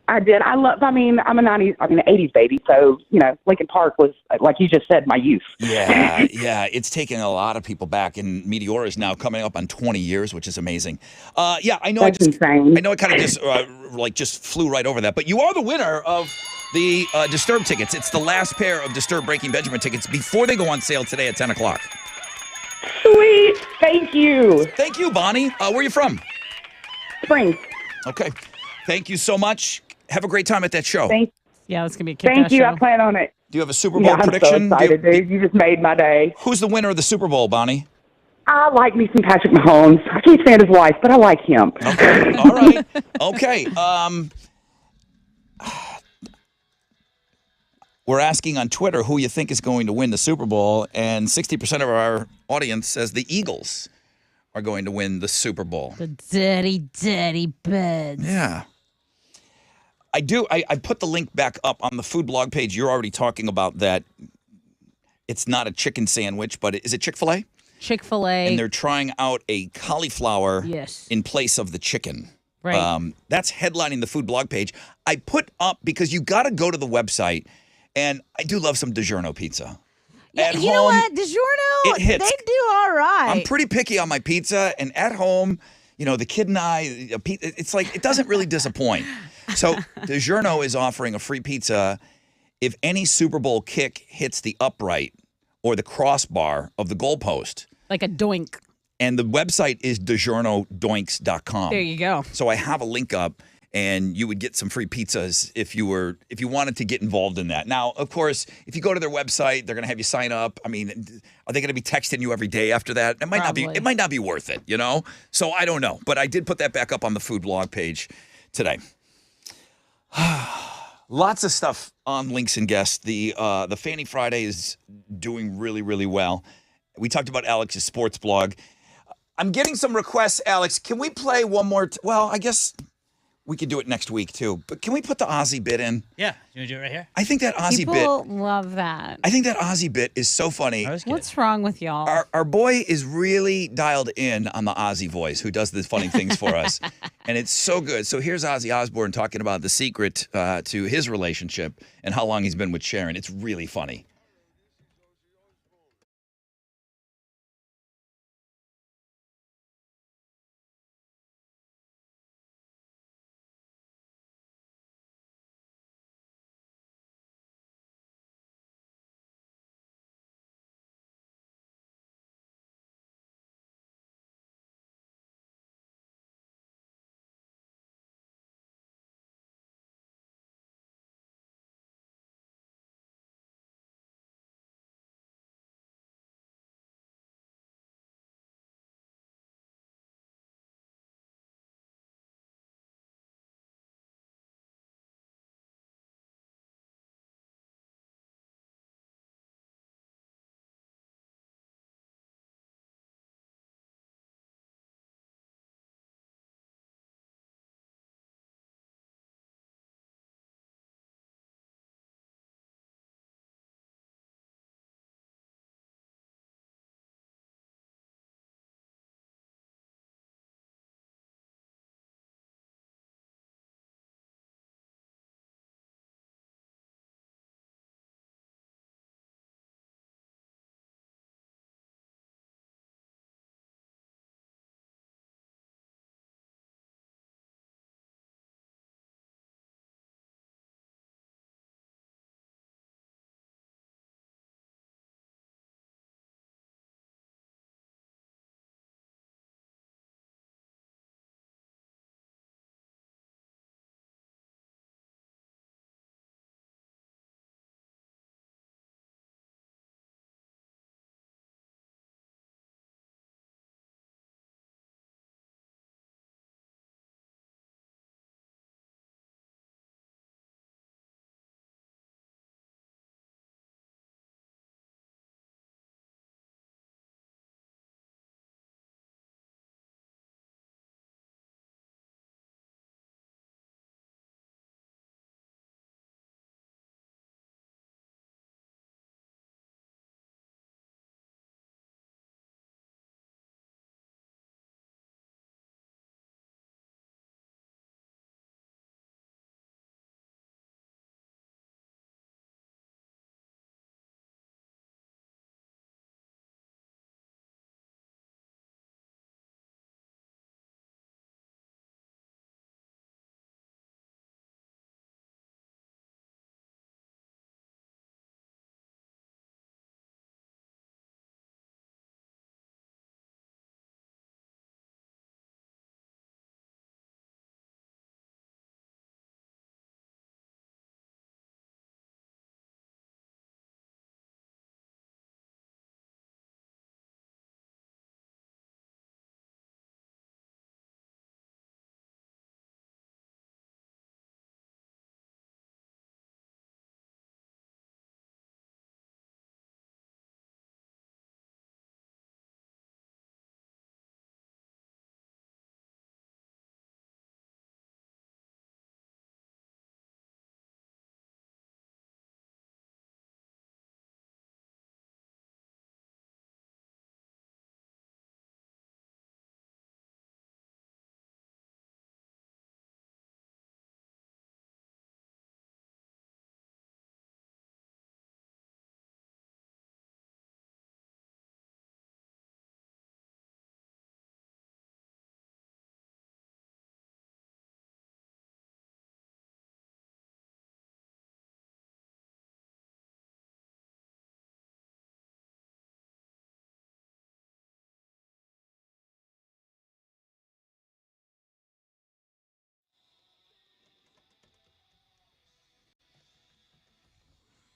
I did. I'm a 80s baby, so Linkin Park was, like you just said, my youth. Yeah, it's taken a lot of people back, and Meteora is now coming up on 20 years, which is amazing. I know. That's insane. I know it kind of just flew right over that, but you are the winner of the Disturbed tickets. It's the last pair of Disturbed Breaking Benjamin tickets before they go on sale today at 10 o'clock. Sweet. Thank you. Thank you, Bonnie. Where are you from? Springs. Okay. Thank you so much. Have a great time at that show. Yeah, it's going to be a kick-ass Thank you. show. I plan on it. Do you have a Super Bowl prediction? I'm so excited, dude. You just made my day. Who's the winner of the Super Bowl, Bonnie? I like me some Patrick Mahomes. I can't stand his wife, but I like him. Okay. All right. Okay. We're asking on Twitter who you think is going to win the Super Bowl, and 60% of our audience says the Eagles are going to win the Super Bowl. The dirty birds. Yeah. I do. I put the link back up on the food blog page. You're already talking about that. It's not a chicken sandwich, but is it Chick-fil-A? Chick-fil-A. And they're trying out a cauliflower Yes. in place of the chicken. Right. That's headlining the food blog page. I put up, because you got to go to the website, and I do love some DiGiorno pizza. Yeah, At you know home, what? DiGiorno, it hits. they do all right. I'm pretty picky on my pizza, and at home, the kid and I, it's like, it doesn't really disappoint. So DiGiorno is offering a free pizza if any Super Bowl kick hits the upright or the crossbar of the goalpost. Like a doink. And the website is DiGiornoDoinks.com. There you go. So I have a link up, and you would get some free pizzas if you wanted to get involved in that. Now, of course, if you go to their website, they're going to have you sign up. I mean, are they going to be texting you every day after that? It might not be. It might not be worth it, So I don't know, but I did put that back up on the food blog page today. Lots of stuff on Links and Guests. The Fanny Friday is doing really, really well. We talked about Alex's sports blog. I'm getting some requests, Alex. Can we play one more? Well, I guess we could do it next week too. But can we put the Ozzy bit in? Yeah, you want to do it right here? I think that Ozzy People love that. I think that Ozzy bit is so funny. What's wrong with y'all? Our boy is really dialed in on the Ozzy voice, who does the funny things for us. And it's so good. So here's Ozzy Osbourne talking about the secret to his relationship and how long he's been with Sharon. It's really funny.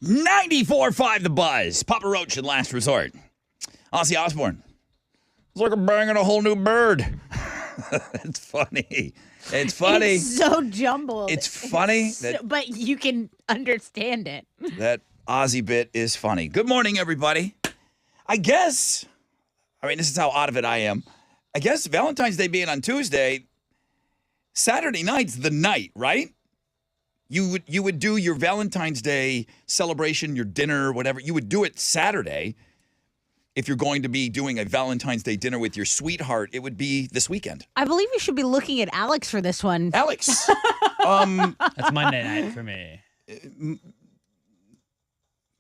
94.5 The Buzz. Papa Roach and Last Resort. Ozzy Osbourne. It's like I'm banging a whole new bird. It's funny. It's funny. It's so jumbled. It's funny but you can understand it. that Ozzy bit is funny. Good morning, everybody. I guess, this is how out of it I am. I guess Valentine's Day being on Tuesday, Saturday night's the night, right? You would do your Valentine's Day celebration, your dinner, whatever. You would do it Saturday. If you're going to be doing a Valentine's Day dinner with your sweetheart, it would be this weekend. I believe you should be looking at Alex for this one. Alex. That's Monday night for me.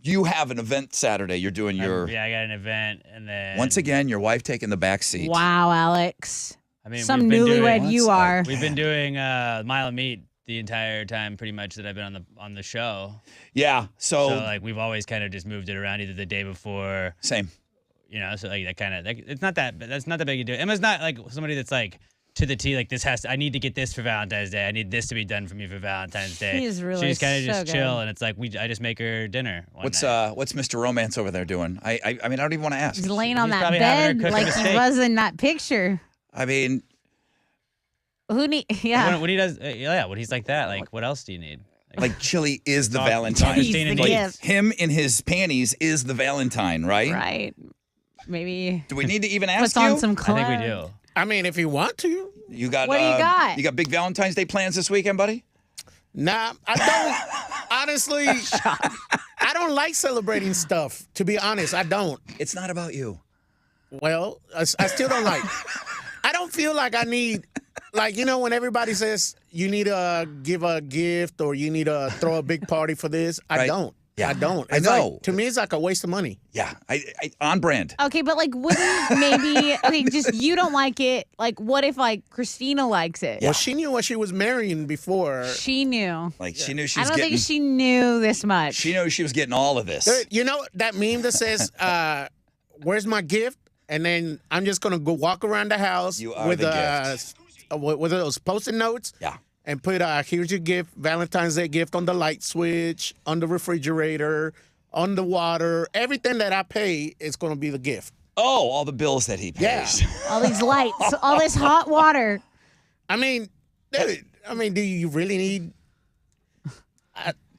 You have an event Saturday. You're doing your... Yeah, I got an event, and then... Once again, your wife taking the back seat. Wow, Alex. Some we've been newlywed doing- you are. We've been doing Mile of Meat the entire time, pretty much, that I've been on the show. Yeah, so like we've always kind of just moved it around either the day before. Same. You know, so like that kind of it's not that that's not that big a deal. Emma's not like somebody that's like to the T, like I need to get this for Valentine's Day. I need this to be done for me for Valentine's Day. She's really She's kind of just so chill, good. and it's like I just make her dinner. What's Mr. Romance over there doing? I don't even want to ask. He's laying on that probably having bed her cook like a he steak. was in that picture. I mean, Yeah. When he does, when he's like that, like what else do you need? like Chili is the Dog- Valentine. Christine and Like, Eve. him in his panties is the Valentine, right? Right. Maybe. Do we need to even ask Puts you? on some I think we clothes. do. I mean, if you want to. You got. What do you got? You got big Valentine's Day plans this weekend, buddy? Nah, I don't. Honestly, I don't like celebrating stuff. To be honest, I don't. It's not about you. Well, I still don't like. I don't feel like I need, like, when everybody says you need to give a gift or you need to throw a big party for this, I Right. don't. Yeah. I don't. I It's know. Like, to me, it's like a waste of money. Yeah, I on brand. Okay, but like, wouldn't maybe, okay, just you don't like it. Like, what if like Christina likes it? Well, she knew what she was marrying before. She knew. Like she knew she I was don't getting. think she knew this much. She knew she was getting all of this. Dude, you know that meme that says, "Where's my gift?" And then I'm just gonna go walk around the house You are with the gift. With those post-it notes. Yeah. And put here's your gift, Valentine's Day gift on the light switch, on the refrigerator, on the water. Everything that I pay is gonna be the gift. Oh, all the bills that he pays. Yeah. All these lights, all this hot water. I mean, dude, do you really need?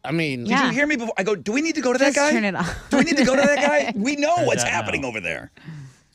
I mean, Did you hear me before? I go, do we need to go to that Just guy? turn it off. Do we need to go to that guy? We know what's that happening now? over there.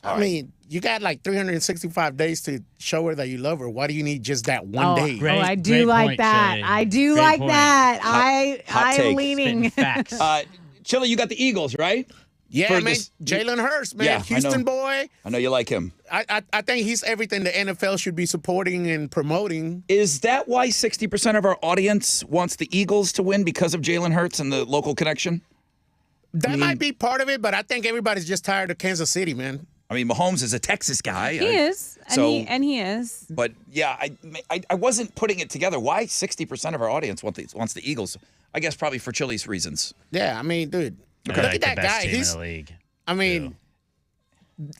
I mean, you got like 365 days to show her that you love her. Why do you need just that one day? Great- I do great like point, that. Shelley. I do Great like point. that. hot I'm take. leaning. Spitting facts. Chili, you got the Eagles, right? Yeah, For man, this- Jalen Hurts, man, Yeah, I know. Houston boy. I know you like him. I think he's everything the NFL should be supporting and promoting. Is that why 60% of our audience wants the Eagles to win because of Jalen Hurts and the local connection? That might be part of it, but I think everybody's just tired of Kansas City, man. I mean, Mahomes is a Texas guy. He is, and, So- he is. But yeah, I wasn't putting it together. Why 60% of our audience wants the Eagles? I guess probably for Chili's reasons. Yeah, I mean, dude, They're look like at that the best guy. team He's, in the league. I mean,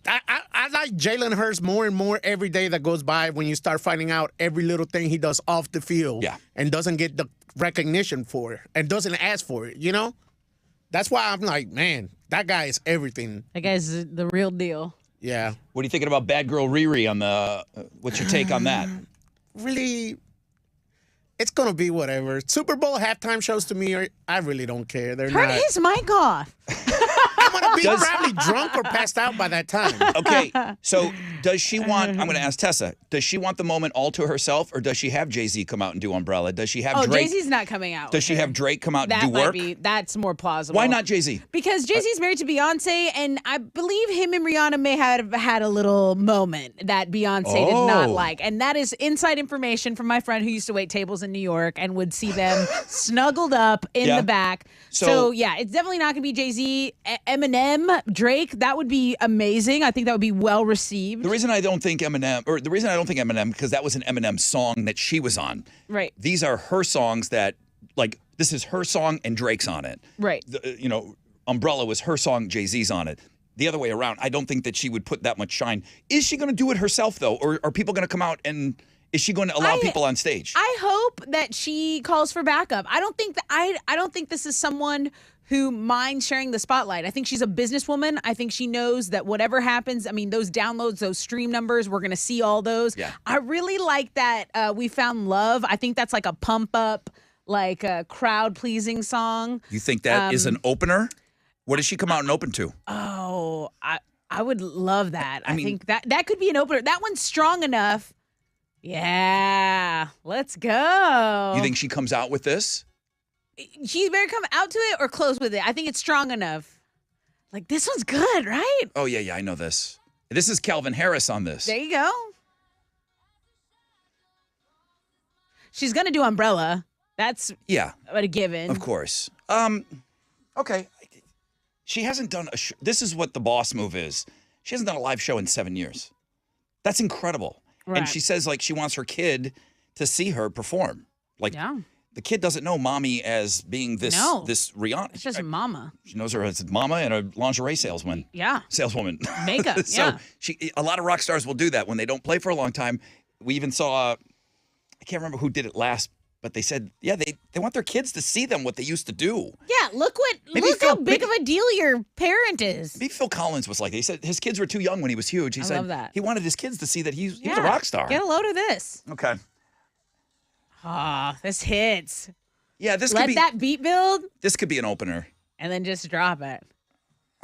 I like Jalen Hurts more and more every day that goes by when you start finding out every little thing he does off the field and doesn't get the recognition for it and doesn't ask for it, That's why I'm like, man, that guy is everything. That guy's the real deal. Yeah. What are you thinking about Bad Girl Riri on the? What's your take on that? Really, it's going to be whatever. Super Bowl halftime shows to me, I really don't care. They're Turn not. his mic off. I'm going to be probably drunk or passed out by that time. Okay, so does she want? I'm going to ask Tessa. Does she want the moment all to herself, or does she have Jay-Z come out and do Umbrella? Does she have Oh, Drake? Jay-Z's not coming out. Does she have Drake come out That and do might work? be. That's more plausible. Why not Jay-Z? Because Jay-Z's married to Beyonce, and I believe him and Rihanna may have had a little moment that Beyonce did not Oh. like. And that is inside information from my friend who used to wait tables in New York and would see them snuggled up in Yeah. the back. So- So yeah, it's definitely not going to be Jay-Z. Eminem, Drake, that would be amazing. I think that would be well received. The reason I don't think Eminem, because that was an Eminem song that she was on. Right. These are her songs that, like, this is her song and Drake's on it. Right. Umbrella was her song, Jay-Z's on it. The other way around, I don't think that she would put that much shine. Is she going to do it herself, though? Or are people going to come out and Is she going to allow people on stage? I hope that she calls for backup. I don't think that I don't think this is someone who minds sharing the spotlight. I think she's a businesswoman. I think she knows that whatever happens, I mean, those downloads, those stream numbers, we're going to see all those. Yeah. I really like that We Found Love. I think that's like a pump up, like a crowd pleasing song. You think that is an opener? What does she come out and open to? Oh, I would love that. I think that could be an opener. That one's strong enough. Yeah, let's go. You think she comes out with this? She better come out to it or close with it. I think it's strong enough. Like, this one's good, right? Oh, yeah, I know this. This is Calvin Harris on this. There you go. She's going to do Umbrella. That's a given. Of course. Okay. She hasn't done this is what the boss move is. She hasn't done a live show in 7 years. That's incredible. Right. And she says, like, she wants her kid to see her perform. Like, the kid doesn't know mommy as being this Rihanna. It's just mama. She knows her as mama and a lingerie saleswoman. Yeah. Saleswoman. Makeup, So a lot of rock stars will do that when they don't play for a long time. We even saw, I can't remember who did it last, but they said, they want their kids to see them what they used to do. Yeah, look how big of a deal your parent is. Maybe Phil Collins was like that. He said his kids were too young when he was huge. He said love that. he wanted his kids to see that he was a rock star. Get a load of this. Okay. This hits. Yeah, this Let could be that beat build This could be an opener. and then just drop it.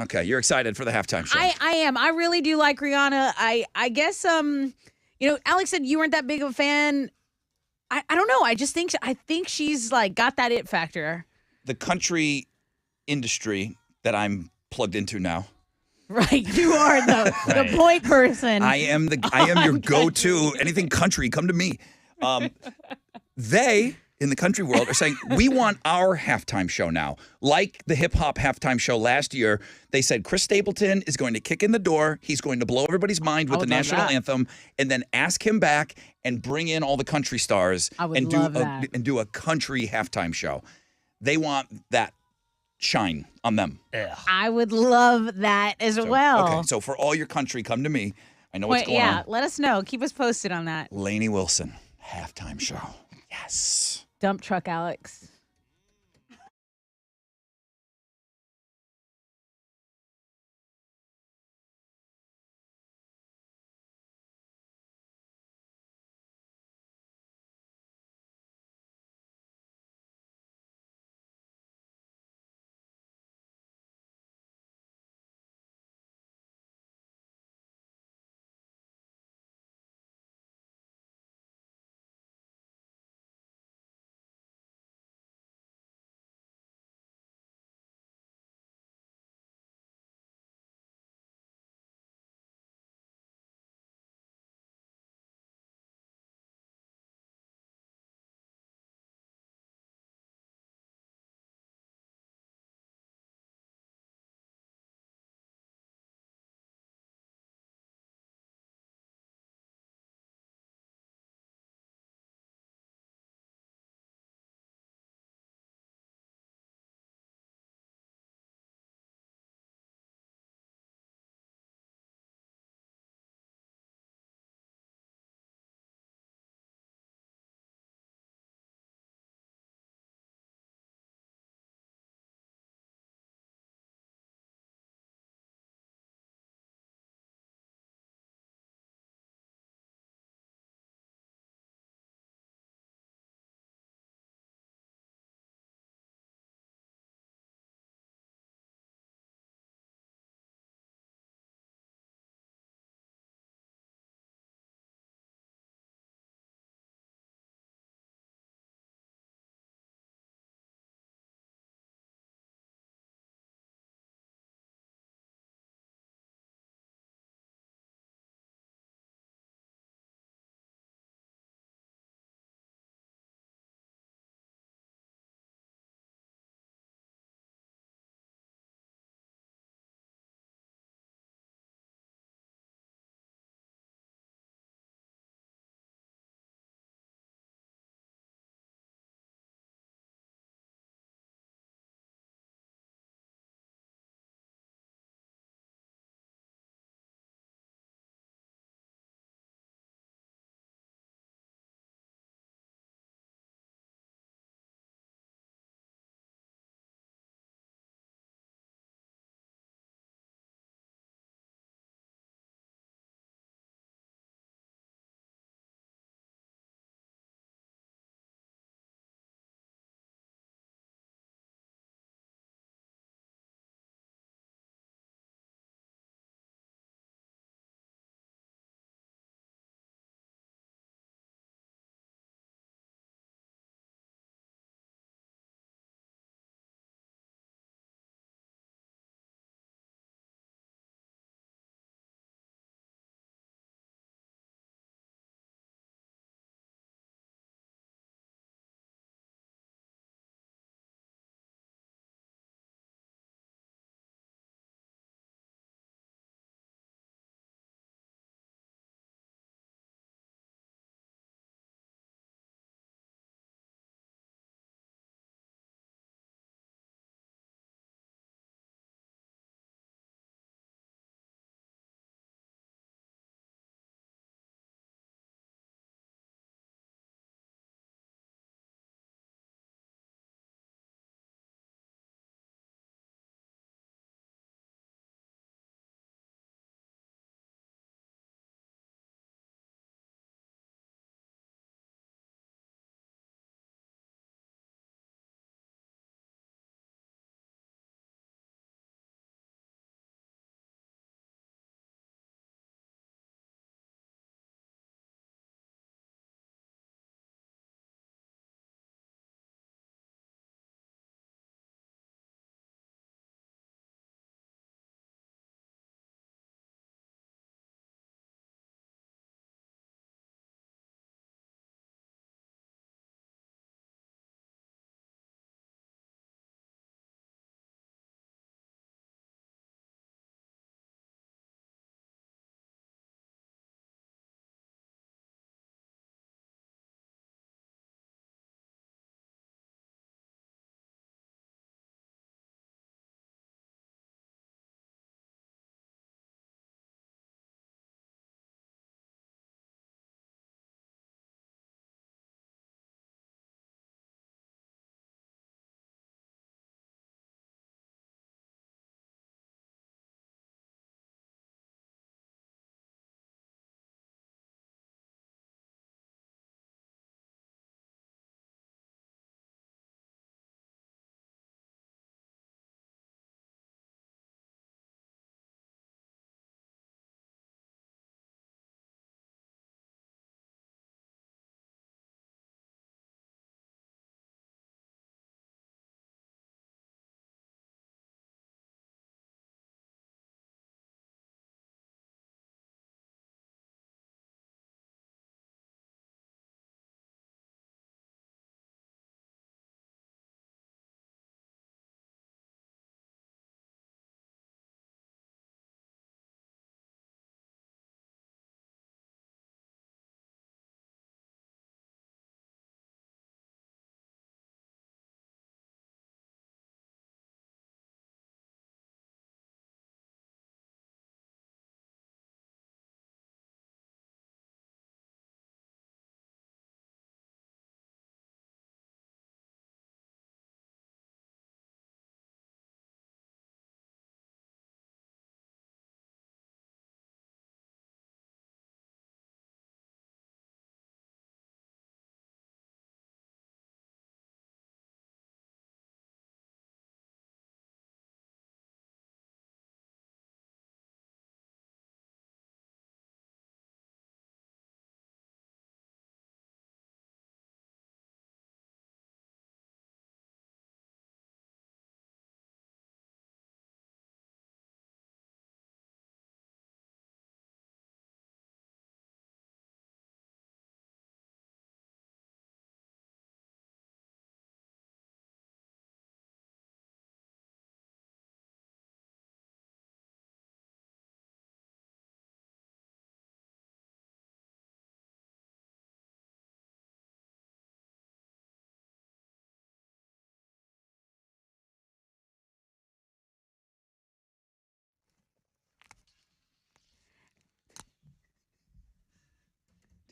Okay, you're excited for the halftime show. I am. I really do like Rihanna. I guess Alex said you weren't that big of a fan. I don't know. I think she's like got that it factor. The country industry that I'm plugged into now. Right, you are the point person. I am your go-to. Anything country, come to me. They in the country world are saying we want our halftime show now. Like the hip hop halftime show last year, they said Chris Stapleton is going to kick in the door. He's going to blow everybody's mind with the national anthem, and then ask him back and bring in all the country stars and do a country halftime show. They want that shine on them. I would love that as well. Okay, so for all your country, come to me. I know what's going on. Yeah, let us know. Keep us posted on that. Lainey Wilson, halftime show. Yes. Dump truck Alex.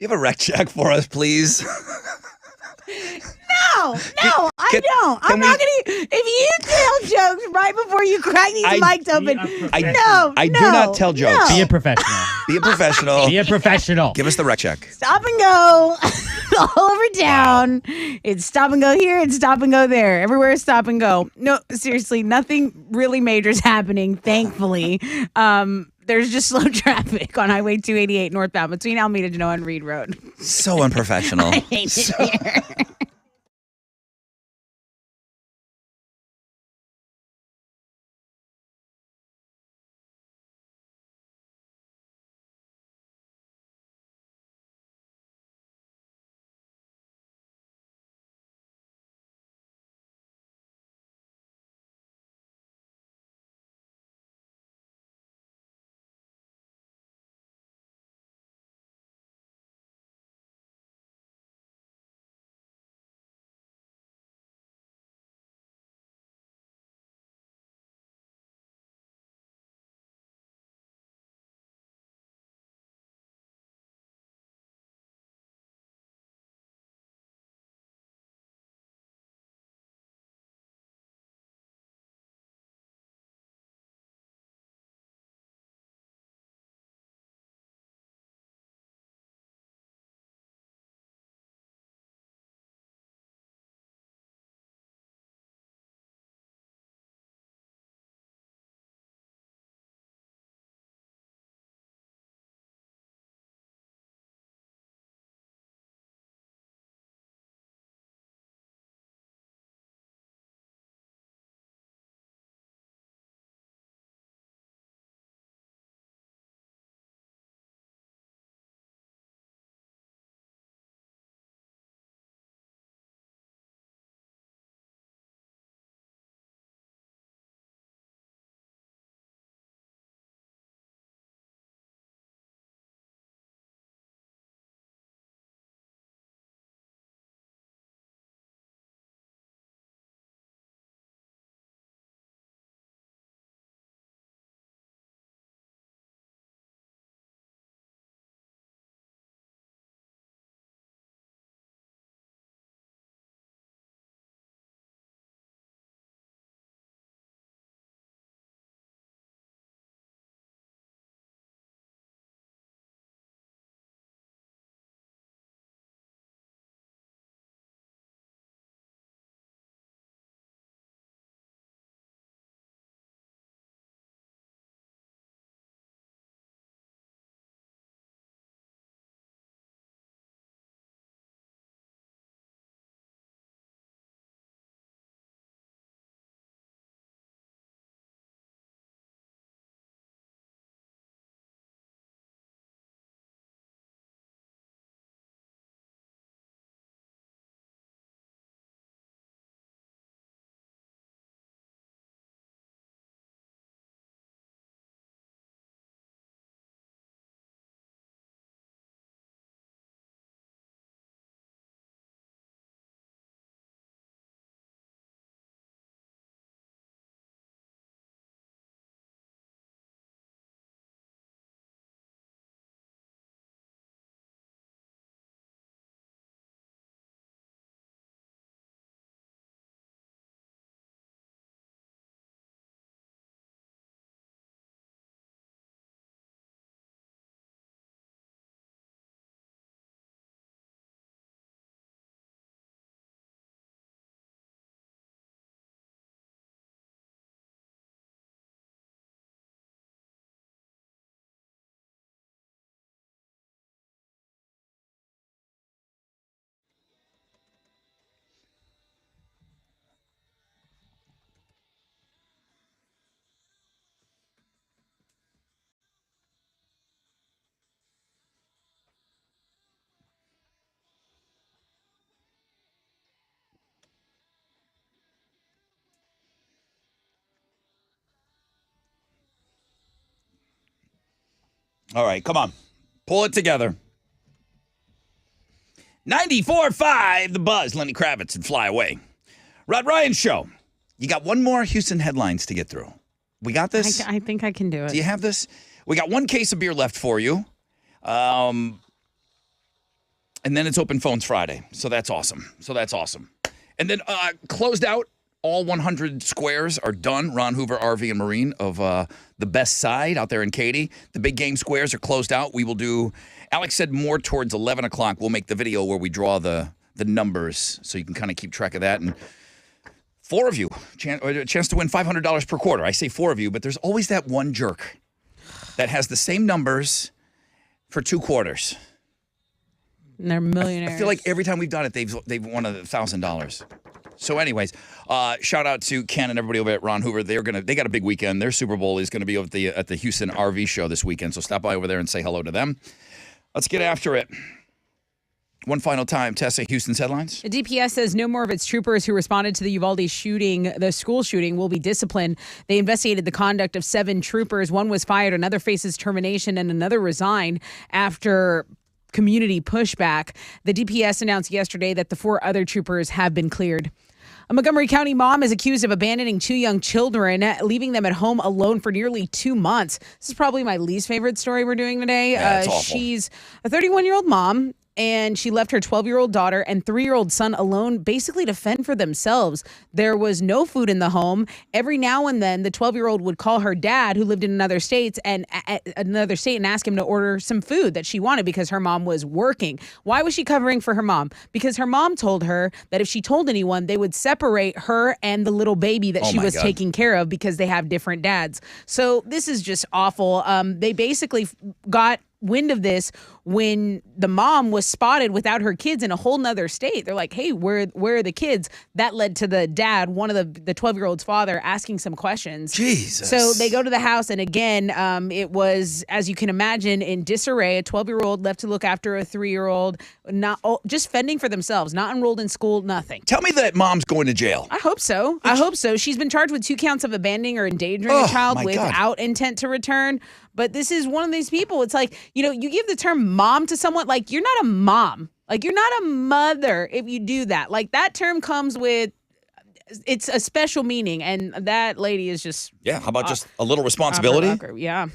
you have a rec check for us, please? No, I don't. I'm not gonna. If you tell jokes right before you crack these mics open, I do not tell jokes. Be a professional. Be a professional. Be a professional. Give us the rec check. Stop and go all over town. It's stop and go here. It's stop and go there. Everywhere is stop and go. No, seriously, nothing really major is happening. Thankfully, there's just slow traffic on Highway 288 northbound between Alameda, Genoa, and Reed Road. So unprofessional. I hate it here. All right, come on. Pull it together. 94.5 The Buzz, Lenny Kravitz, and Fly Away. Rod Ryan Show. You got one more Houston headlines to get through. We got this? I think I can do it. Do you have this? We got one case of beer left for you. And then it's open phones Friday. So that's awesome. And then closed out, all 100 squares are done. Ron Hoover RV and Marine of the Best Side out there in Katy. The big game squares are closed out. We will do, Alex said more towards 11 o'clock. We'll make the video where we draw the numbers so you can kind of keep track of that. And 4 of you, a chance to win $500 per quarter. I say 4 of you, but there's always that one jerk that has the same numbers for 2 quarters. And they're millionaires. I feel like every time we've done it, they've won $1,000. So, anyways, shout out to Ken and everybody over at Ron Hoover. They got a big weekend. Their Super Bowl is going to be at the Houston RV show this weekend. So stop by over there and say hello to them. Let's get after it. One final time, Tessa, Houston's headlines. The DPS says no more of its troopers who responded to the Uvalde shooting, the school shooting, will be disciplined. They investigated the conduct of 7 troopers. 1 was fired, another faces termination, and another resigned after community pushback. The DPS announced yesterday that the 4 other troopers have been cleared. A Montgomery County mom is accused of abandoning 2 young children, leaving them at home alone for nearly 2 months. This is probably my least favorite story we're doing today. Yeah, it's awful. She's a 31-year-old mom, and she left her 12-year-old daughter and 3-year-old son alone basically to fend for themselves. There was no food in the home. Every now and then, the 12-year-old would call her dad, who lived in another state, and ask him to order some food that she wanted because her mom was working. Why was she covering for her mom? Because her mom told her that if she told anyone, they would separate her and the little baby that she was taking care of because they have different dads. So this is just awful. They basically got wind of this when the mom was spotted without her kids in a whole nother state. They're like, hey, where are the kids? That led to the dad, one of the 12-year-old's father, asking some questions. Jesus. So they go to the house, and again, it was, as you can imagine, in disarray. A 12-year-old left to look after a 3-year-old, just fending for themselves, not enrolled in school, nothing. Tell me that mom's going to jail. I hope so. She's been charged with 2 counts of abandoning or endangering a child without intent to return. But this is one of these people. It's like, you give the term mom to someone, like, you're not a mom. Like, you're not a mother if you do that. Like, that term comes with, it's a special meaning. And that lady is just. Yeah, how about just a little responsibility? Yeah.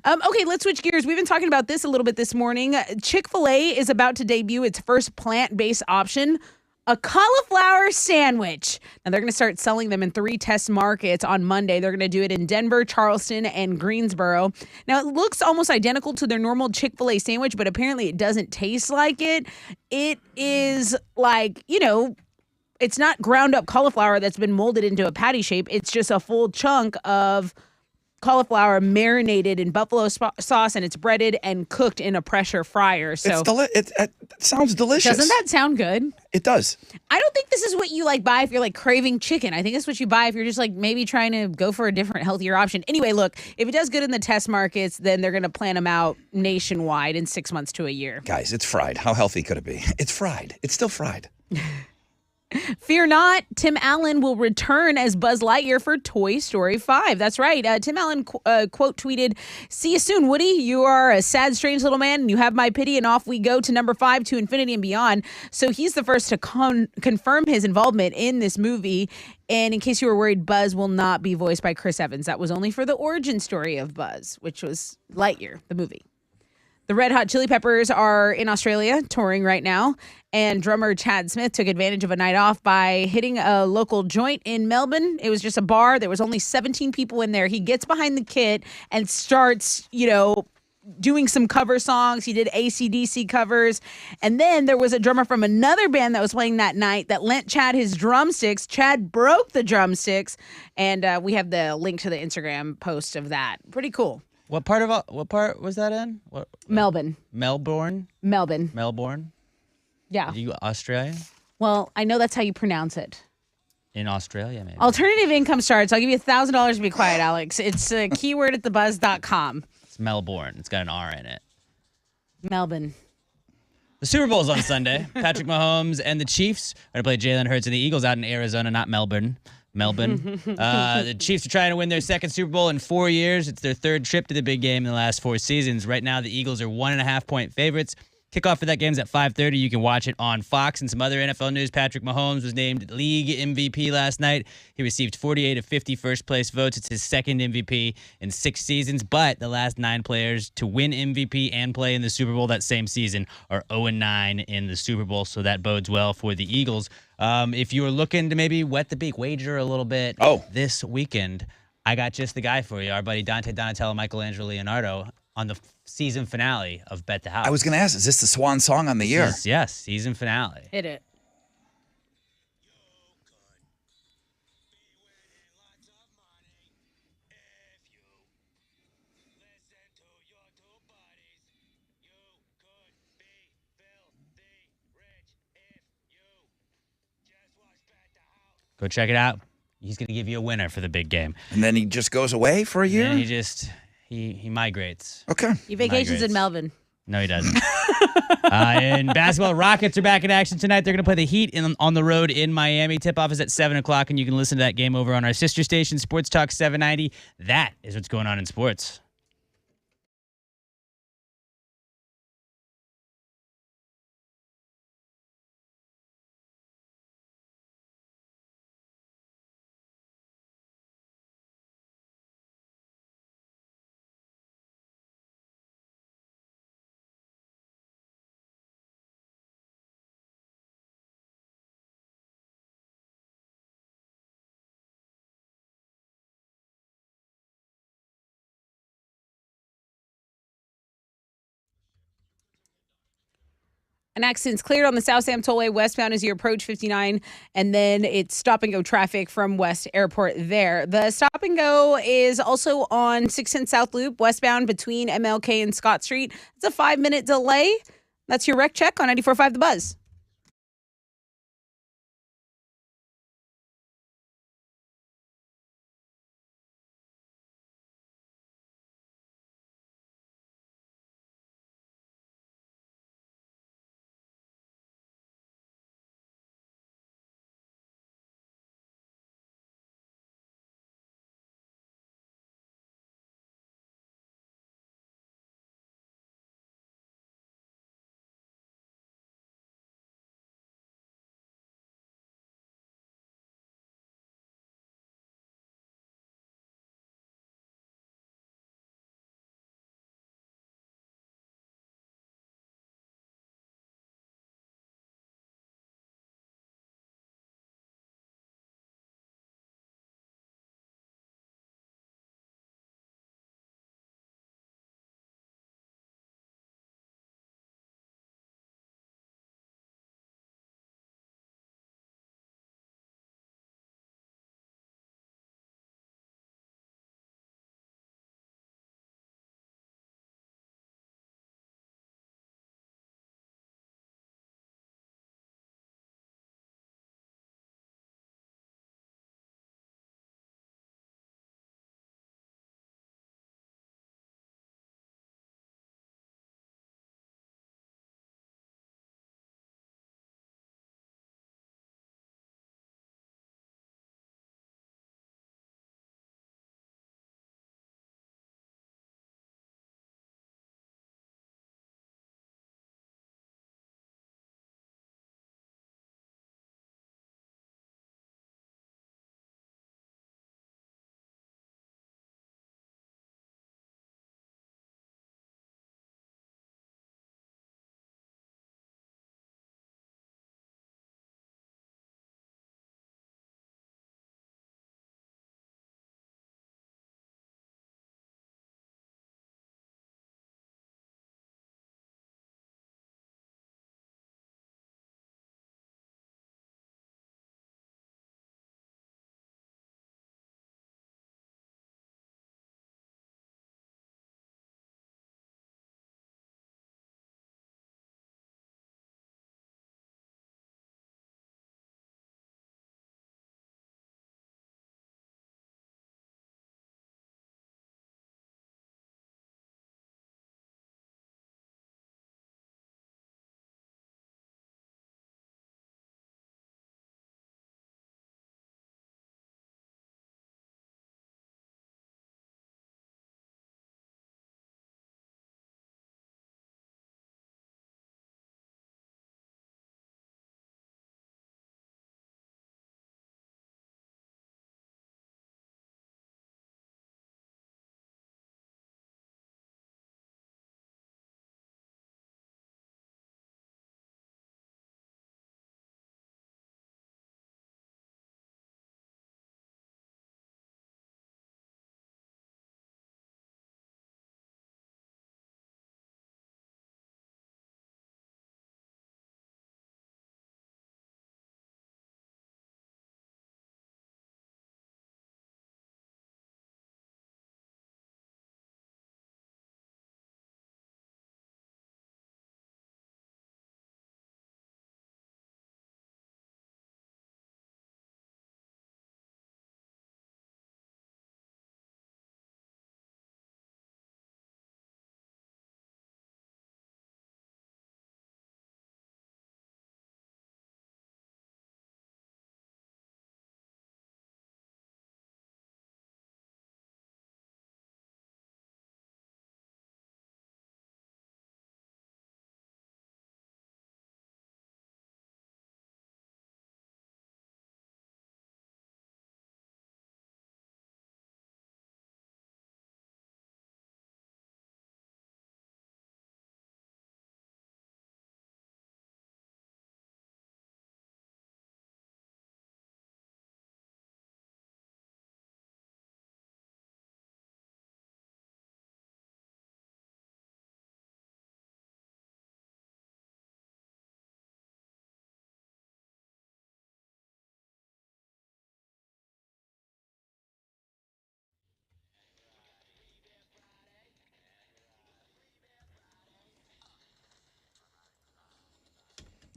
Okay, let's switch gears. We've been talking about this a little bit this morning. Chick-fil-A is about to debut its first plant-based option, a cauliflower sandwich. Now, they're going to start selling them in 3 test markets on Monday. They're going to do it in Denver, Charleston, and Greensboro. Now, it looks almost identical to their normal Chick-fil-A sandwich, but apparently it doesn't taste like it. It is like, it's not ground up cauliflower that's been molded into a patty shape. It's just a full chunk of cauliflower marinated in buffalo sauce, and it's breaded and cooked in a pressure fryer. So it sounds delicious. Doesn't that sound good? It does. I don't think this is what you buy if you're craving chicken. I think it's what you buy if you're just maybe trying to go for a different, healthier option. Anyway, look, if it does good in the test markets, then they're going to plan them out nationwide in 6 months to a year. Guys, it's fried. How healthy could it be? It's fried. It's still fried. Fear not, Tim Allen will return as Buzz Lightyear for Toy Story 5. That's right. Tim Allen quote tweeted, "See you soon, Woody. You are a sad, strange little man, and you have my pity." And off we go to number 5, to infinity and beyond. So he's the first to confirm his involvement in this movie. And in case you were worried, Buzz will not be voiced by Chris Evans. That was only for the origin story of Buzz, which was Lightyear, the movie. The Red Hot Chili Peppers are in Australia touring right now, and drummer Chad Smith took advantage of a night off by hitting a local joint in Melbourne. It was just a bar. There was only 17 people in there. He gets behind the kit and starts, doing some cover songs. He did AC/DC covers. And then there was a drummer from another band that was playing that night that lent Chad his drumsticks. Chad broke the drumsticks, and we have the link to the Instagram post of that. Pretty cool. What part was that in? Melbourne. Melbourne? Melbourne. Yeah. Are you Australian? Well, I know that's how you pronounce it. In Australia, maybe. Alternative income starts. I'll give you $1,000 to be quiet, Alex. It's a keyword at thebuzz.com. It's Melbourne. It's got an R in it. Melbourne. The Super Bowl's on Sunday. Patrick Mahomes and the Chiefs are going to play Jalen Hurts and the Eagles out in Arizona, not Melbourne. The Chiefs are trying to win their second Super Bowl in 4 years. It's their 3rd trip to the big game in the last 4 seasons. Right now, the Eagles are 1.5-point favorites. Kickoff for that game's at 5:30. You can watch it on Fox. And some other NFL news. Patrick Mahomes was named league MVP last night. He received 48 of 50 first-place votes. It's his second MVP in 6 seasons. But the last 9 players to win MVP and play in the Super Bowl that same season are 0-9 in the Super Bowl. So that bodes well for the Eagles. If you were looking to maybe wet the beak, wager a little bit this weekend, I got just the guy for you. Our buddy Dante Donatello, Michelangelo Leonardo on the season finale of Bet the House. I was going to ask, is this the swan song on the year? Yes, season finale. Hit it. Go check it out. He's going to give you a winner for the big game. And then he just goes away for a year? And he migrates. Okay. He vacations in Migrates. Melbourne. No, he doesn't. In basketball, Rockets are back in action tonight. They're going to play the Heat on the road in Miami. Tip-off is at 7 o'clock, and you can listen to that game over on our sister station, Sports Talk 790. That is what's going on in sports. An accident's cleared on the South Sam Tollway westbound as you approach 59, and then it's stop-and-go traffic from West Airport there. The stop-and-go is also on 610 South Loop, westbound between MLK and Scott Street. It's a 5-minute delay. That's your rec check on 94.5 The Buzz.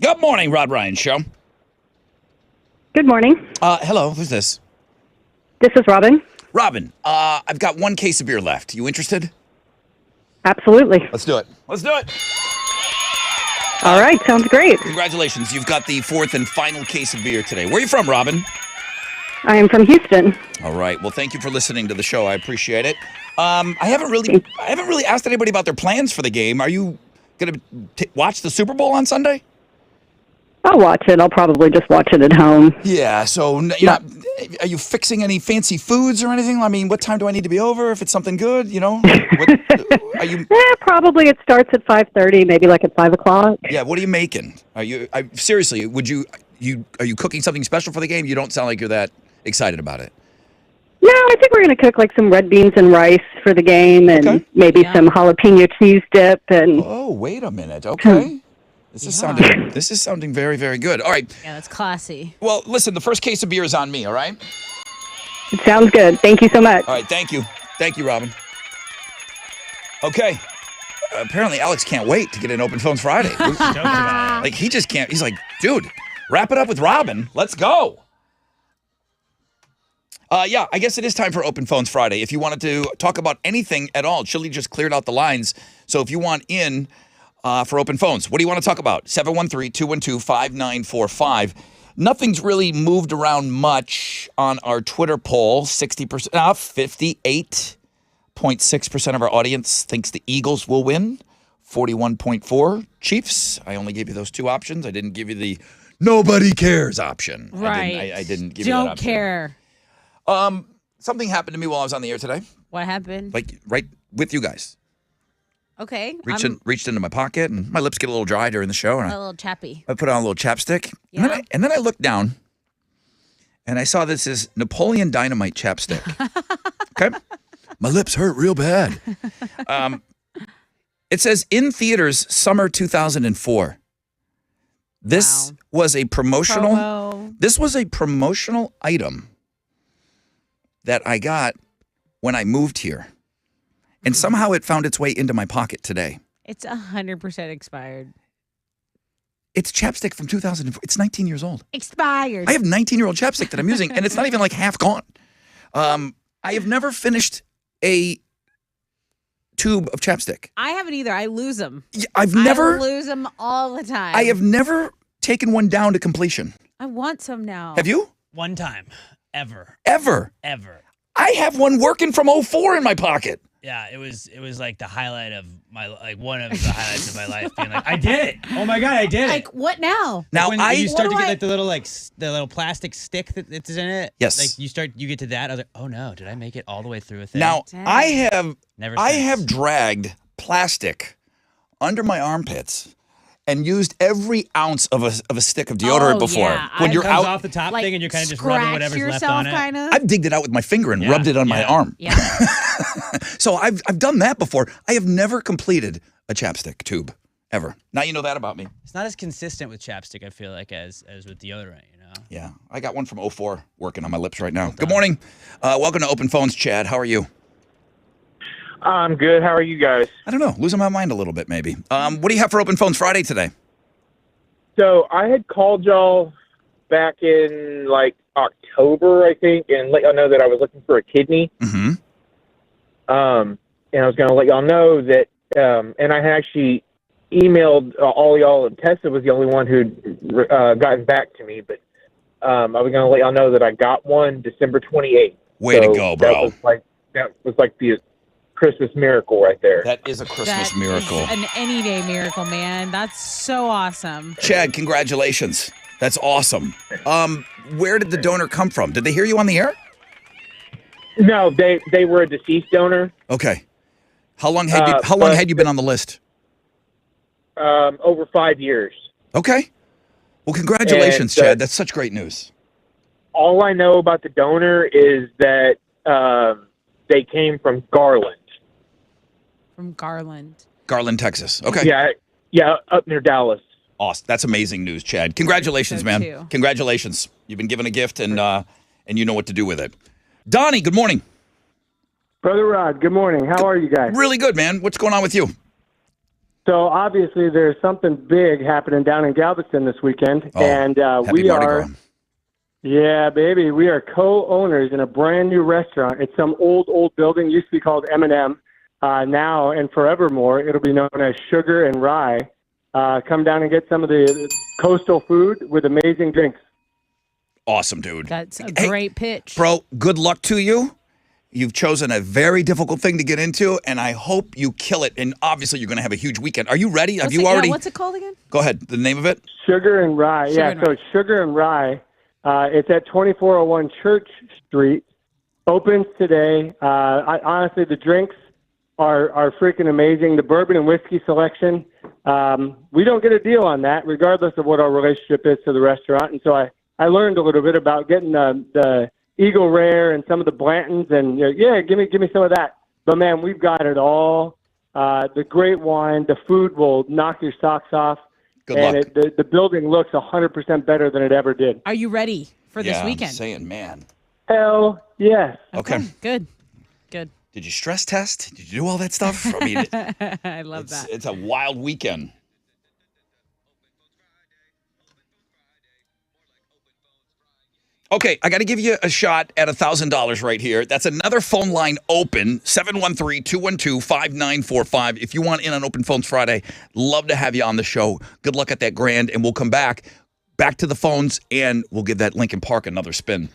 Good morning, Rod Ryan Show. Good morning. Hello, who's this? This is Robin. Robin, I've got one case of beer left. You interested? Absolutely. Let's do it. Let's do it. All right, sounds great. Congratulations. You've got the fourth and final case of beer today. Where are you from, Robin? I am from Houston. All right. Well, thank you for listening to the show. I appreciate it. I haven't really asked anybody about their plans for the game. Are you going to watch the Super Bowl on Sunday? I'll watch it. I'll probably just watch it at home. Yeah. So, are you fixing any fancy foods or anything? I mean, what time do I need to be over if it's something good? Are you? Yeah, probably it starts at 5:30, maybe like at 5 o'clock. Yeah. What are you making? Seriously? Are you cooking something special for the game? You don't sound like you're that excited about it. No, I think we're going to cook like some red beans and rice for the game, and maybe some jalapeno cheese dip. And oh, wait a minute. Okay. This is sounding very, very good. All right. Yeah, that's classy. Well, listen, the first case of beer is on me, all right? It sounds good. Thank you so much. All right, thank you. Thank you, Robin. Okay. Apparently, Alex can't wait to get in Open Phones Friday. Like, he just can't. He's like, dude, wrap it up with Robin. Let's go. Yeah, I guess it is time for Open Phones Friday. If you wanted to talk about anything at all, Chili just cleared out the lines. So if you want in for Open Phones, what do you want to talk about? 713-212-5945. Nothing's really moved around much on our Twitter poll. 58.6% of our audience thinks the Eagles will win. 41.4% Chiefs. I only gave you those two options. I didn't give you the nobody cares option. Right. I didn't give you that option. Don't care. Something happened to me while I was on the air today. What happened? Like right with you guys. Okay. Reached into my pocket, and my lips get a little dry during the show. And a little chappy. I put on a little chapstick. Yeah. And then I looked down, and I saw this is Napoleon Dynamite chapstick. Okay. My lips hurt real bad. It says in theaters summer 2004. This was a promotional. Promo. This was a promotional item that I got when I moved here. And somehow it found its way into my pocket today. It's 100% expired. It's chapstick from 2004. It's 19 years old. Expired. I have 19-year-old chapstick that I'm using, and it's not even like half gone. I have never finished a tube of chapstick. I haven't either. I lose them. I lose them all the time. I have never taken one down to completion. I want some now. Have you? One time. Ever. I have one working from 2004 in my pocket. Yeah, it was like the highlight of one of the highlights of my life. Being like, I did it! Oh my god, I did it! Like what now? Now when you start to get like the little plastic stick that's in it. Yes. Like you get to that. I was like, oh no, did I make it all the way through a thing? Now Dang. I Never have dragged plastic under my armpits and used every ounce of a stick of deodorant before. Yeah. When you're comes out off the top Like thing and you're kind of just rubbing whatever's left on it. Kinda? I've digged it out with my finger and rubbed it on my arm. Yeah. So I've done that before. I have never completed a chapstick tube ever. Now you know that about me. It's not as consistent with chapstick, I feel like, as with deodorant, you know? Yeah. I got one from 2004 working on my lips right now. Good morning. Welcome to Open Phones, Chad. How are you? I'm good. How are you guys? I don't know. Losing my mind a little bit, maybe. What do you have for Open Phones Friday today? So I had called y'all back in like October, I think, and let y'all know that I was looking for a kidney. Mm-hmm. And I was going to let y'all know that, and I had actually emailed all y'all, and Tessa was the only one who'd gotten back to me, but I was going to let y'all know that I got one December 28th. Way to go, bro. That was like the Christmas miracle right there. That is a Christmas miracle. An any day miracle, man. That's so awesome. Chad, congratulations. That's awesome. Where did the donor come from? Did they hear you on the air? No, they were a deceased donor. Okay. How long had you been on the list? Over 5 years. Okay. Well, congratulations, Chad. That's such great news. All I know about the donor is that they came from Garland. From Garland, Texas. Okay. Yeah, up near Dallas. Awesome. That's amazing news, Chad. Congratulations, man. too. Congratulations. You've been given a gift, and you know what to do with it. Donnie, good morning. Brother Rod, good morning. How are you guys? Really good, man. What's going on with you? So obviously there's something big happening down in Galveston this weekend, and Happy we Mardi are, Gras. yeah, baby, we are co-owners in a brand new restaurant. It's some old building, used to be called M&M. Now and forevermore, it'll be known as Sugar and Rye. Come down and get some of the coastal food with amazing drinks. Awesome, dude. That's a great pitch. Bro, good luck to you. You've chosen a very difficult thing to get into, and I hope you kill it. And obviously, you're going to have a huge weekend. Are you ready? Have you already? What's it called again? Go ahead. The name of it? Sugar and Rye. Sugar Yeah, and so it's Sugar and Rye. It's at 2401 Church Street. Opens today. Honestly, the drinks are freaking amazing. The bourbon and whiskey selection. We don't get a deal on that, regardless of what our relationship is to the restaurant. And so I learned a little bit about getting the Eagle Rare and some of the Blantons, and give me some of that. But man, we've got it all. The great wine, the food will knock your socks off. Good and luck. The building looks 100% better than it ever did. Are you ready for this I'm weekend? saying, man. Hell yes. Okay. Good. Did you stress test? Did you do all that stuff? I mean, I love that. it's a wild weekend. Okay, I got to give you a shot at $1,000 right here. That's another phone line open, 713-212-5945. If you want in on Open Phones Friday, love to have you on the show. Good luck at that grand, and we'll come back to the phones, and we'll give that Lincoln Park another spin.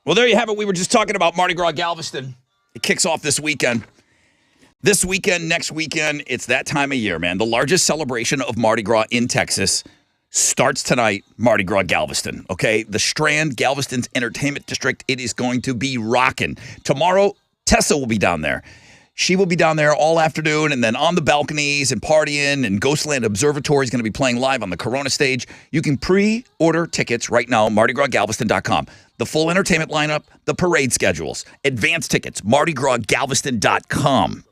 Well, there you have it. We were just talking about Mardi Gras Galveston. It kicks off this weekend. This weekend, next weekend, it's that time of year, man. The largest celebration of Mardi Gras in Texas starts tonight, Mardi Gras Galveston, okay? The Strand, Galveston's entertainment district, it is going to be rocking. Tomorrow, Tessa will be down there. She will be down there all afternoon and then on the balconies and partying, and Ghostland Observatory is going to be playing live on the Corona stage. You can pre-order tickets right now, MardiGrasGalveston.com. The full entertainment lineup, the parade schedules, advance tickets, MardiGrasGalveston.com.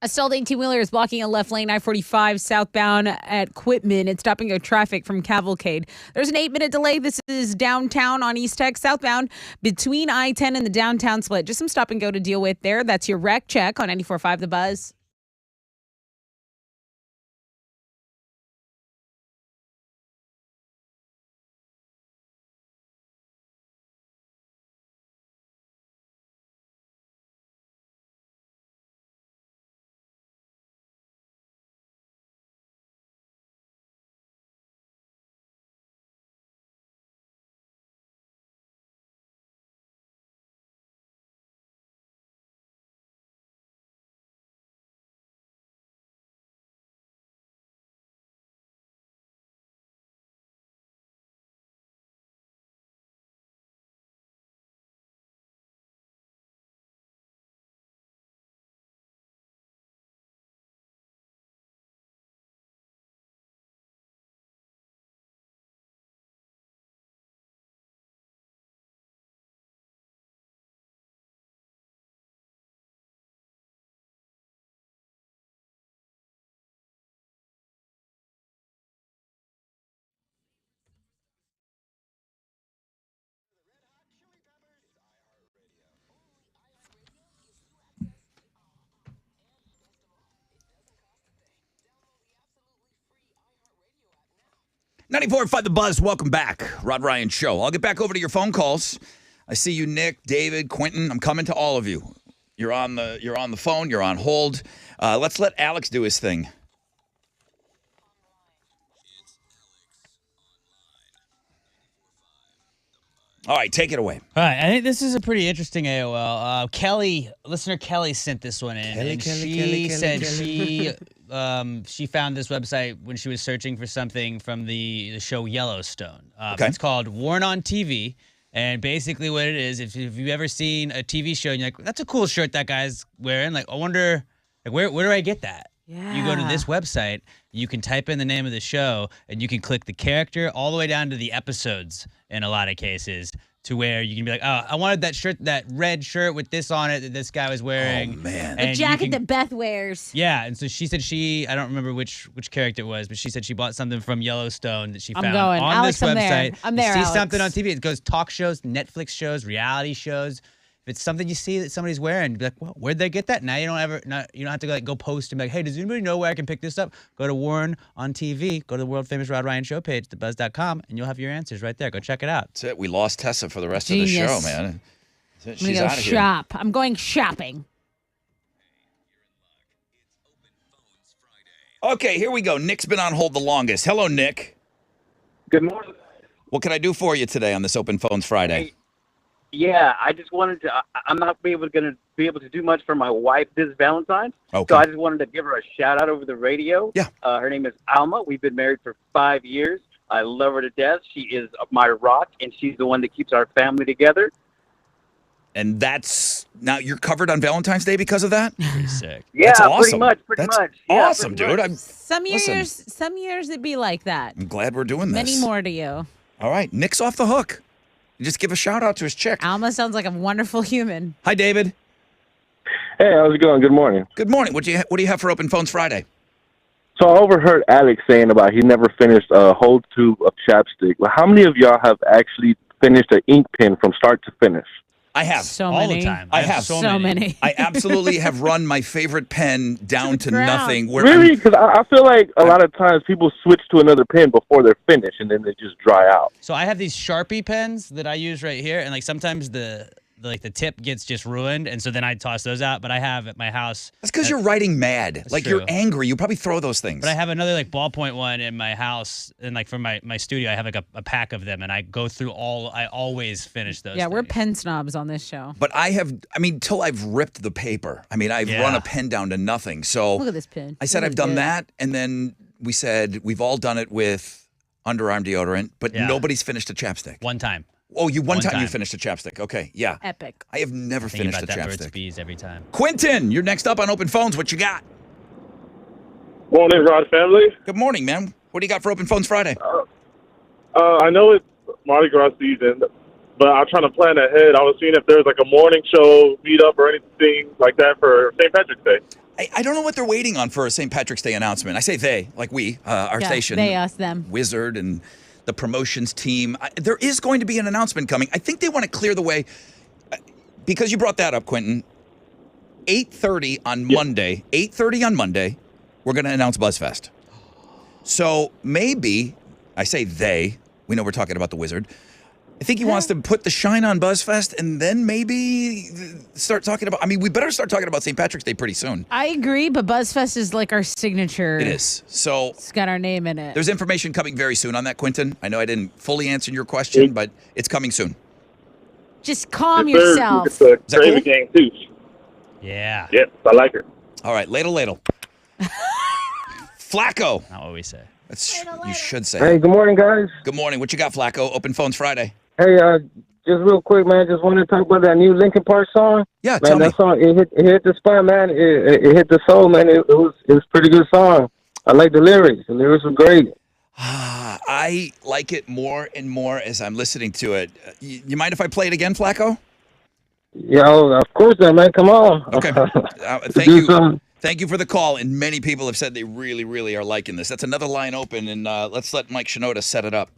A stalled 18-wheeler is blocking a left lane I-45 southbound at Quitman. It's stopping a traffic from Cavalcade. There's an 8-minute delay. This is downtown on East Tech southbound between I-10 and the downtown split. Just some stop and go to deal with there. That's your wreck check on 94.5 The Buzz. .94.5 The Buzz, welcome back. Rod Ryan Show. I'll get back over to your phone calls. I see you, Nick, David, Quentin. I'm coming to all of you. You're on the phone. You're on hold. Let's let Alex do his thing. All right, take it away. All right, I think this is a pretty interesting AOL. Listener Kelly sent this one in. She said she found this website when she was searching for something from the show Yellowstone. It's called Warren on TV. And basically what it is, if you've ever seen a TV show and you're like, that's a cool shirt that guy's wearing. Like, I wonder, like, where do I get that? Yeah. You go to this website, you can type in the name of the show, and you can click the character all the way down to the episodes in a lot of cases, to where you can be like, oh, I wanted that shirt, that red shirt with this on it that this guy was wearing. Oh, man. The jacket that Beth wears. Yeah, and so she said I don't remember which character it was, but she said she bought something from Yellowstone that she found on Alex, this website. I'm there, You see Alex. something on TV, it goes talk shows, Netflix shows, reality shows. If it's something you see that somebody's wearing, be like, well, where'd they get that? Now you don't have to like go post and be like, hey, does anybody know where I can pick this up? Go to Warren on TV, go to the world famous Rod Ryan Show page, thebuzz.com, and you'll have your answers right there. Go check it out. That's it. We lost Tessa for the rest of the show, man. I'm She's gonna out go of shop. I'm going shopping. here. Okay, here we go. Nick's been on hold the longest. Hello, Nick. Good morning. What can I do for you today on this Open Phones Friday? Yeah, I just wanted to. I'm not going to be able to do much for my wife this Valentine's. Okay. So I just wanted to give her a shout out over the radio. Yeah. Her name is Alma. We've been married for 5 years. I love her to death. She is my rock, and she's the one that keeps our family together. And now you're covered on Valentine's Day because of that? Pretty sick. Yeah, That's awesome. pretty That's much. Yeah, awesome, pretty dude. much. Some years it'd be like that. I'm glad we're doing this. Many more to you. All right, Nick's off the hook. Just give a shout out to his chick. Alma sounds like a wonderful human. Hi, David. Hey, how's it going? Good morning. Good morning. What do you have for Open Phones Friday? So I overheard Alex saying about he never finished a whole tube of chapstick. Well, how many of y'all have actually finished an ink pen from start to finish? I have. So All many. the time. I have so many. I absolutely have run my favorite pen down to ground. nothing. Where Really? Because I feel like a lot of times people switch to another pen before they're finished, and then they just dry out. So I have these Sharpie pens that I use right here, and like sometimes the tip gets just ruined, and so then I toss those out. But I have at my house. That's because you're writing mad. Like true. you're angry. You probably throw those things. But I have another like ballpoint one in my house, and like for my studio, I have like a pack of them, and I go through I always finish those. Yeah, we're things. pen snobs on this show. But till I've ripped the paper. I've run a pen down to nothing. So Look at this pen. I said Look I've at done it. that, and then we said we've all done it with underarm deodorant, but Yeah. nobody's finished a chapstick. One time. Oh, one One time you time. finished a chapstick. Okay, yeah. Epic. I have never Thinking finished a about that Burt's chapstick. Bees every time. Quentin, you're next up on Open Phones. What you got? Morning, Rod family. Good morning, man. What do you got for Open Phones Friday? I know it's Mardi Gras season, but I'm trying to plan ahead. I was seeing if there's like a morning show meetup or anything like that for St. Patrick's Day. I don't know what they're waiting on for a St. Patrick's Day announcement. I say they, like we, our station. They, us, them. Wizard and the promotions team. There is going to be an announcement coming. I think they want to clear the way, because you brought that up, Quentin. 8:30 on Monday. 8:30 on Monday, we're going to announce BuzzFest. So maybe, I say they, we know we're talking about the Wizard. I think he wants to put the shine on BuzzFest and then maybe start talking about, we better start talking about St. Patrick's Day pretty soon. I agree, but BuzzFest is like our signature. It is. So it's got our name in it. There's information coming very soon on that, Quentin. I know I didn't fully answer your question, but it's coming soon. Just calm yourself. It's a Is that crazy cool? game, too. Yeah. Yep, I like it. All right, ladle. Flacco. Not what we say. You should say. Hey, good morning, guys. Good morning. What you got, Flacco? Open Phones Friday. Hey, just real quick, man. Just wanted to talk about that new Linkin Park song. Yeah, man, tell me. that song it hit the spot, man. It hit the soul, man. It was a pretty good song. I like the lyrics. The lyrics were great. I like it more and more as I'm listening to it. You mind if I play it again, Flacco? Yeah, of course, man. Come on. Okay. Thank you. Thank you for the call. And many people have said they really, really are liking this. That's another line open, and let's let Mike Shinoda set it up.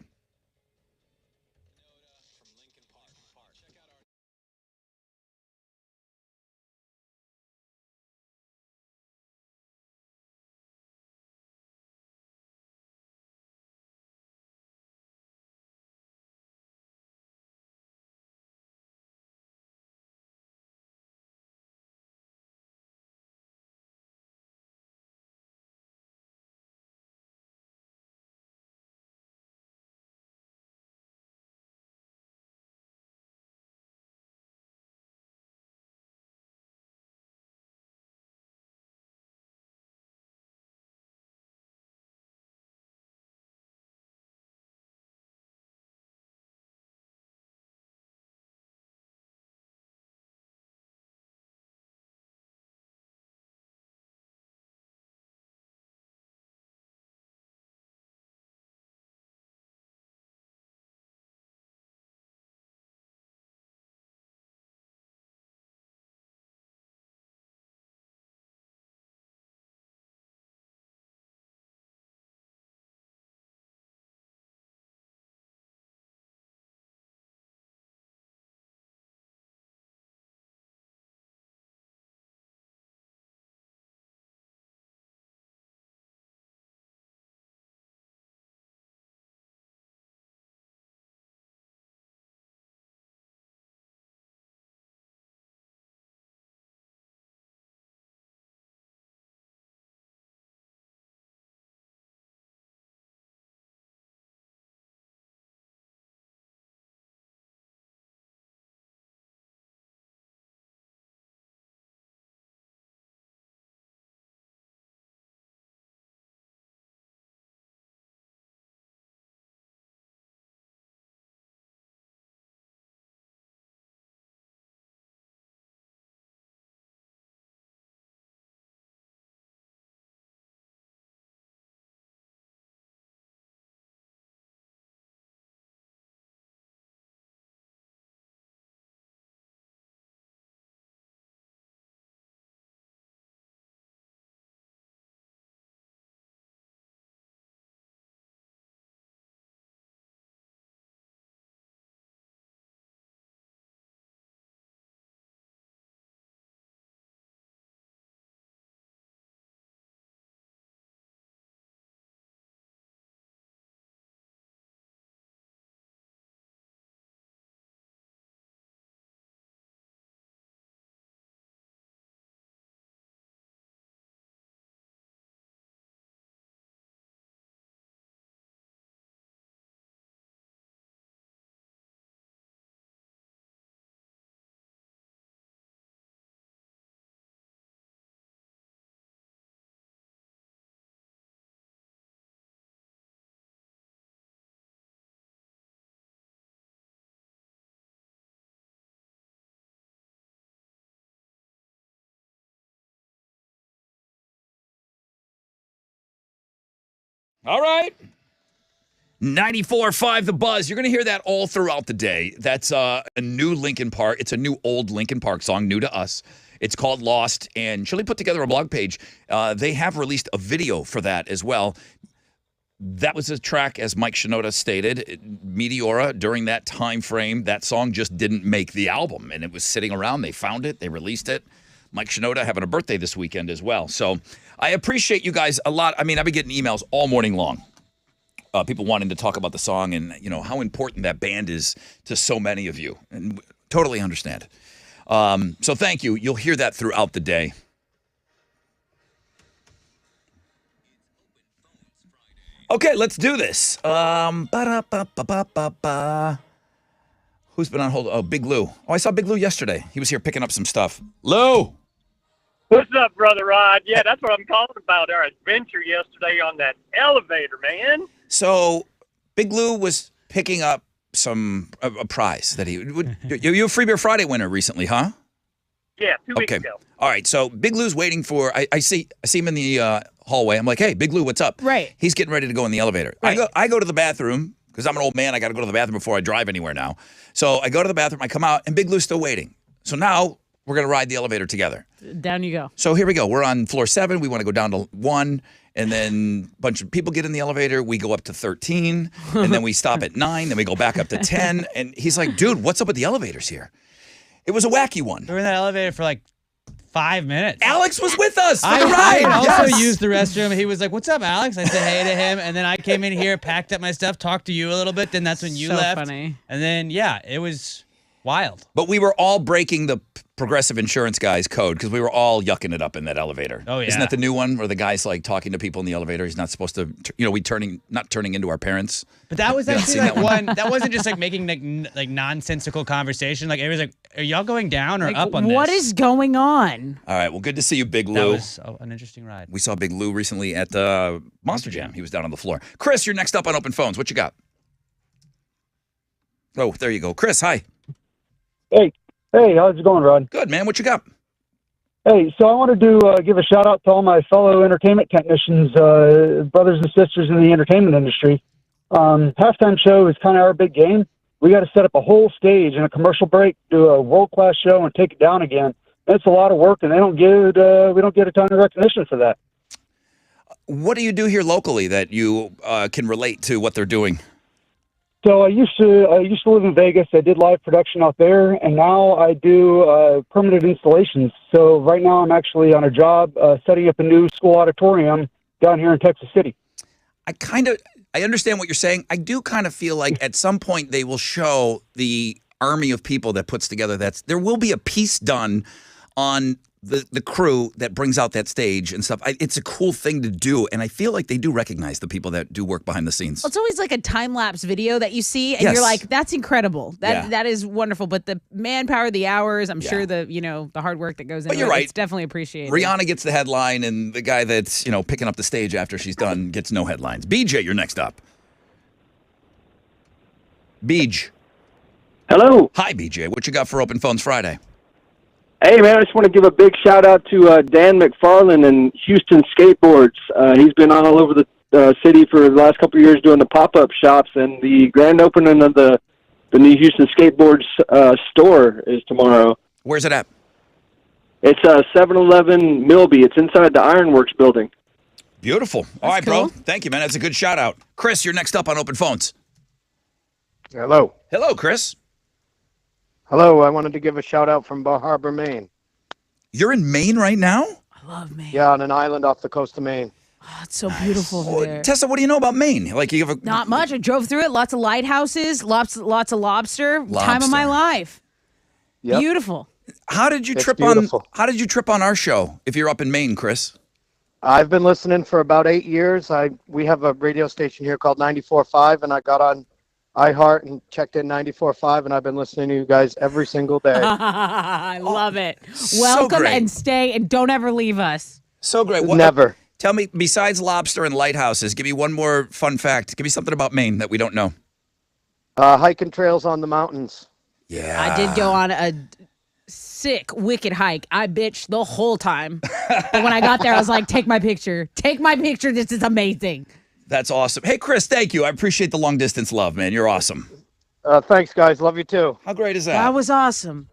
All right. 94.5 The Buzz. You're going to hear that all throughout the day. That's a new Linkin Park. It's a new old Linkin Park song, new to us. It's called Lost, and Chili put together a blog page. They have released a video for that as well. That was a track, as Mike Shinoda stated, Meteora. During that time frame, that song just didn't make the album, and it was sitting around. They found it. They released it. Mike Shinoda having a birthday this weekend as well. So I appreciate you guys a lot. I mean, I've been getting emails all morning long. People wanting to talk about the song and, how important that band is to so many of you. And totally understand. So thank you. You'll hear that throughout the day. Okay, let's do this. Who's been on hold? Oh, Big Lou. Oh, I saw Big Lou yesterday. He was here picking up some stuff. Lou! What's up, Brother Rod? Yeah, that's what I'm calling about, our adventure yesterday on that elevator, man. So, Big Lou was picking up a prize that you a Free Beer Friday winner recently, huh? Yeah, 2 weeks ago. All right, so Big Lou's waiting for. I see him in the hallway. I'm like, hey, Big Lou, what's up? Right. He's getting ready to go in the elevator. Right. I go to the bathroom because I'm an old man. I got to go to the bathroom before I drive anywhere now. So I go to the bathroom. I come out, and Big Lou's still waiting. So now we're gonna ride the elevator together. Down you go. So here we go. We're on floor 7. We want to go down to 1. And then a bunch of people get in the elevator. We go up to 13, and then we stop at 9. Then we go back up to 10. And he's like, dude, what's up with the elevators here? It was a wacky one. We were in that elevator for like 5 minutes. Alex was with us for the I ride. also used the restroom. He was like, what's up, Alex? I said hey to him. And then I came in here, packed up my stuff, talked to you a little bit. Then that's when you So left. funny. And then, yeah, it was wild. But we were all breaking the Progressive Insurance guy's code because we were all yucking it up in that elevator. Oh, yeah. Isn't that the new one where the guy's like talking to people in the elevator? He's not supposed to, not turning into our parents. But that was You haven't actually seen like that one? that wasn't just like making like nonsensical conversation. Like it was like, are y'all going down or Like, up on what this? is going on? All right. Well, good to see you, Big That Lou. was an interesting ride. We saw Big Lou recently at Monster Jam. He was down on the floor. Chris, you're next up on Open Phones. What you got? Oh, there you go. Chris, hi. Hey, how's it going, Rod? Good, man. What you got? Hey, so I wanted to give a shout out to all my fellow entertainment technicians, brothers and sisters in the entertainment industry. Halftime show is kind of our big game. We got to set up a whole stage and a commercial break, do a world-class show, and take it down again. It's a lot of work, and we don't get a ton of recognition for that. What do you do here locally that you can relate to what they're doing? So I used to live in Vegas. I did live production out there, and now I do permanent installations. So right now I'm actually on a job setting up a new school auditorium down here in Texas City. I understand what you're saying. I do kind of feel like at some point they will show the army of people that puts together there will be a piece done on the crew that brings out that stage and stuff. It's a cool thing to do, and I feel like they do recognize the people that do work behind the scenes. Well, it's always like a time-lapse video that you see, and Yes. you're like, that's incredible. Yeah. That is wonderful. But the manpower, the hours, I'm Yeah. sure the hard work that goes into you're it, right. it's definitely appreciated. Rihanna gets the headline, and the guy that's picking up the stage after she's done gets no headlines. BJ, you're next up. Beej. Hello. Hi, BJ. What you got for Open Phones Friday? Hey, man, I just want to give a big shout out to Dan McFarland and Houston Skateboards. He's been all over the city for the last couple of years doing the pop-up shops, and the grand opening of the new Houston Skateboards store is tomorrow. Where's it at? It's 711 Milby. It's inside the Ironworks building. Beautiful. All right, bro. Thank you, man. That's a good shout out. Chris, you're next up on Open Phones. Hello. Hello, Chris. Hello. I wanted to give a shout out from Bar Harbor, Maine. You're in Maine right now? I love Maine. Yeah, on an island off the coast of Maine. Oh, it's so beautiful over there. Tessa, what do you know about Maine? Like you have a Not much. I drove through it. Lots of lighthouses. Lots of lobster. Time of Lobster. my life. Yep. Beautiful. How did you It's trip beautiful. on? How did you trip on our show? If you're up in Maine, Chris. I've been listening for about 8 years. We have a radio station here called 94.5, and I got on iHeart and checked in 94.5, and I've been listening to you guys every single day. I love it. Welcome great. and stay, and don't ever leave us. So great. Never. Tell me, besides lobster and lighthouses, give me one more fun fact. Give me something about Maine that we don't know. Hiking trails on the mountains. Yeah. I did go on a sick, wicked hike. I bitched the whole time. But when I got there, I was like, take my picture. Take my picture. This is amazing. That's awesome. Hey, Chris, thank you. I appreciate the long distance love, man. You're awesome. Thanks, guys. Love you too. How great is That was awesome.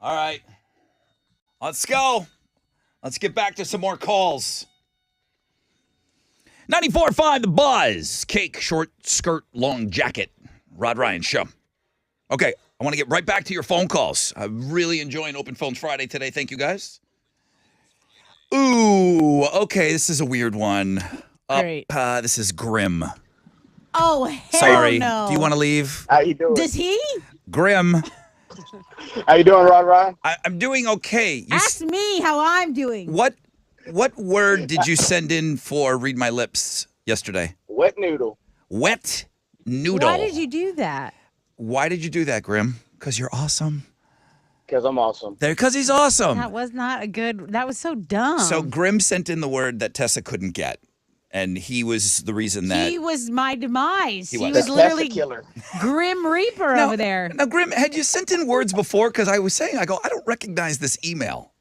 All right. Let's go. Let's get back to some more calls. 94.5 The Buzz. Cake, short skirt, long jacket. Rod Ryan Show. Okay, I want to get right back to your phone calls. I'm really enjoying Open Phones Friday today. Thank you, guys. Ooh, okay, this is a weird one. Great. This is Grim. Oh, hell Sorry. no. Do you want to leave? How you doing? Does he? Grim. How you doing, Rod Ryan? I'm doing okay. Ask me how I'm doing. What word did you send in for Read My Lips yesterday? Wet noodle. Wet noodle. Why did you do that? Why did you do that, Grim? Because you're awesome. Because I'm awesome. Because he's awesome. That was not a good. That was so dumb. So Grim sent in the word that Tessa couldn't get, and he was the reason that he was my demise. He was. was The literally Tessa killer. Grim Reaper over there. Now, Grim, had you sent in words before? Because I was saying, I don't recognize this email.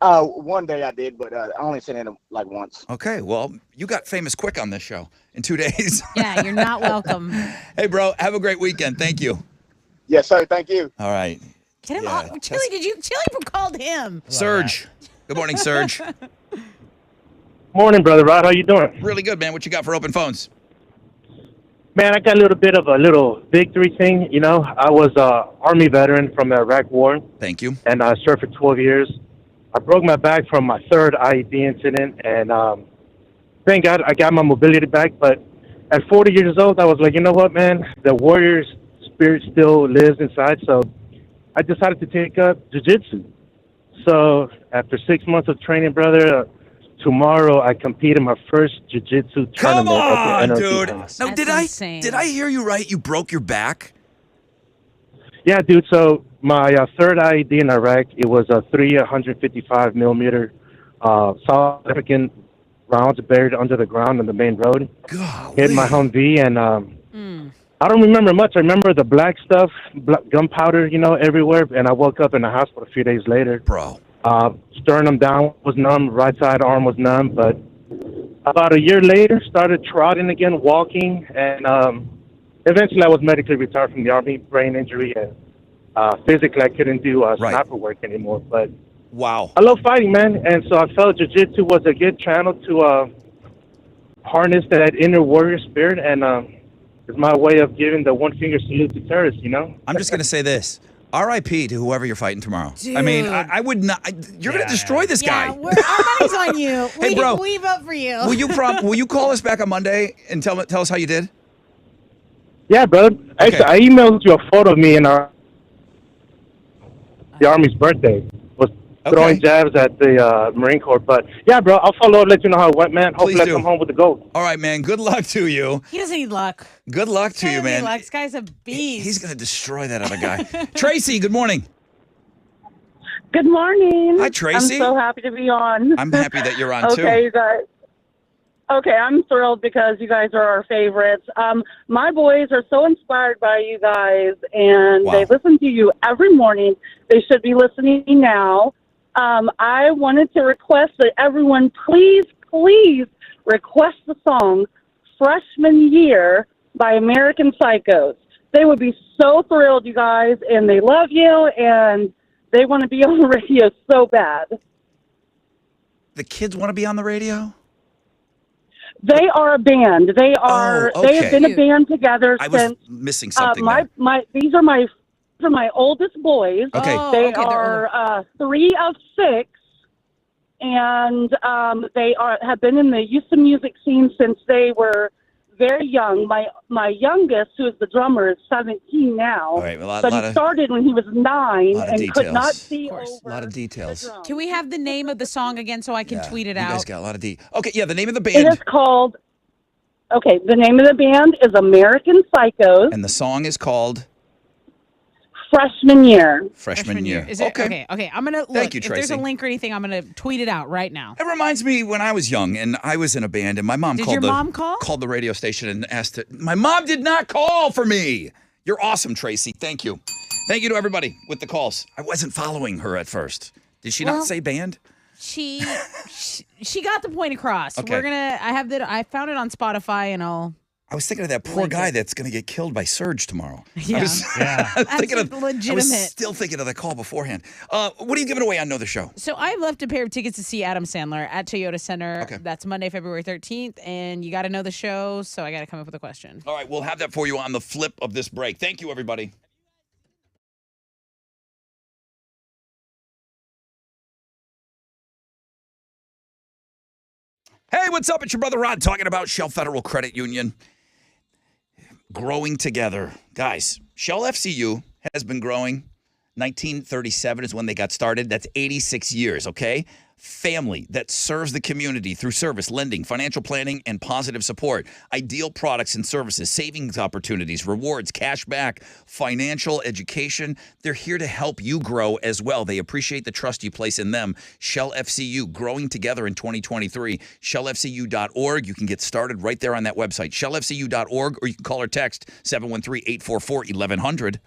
One day I did, but I only sent in like once. Okay, well, you got famous quick on this show in 2 days. Yeah, you're not welcome. Hey, bro, have a great weekend. Thank you. Yes, sir. Thank you. All right. Get him Yeah, off. Chili, Chili called him. Serge. Good morning, Serge. Morning, Brother Rod. How you doing? Really good, man. What you got for open phones? Man, I got a little bit of a little victory thing. You know, I was a Army veteran from the Iraq War. Thank you. And I served for 12 years. I broke my back from my third IED incident, and thank God I got my mobility back. But at 40 years old, I was like, you know what, man? The warrior's spirit still lives inside. So I decided to take up jiu-jitsu. So after 6 months of training, brother, tomorrow I compete in my first jiu-jitsu Come tournament on, at the NRG dude. house. Now, did I hear you right? You broke your back? Yeah, dude. So my third IED in Iraq, it was a 155 millimeter South African rounds buried under the ground on the main road. Hit my Humvee, and I don't remember much. I remember the black stuff, gunpowder, you know, everywhere. And I woke up in the hospital a few days later. Bro. Sternum down was numb, right side arm was numb. But about a year later, started trotting again, walking, and eventually I was medically retired from the Army, brain injury, and physically I couldn't do sniper work anymore. But wow, I love fighting, man, and so I felt jiu-jitsu was a good channel to harness that inner warrior spirit, and it's my way of giving the one finger salute to terrorists, you know? I'm just going to say this. R.I.P. to whoever you're fighting tomorrow. I mean, I would not. You're going to destroy this guy. Our money's on you. Hey, bro. We vote for you. Will you call us back on Monday and tell us how you did? Yeah, brother. Actually, I emailed you a photo of me in the Army's birthday. Was throwing jabs at the Marine Corps. But, yeah, bro, I'll follow up, let you know how it went, man. Hopefully I come home with the gold. All right, man. Good luck to you. He doesn't need luck. Good luck to you, man. This guy's a beast. He's going to destroy that other guy. Tracy, good morning. Good morning. Hi, Tracy. I'm so happy to be on. I'm happy that you're on, too. Okay, you guys. Okay, I'm thrilled because you guys are our favorites. My boys are so inspired by you guys, and they listen to you every morning. They should be listening now. I wanted to request that everyone please request the song Freshman Year by American Psychos. They would be so thrilled, you guys, and they love you, and they want to be on the radio so bad. The kids want to be on the radio? They are a band. They are. They have been a band together I was since. missing something These are my oldest boys. Okay. They are 3 of 6, and they have been in the Houston music scene since they were very young. My youngest, who is the drummer, is 17 now. All right, but he started when he was 9 and could not see over. A lot of details. Can we have the name of the song again so I can tweet it You out? guys got a lot of Okay, yeah, the name of the It band. is called. Okay, the name of the band is American Psychos. And the song is called Freshman Year. Freshman Year. Is it okay? I'm gonna look. Thank you, If there's a Tracy. link or anything, I'm gonna tweet it out right now. It reminds me when I was young and I was in a band and my mom Did called your mom call? called the radio station and asked it. My mom did not call for me. You're awesome, Tracy. Thank you. Thank you to everybody with the calls. I wasn't following her at first. Did she Well- not say band? She got the point across. Okay. I found it on Spotify, and I was thinking of that poor Link guy it. that's going to get killed by Surge tomorrow. Yeah. I was, That's thinking of, legitimate. I was still thinking of the call beforehand. What are you giving away on Know the Show? So I've left a pair of tickets to see Adam Sandler at Toyota Center. Okay. That's Monday, February 13th, and you got to know the show, so I got to come up with a question. All right, we'll have that for you on the flip of this break. Thank you, everybody. Hey, what's up? It's your brother Rod talking about Shell Federal Credit Union. Growing together. Guys, Shell FCU has been growing. 1937 is when they got started. That's 86 years, okay? Family that serves the community through service, lending, financial planning, and positive support. Ideal products and services, savings opportunities, rewards, cash back, financial education. They're here to help you grow as well. They appreciate the trust you place in them. Shell FCU, growing together in 2023. ShellFCU.org. You can get started right there on that website. ShellFCU.org, or you can call or text 713-844-1100.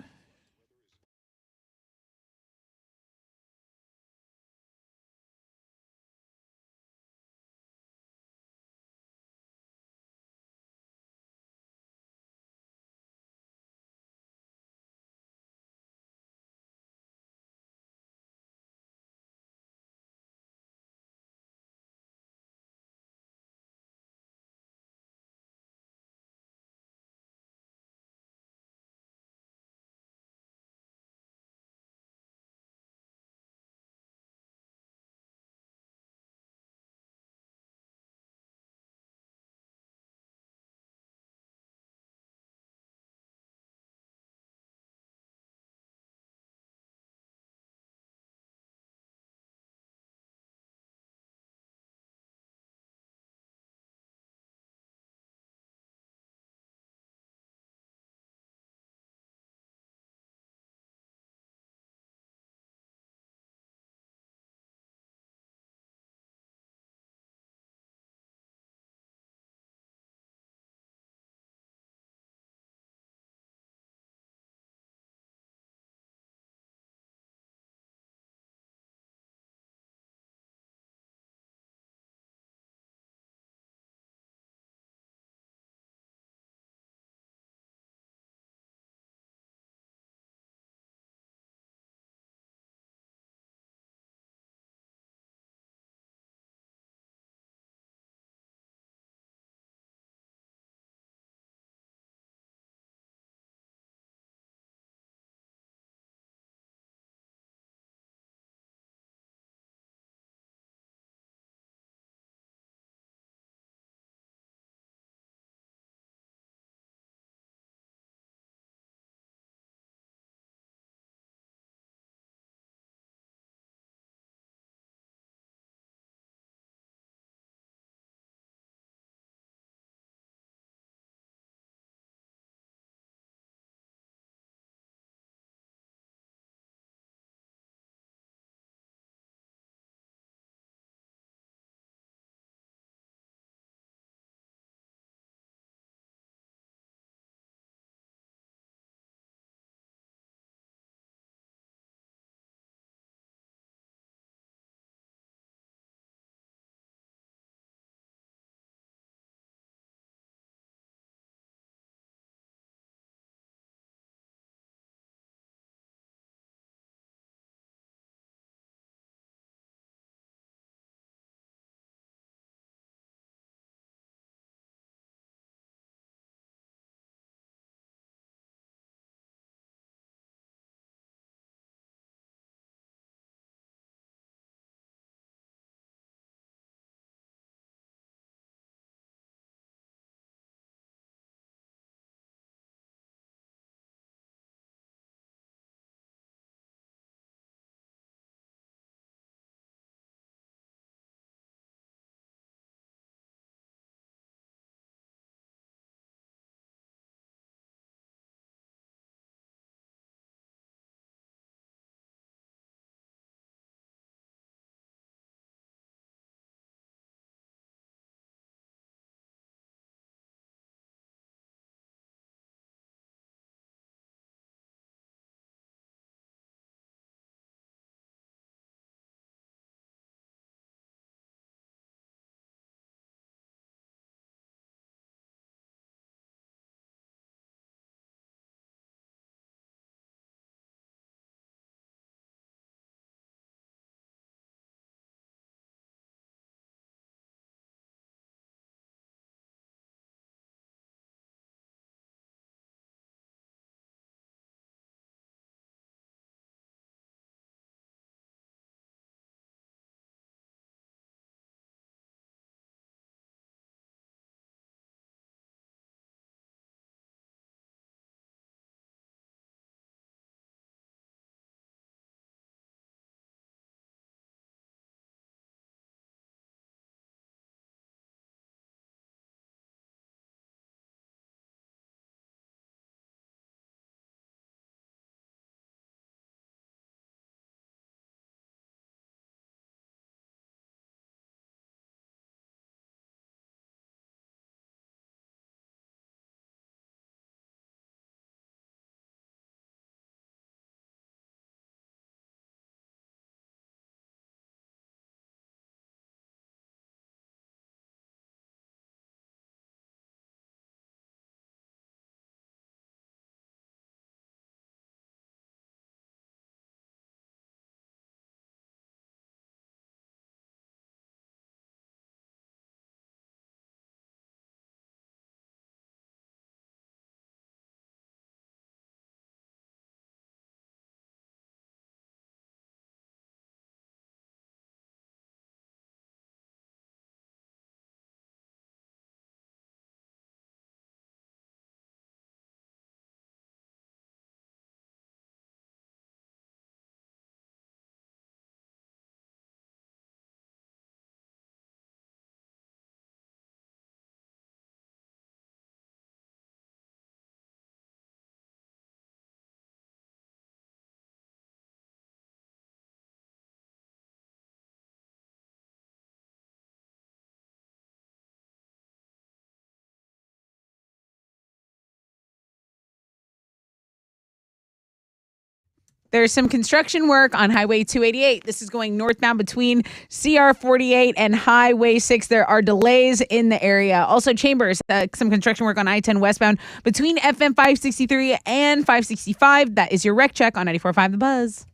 There's some construction work on Highway 288. This is going northbound between CR 48 and Highway 6. There are delays in the area. Also, Chambers, some construction work on I-10 westbound between FM 563 and 565. That is your wreck check on 94.5 The Buzz.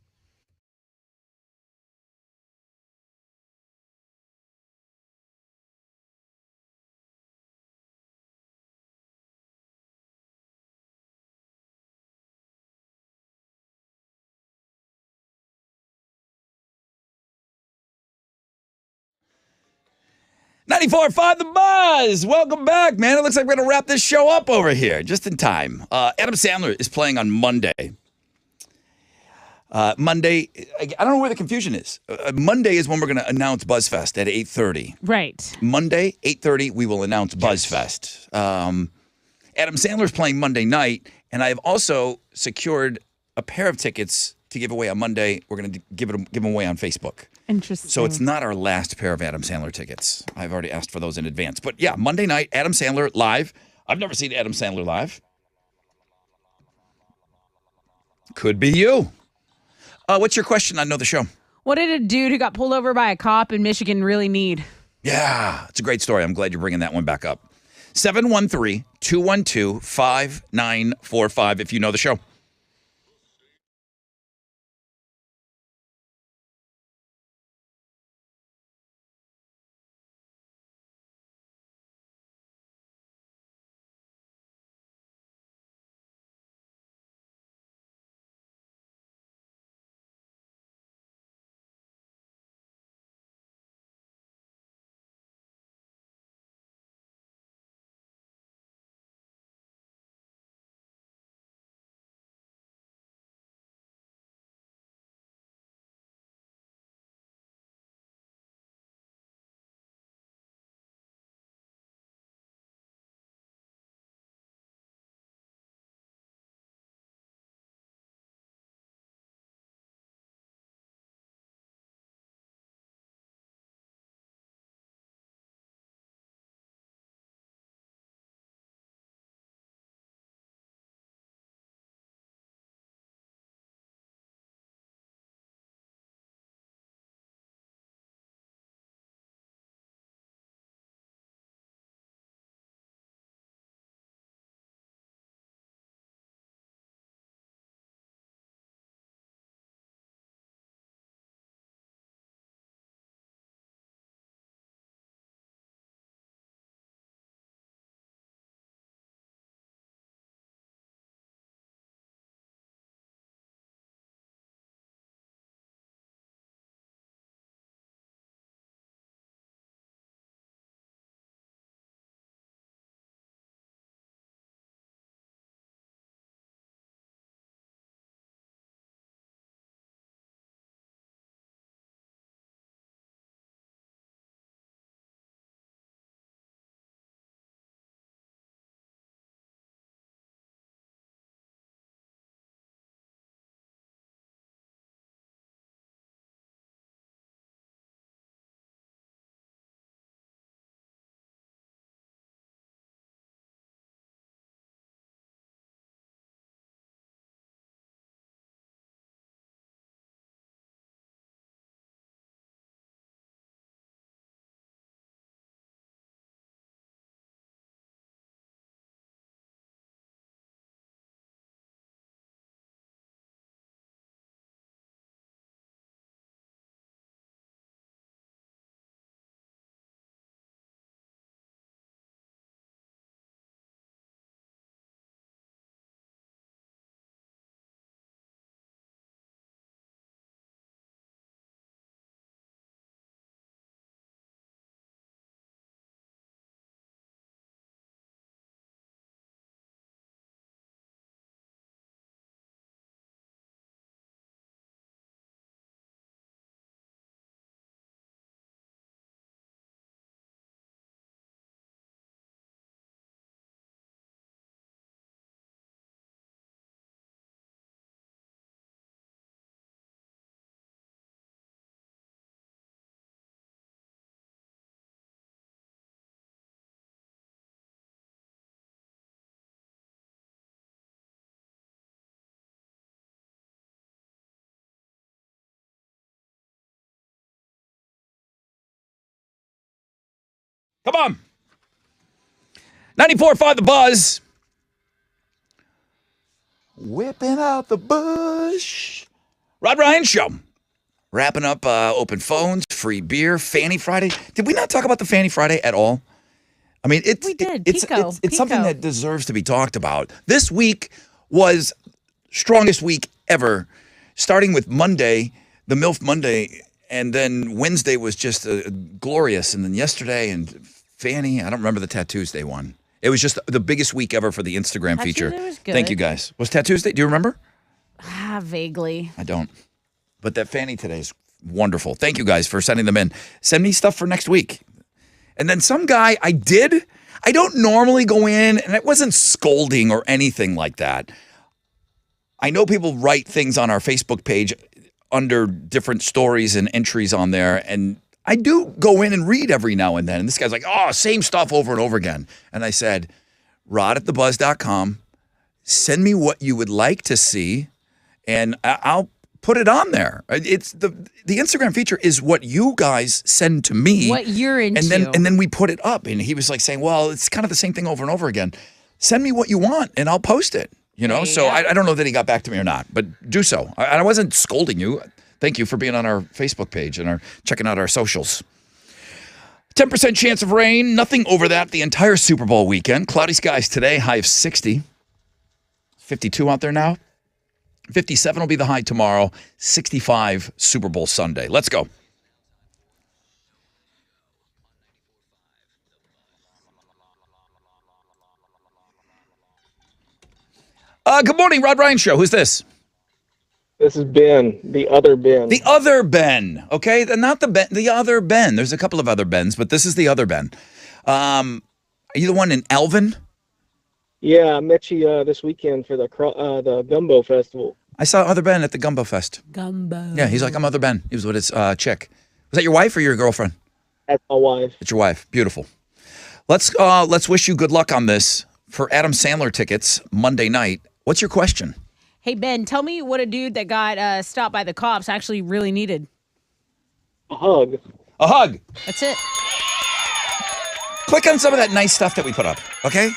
$94.5 The Buzz. Welcome back, man. It looks like we're going to wrap this show up over here just in time. Adam Sandler is playing on Monday. Monday, I don't know where the confusion is. Monday is when we're going to announce BuzzFest at 8:30. Right. Monday, 8:30, we will announce BuzzFest. Adam Sandler's playing Monday night, and I have also secured a pair of tickets to give away on Monday. We're going to give them away on Facebook. Interesting. So it's not our last pair of Adam Sandler tickets. I've already asked for those in advance. But yeah, Monday night, Adam Sandler live. I've never seen Adam Sandler live. Could be you. What's your question on Know the Show? What did a dude who got pulled over by a cop in Michigan really need? Yeah, it's a great story. I'm glad you're bringing that one back up. 713-212-5945 if you know the show. Come on. 94.5 The Buzz. Whipping out the bush. Rod Ryan Show. Wrapping up open phones, free beer, Fanny Friday. Did we not talk about the Fanny Friday at all? I mean, it's something that deserves to be talked about. This week was strongest week ever, starting with Monday, the MILF Monday, and then Wednesday was just glorious. And then yesterday and Fanny, I don't remember the Tattoos Day one. It was just the biggest week ever for the Instagram feature. Was good. Thank you, guys. Was Tattoos Day? Do you remember? Vaguely. I don't. But that Fanny today is wonderful. Thank you guys for sending them in. Send me stuff for next week. And then some guy, I don't normally go in, and it wasn't scolding or anything like that. I know people write things on our Facebook page under different stories and entries on there, and I do go in and read every now and then. And this guy's like, oh, same stuff over and over again. And I said, rod@thebuzz.com, send me what you would like to see, and I'll put it on there. It's the Instagram feature is what you guys send to me. What you're into. And then we put it up. And he was like saying, well, it's kind of the same thing over and over again. Send me what you want and I'll post it. You know, so I don't know that he got back to me or not, but do so. I wasn't scolding you. Thank you for being on our Facebook page and checking out our socials. 10% chance of rain, nothing over that the entire Super Bowl weekend. Cloudy skies today, high of 60. 52 out there now. 57 will be the high tomorrow. 65 Super Bowl Sunday. Let's go. Good morning, Rod Ryan Show. Who's this? This is Ben, the other Ben. The other Ben. Okay, not the Ben, the other Ben. There's a couple of other Bens, but this is the other Ben. Are you the one in Alvin? Yeah, I met you this weekend for the Gumbo Festival. I saw Other Ben at the Gumbo Fest. Gumbo. Yeah, he's like, I'm Other Ben. He was with his chick. Was that your wife or your girlfriend? That's my wife. It's your wife. Beautiful. Let's wish you good luck on this for Adam Sandler tickets Monday night. What's your question? Hey, Ben, tell me what a dude that got stopped by the cops actually really needed. A hug. A hug. That's it. Click on some of that nice stuff that we put up, okay?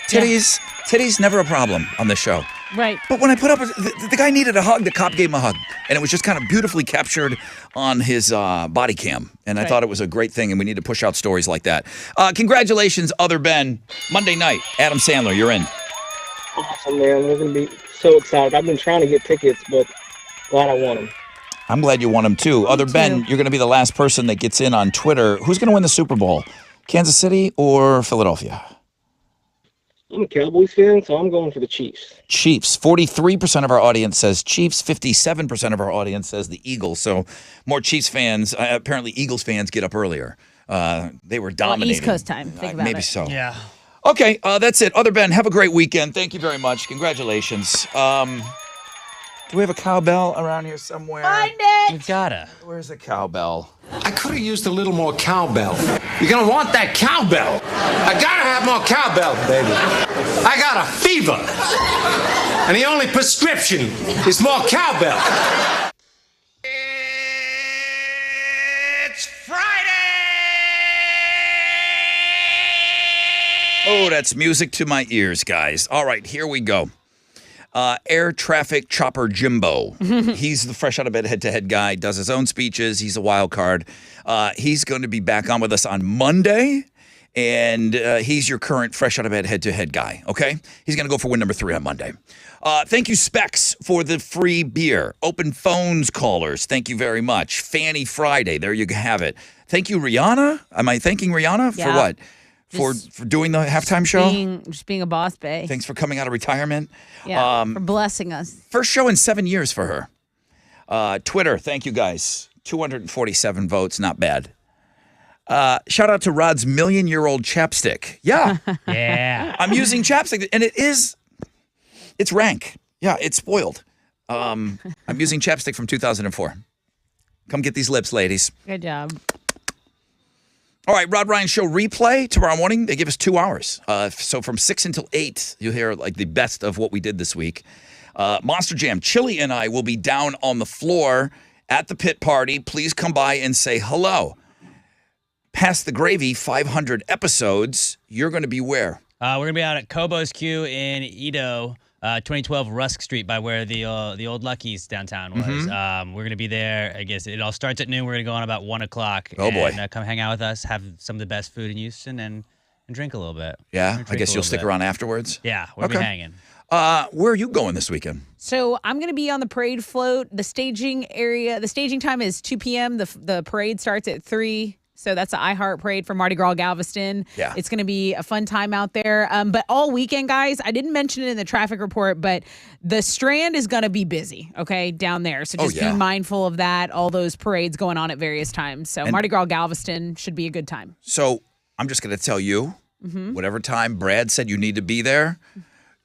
Titties never a problem on this show. Right. But when I put up, the guy needed a hug, the cop gave him a hug. And it was just kind of beautifully captured on his body cam. And I thought it was a great thing, and we need to push out stories like that. Congratulations, Other Ben. Monday night, Adam Sandler, you're in. Awesome, man. We're going to be so excited. I've been trying to get tickets, but glad I won them. I'm glad you won them, too. Other Ben, you're going to be the last person that gets in on Twitter. Who's going to win the Super Bowl? Kansas City or Philadelphia? I'm a Cowboys fan, so I'm going for the Chiefs. Chiefs. 43% of our audience says Chiefs. 57% of our audience says the Eagles. So more Chiefs fans. Apparently, Eagles fans get up earlier. They were dominating. East Coast time. Think about maybe it. so. Yeah. Okay, that's it. Other Ben, have a great weekend. Thank you very much. Congratulations. Do we have a cowbell around here somewhere? Find it. You gotta. Where's a cowbell? I could have used a little more cowbell. You're gonna want that cowbell. I gotta have more cowbell, baby. I got a fever. And the only prescription is more cowbell. It's Friday! Oh, that's music to my ears, guys. All right, here we go. Air Traffic Chopper Jimbo. He's the fresh out of bed head-to-head guy, does his own speeches. He's a wild card. He's going to be back on with us on Monday, and he's your current fresh out of bed head-to-head guy, okay? He's going to go for win number 3 on Monday. Thank you, Specs, for the free beer. Open phones callers, thank you very much. Fanny Friday, there you have it. Thank you, Rihanna. Am I thanking Rihanna for what? For doing the halftime show? Just being a boss bae. Thanks for coming out of retirement. Yeah, for blessing us. First show in 7 years for her. Twitter, thank you guys. 247 votes, not bad. Shout out to Rod's million-year-old chapstick. Yeah. Yeah. I'm using chapstick, and it's rank. Yeah, it's spoiled. I'm using chapstick from 2004. Come get these lips, ladies. Good job. All right, Rod Ryan Show replay tomorrow morning. They give us 2 hours. So from 6 until 8, you'll hear like the best of what we did this week. Monster Jam, Chili and I will be down on the floor at the pit party. Please come by and say hello. Pass the Gravy 500 episodes. You're going to be where? We're going to be out at Kobo's Q in Edo, 2012 Rusk Street by where the old Lucky's downtown was. Mhm. We're going to be there. I guess it all starts at noon. We're going to go on about 1 o'clock. Oh, boy. And, come hang out with us, have some of the best food in Houston, and drink a little bit. Yeah, Drink I guess a you'll little stick bit. around afterwards. Yeah, we'll be hanging. Where are you going this weekend? So I'm going to be on the parade float. The staging area, the staging time is 2 p.m. The parade starts at 3. So that's the iHeart Parade for Mardi Gras Galveston. Yeah. It's going to be a fun time out there. But all weekend, guys, I didn't mention it in the traffic report, but the Strand is going to be busy, okay, down there. So just be mindful of that, all those parades going on at various times. So And- Mardi Gras Galveston should be a good time. So I'm just going to tell you, Mhm. whatever time Brad said you need to be there,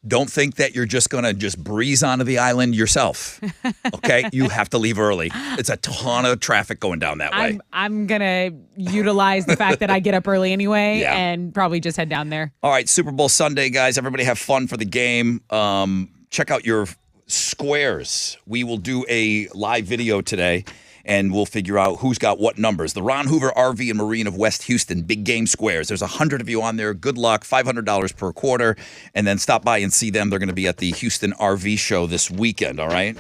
don't think that you're just going to just breeze onto the island yourself. Okay? You have to leave early. It's a ton of traffic going down that way. I'm going to utilize the fact that I get up early anyway Yeah. and probably just head down there. All right, Super Bowl Sunday, guys. Everybody have fun for the game. Check out your squares. We will do a live video today, and we'll figure out who's got what numbers. The Ron Hoover RV and Marine of West Houston, big game squares. There's 100 of you on there. Good luck, $500 per quarter. And then stop by and see them. They're going to be at the Houston RV show this weekend, all right?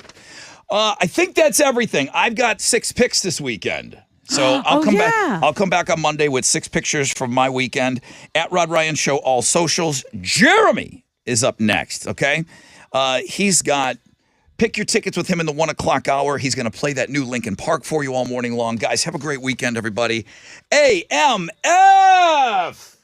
I think that's everything. I've got 6 picks this weekend. So I'll come back. I'll come back on Monday with 6 pictures from my weekend at Rod Ryan Show, all socials. Jeremy is up next. Okay, he's got pick your tickets with him in the 1 o'clock hour. He's going to play that new Lincoln Park for you all morning long. Guys, have a great weekend, everybody. AMF.